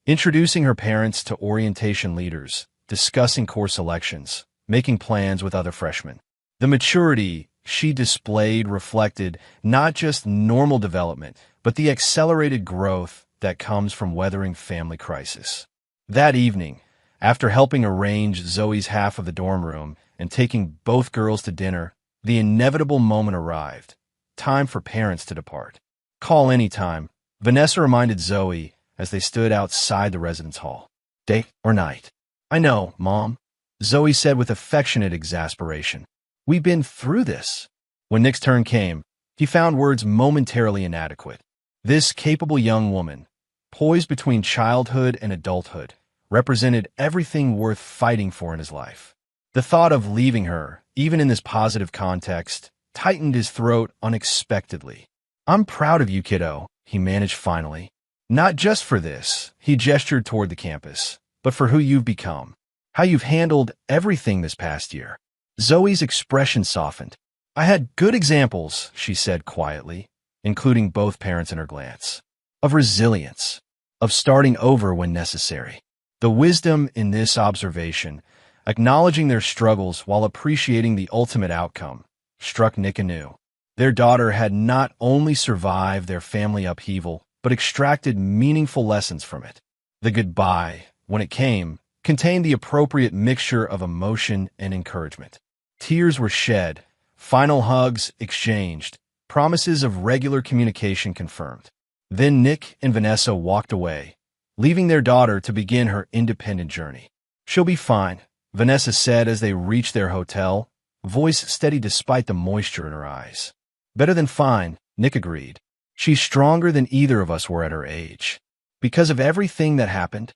introducing her parents to orientation leaders, discussing course selections, making plans with other freshmen. The maturity she displayed reflected not just normal development, but the accelerated growth that comes from weathering family crisis. That evening, after helping arrange Zoe's half of the dorm room and taking both girls to dinner, the inevitable moment arrived. Time for parents to depart. "Call anytime," Vanessa reminded Zoe as they stood outside the residence hall. "Day or night." "I know, Mom," Zoe said with affectionate exasperation. "We've been through this." When Nick's turn came, he found words momentarily inadequate. This capable young woman, poised between childhood and adulthood, represented everything worth fighting for in his life. The thought of leaving her, even in this positive context, tightened his throat unexpectedly. "I'm proud of you, kiddo," he managed finally. "Not just for this," he gestured toward the campus, "but for who you've become, how you've handled everything this past year." Zoe's expression softened. "I had good examples," she said quietly, including both parents in her glance, "of resilience, of starting over when necessary." The wisdom in this observation, acknowledging their struggles while appreciating the ultimate outcome, struck Nick anew. Their daughter had not only survived their family upheaval, but extracted meaningful lessons from it. The goodbye, when it came, contained the appropriate mixture of emotion and encouragement. Tears were shed, final hugs exchanged, promises of regular communication confirmed. Then Nick and Vanessa walked away, leaving their daughter to begin her independent journey. "She'll be fine," Vanessa said as they reached their hotel, voice steady despite the moisture in her eyes. "Better than fine," Nick agreed. "She's stronger than either of us were at her age." Because of everything that happened?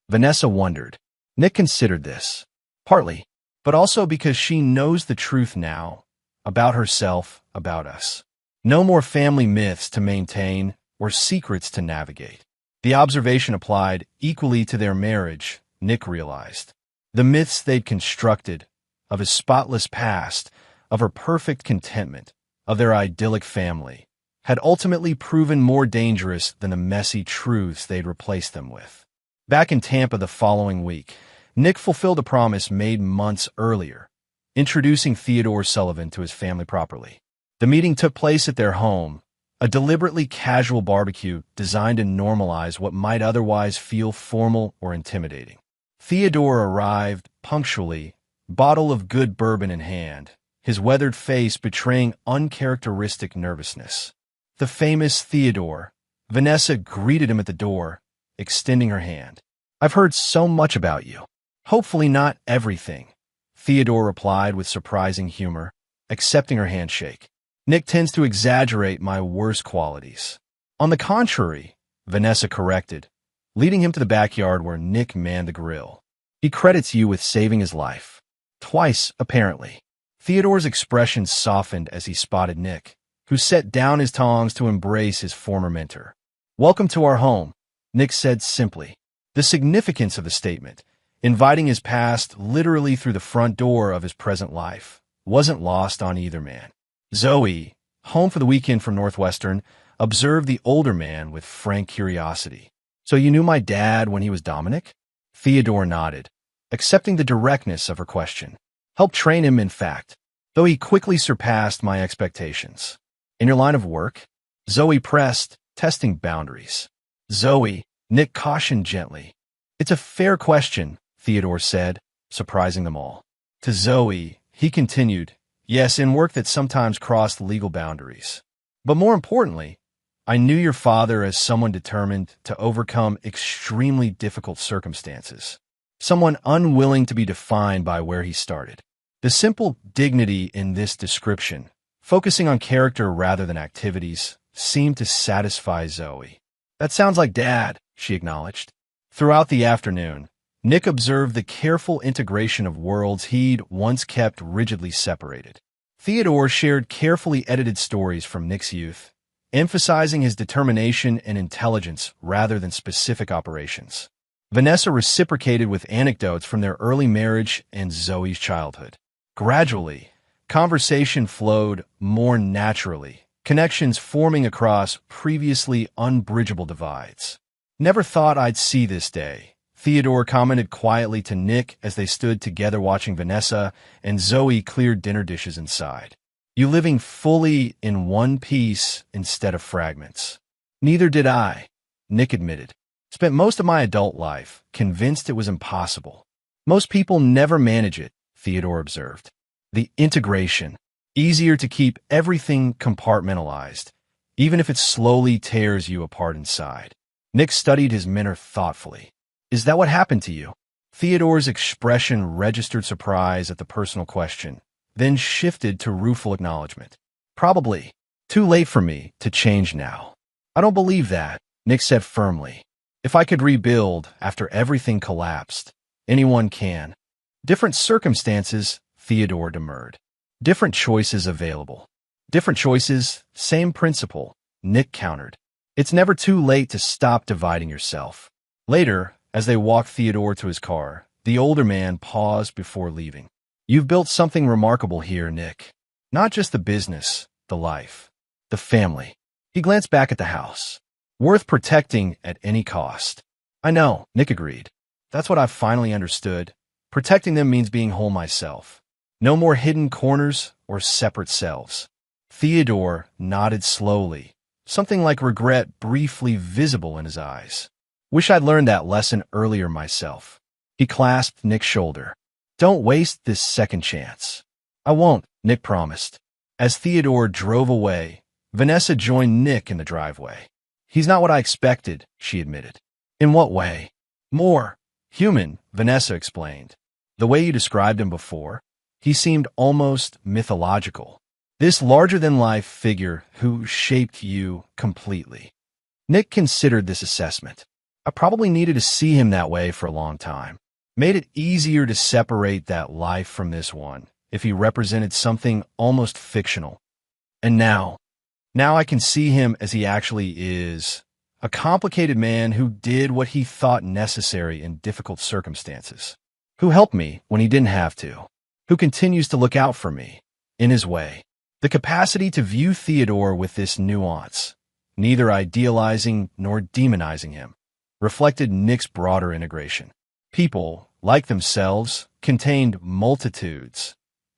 Vanessa wondered. Nick considered this. Partly, but also because she knows the truth now, about herself, about us. No more family myths to maintain or secrets to navigate. The observation applied equally to their marriage, Nick realized. The myths they'd constructed, of his spotless past, of her perfect contentment, of their idyllic family, had ultimately proven more dangerous than the messy truths they'd replaced them with. Back in Tampa the following week, Nick fulfilled a promise made months earlier, introducing Theodore Sullivan to his family properly. The meeting took place at their home, a deliberately casual barbecue designed to normalize what might otherwise feel formal or intimidating. Theodore arrived punctually, bottle of good bourbon in hand, his weathered face betraying uncharacteristic nervousness. The famous Theodore, Vanessa greeted him at the door, extending her hand. "I've heard so much about you." "Hopefully not everything," Theodore replied with surprising humor, accepting her handshake. "Nick tends to exaggerate my worst qualities." "On the contrary," Vanessa corrected, leading him to the backyard where Nick manned the grill. "He credits you with saving his life. Twice, apparently." Theodore's expression softened as he spotted Nick, who set down his tongs to embrace his former mentor. "Welcome to our home," Nick said simply. The significance of the statement, inviting his past literally through the front door of his present life, wasn't lost on either man. Zoe, home for the weekend from Northwestern, observed the older man with frank curiosity. "So you knew my dad when he was Dominic?" Theodore nodded, accepting the directness of her question. "Helped train him, in fact, though he quickly surpassed my expectations." "In your line of work?" Zoe pressed, testing boundaries. "Zoe," Nick cautioned gently. "It's a fair question," Theodore said, surprising them all. To Zoe, he continued, "Yes, in work that sometimes crossed legal boundaries. But more importantly, I knew your father as someone determined to overcome extremely difficult circumstances, someone unwilling to be defined by where he started." The simple dignity in this description, focusing on character rather than activities, seemed to satisfy Zoe. "That sounds like Dad," she acknowledged. Throughout the afternoon, Nick observed the careful integration of worlds he'd once kept rigidly separated. Theodore shared carefully edited stories from Nick's youth, emphasizing his determination and intelligence rather than specific operations. Vanessa reciprocated with anecdotes from their early marriage and Zoe's childhood. Gradually, conversation flowed more naturally, connections forming across previously unbridgeable divides. "Never thought I'd see this day," Theodore commented quietly to Nick as they stood together watching Vanessa and Zoe clear dinner dishes inside. "You living fully in one piece instead of fragments." "Neither did I," Nick admitted. "Spent most of my adult life convinced it was impossible." "Most people never manage it," Theodore observed. "The integration. Easier to keep everything compartmentalized, even if it slowly tears you apart inside." Nick studied his mentor thoughtfully. "Is that what happened to you?" Theodore's expression registered surprise at the personal question, then shifted to rueful acknowledgement. "Probably. Too late for me to change now." "I don't believe that," Nick said firmly. "If I could rebuild after everything collapsed, anyone can." "Different circumstances," Theodore demurred. "Different choices available." "Different choices, same principle," Nick countered. "It's never too late to stop dividing yourself." Later, as they walked Theodore to his car, the older man paused before leaving. "You've built something remarkable here, Nick. Not just the business, the life, the family." He glanced back at the house. "Worth protecting at any cost." "I know," Nick agreed. "That's what I've finally understood. Protecting them means being whole myself. No more hidden corners or separate selves." Theodore nodded slowly, something like regret briefly visible in his eyes. "Wish I'd learned that lesson earlier myself." He clasped Nick's shoulder. "Don't waste this second chance." "I won't," Nick promised. As Theodore drove away, Vanessa joined Nick in the driveway. "He's not what I expected," she admitted. "In what way?" "More human," Vanessa explained. "The way you described him before. He seemed almost mythological. This larger-than-life figure who shaped you completely." Nick considered this assessment. "I probably needed to see him that way for a long time. Made it easier to separate that life from this one, if he represented something almost fictional. And now I can see him as he actually is, a complicated man who did what he thought necessary in difficult circumstances, who helped me when he didn't have to, who continues to look out for me, in his way." The capacity to view Theodore with this nuance, neither idealizing nor demonizing him, reflected Nick's broader integration. People, like themselves, contained multitudes,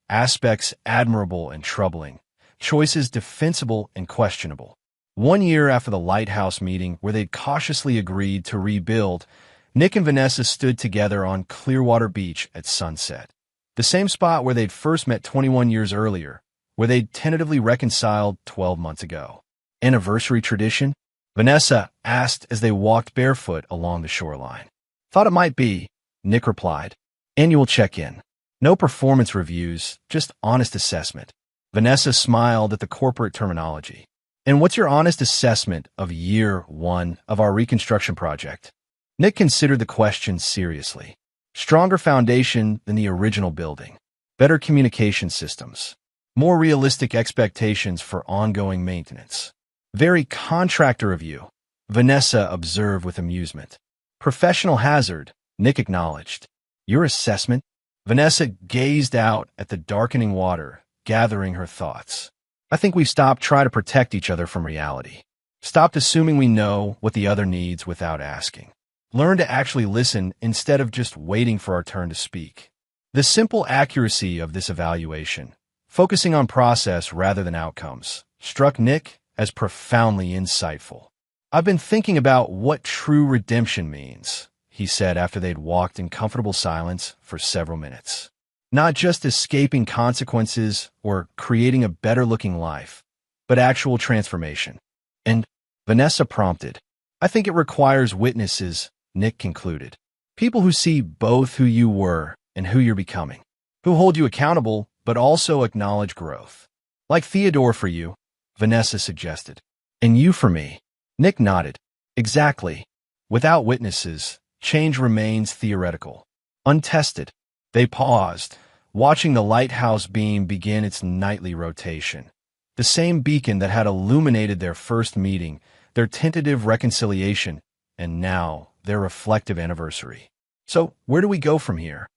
aspects admirable and troubling, choices defensible and questionable. 1 year after the lighthouse meeting where they'd cautiously agreed to rebuild, Nick and Vanessa stood together on Clearwater Beach at sunset. The same spot where they'd first met 21 years earlier, where they'd tentatively reconciled 12 months ago. Anniversary tradition? Vanessa asked as they walked barefoot along the shoreline. Thought it might be, Nick replied. Annual check-in. No performance reviews, just honest assessment. Vanessa smiled at the corporate terminology. And what's your honest assessment of year 1 of our reconstruction project? Nick considered the question seriously. Stronger foundation than the original building. Better communication systems. More realistic expectations for ongoing maintenance. Very contractor of you, Vanessa observed with amusement. Professional hazard, Nick acknowledged. Your assessment? Vanessa gazed out at the darkening water, gathering her thoughts. I think we've stopped trying to protect each other from reality. Stopped assuming we know what the other needs without asking. Learn to actually listen instead of just waiting for our turn to speak. The simple accuracy of this evaluation, focusing on process rather than outcomes, struck Nick as profoundly insightful. I've been thinking about what true redemption means, he said after they'd walked in comfortable silence for several minutes. Not just escaping consequences or creating a better-looking life, but actual transformation. And Vanessa prompted, I think it requires witnesses, Nick concluded. People who see both who you were and who you're becoming, who hold you accountable but also acknowledge growth. Like Theodore for you, Vanessa suggested. And you for me. Nick nodded. Exactly. Without witnesses, change remains theoretical. Untested. They paused, watching the lighthouse beam begin its nightly rotation. The same beacon that had illuminated their first meeting, their tentative reconciliation, and now their reflective anniversary. So, where do we go from here?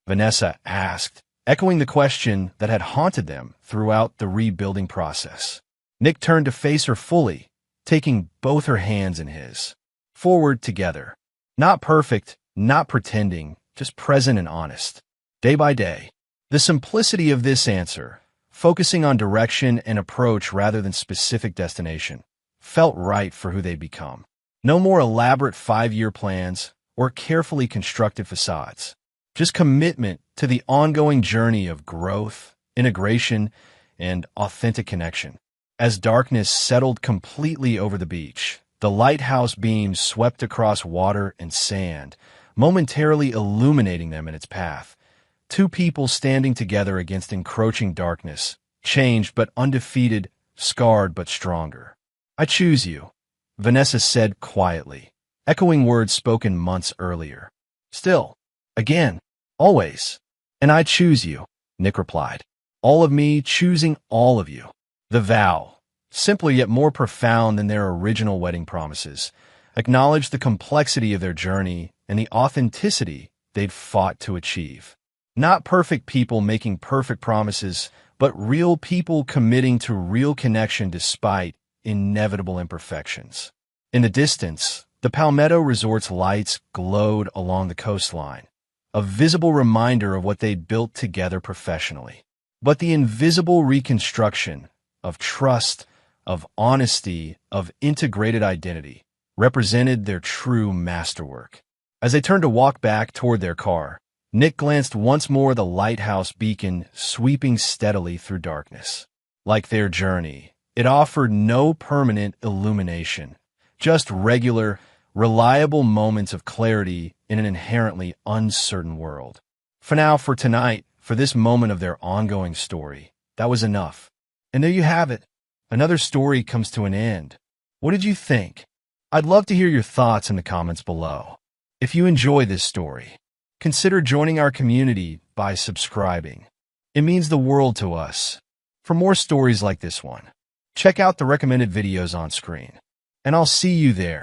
Vanessa asked, echoing the question that had haunted them throughout the rebuilding process. Nick turned to face her fully, taking both her hands in his. Forward together. Not perfect, not pretending, just present and honest. Day by day. The simplicity of this answer, focusing on direction and approach rather than specific destination, felt right for who they'd become. No more elaborate 5-year plans or carefully constructed facades. Just commitment to the ongoing journey of growth, integration, and authentic connection. As darkness settled completely over the beach, the lighthouse beams swept across water and sand, momentarily illuminating them in its path. Two people standing together against encroaching darkness, changed but undefeated, scarred but stronger. I choose you, Vanessa said quietly, echoing words spoken months earlier. Still, again, always. And I choose you, Nick replied. All of me choosing all of you. The vow, simpler yet more profound than their original wedding promises, acknowledged the complexity of their journey and the authenticity they'd fought to achieve. Not perfect people making perfect promises, but real people committing to real connection despite inevitable imperfections. In the distance, the Palmetto Resort's lights glowed along the coastline, a visible reminder of what they'd built together professionally. But the invisible reconstruction of trust, of honesty, of integrated identity represented their true masterwork. As they turned to walk back toward their car, Nick glanced once more at the lighthouse beacon sweeping steadily through darkness. Like their journey, it offered no permanent illumination, just regular, reliable moments of clarity in an inherently uncertain world. For tonight, for this moment of their ongoing story, that was enough. And there you have it. Another story comes to an end. What did you think? I'd love to hear your thoughts in the comments below. If you enjoy this story, consider joining our community by subscribing. It means the world to us. For more stories like this one, check out the recommended videos on screen. And I'll see you there.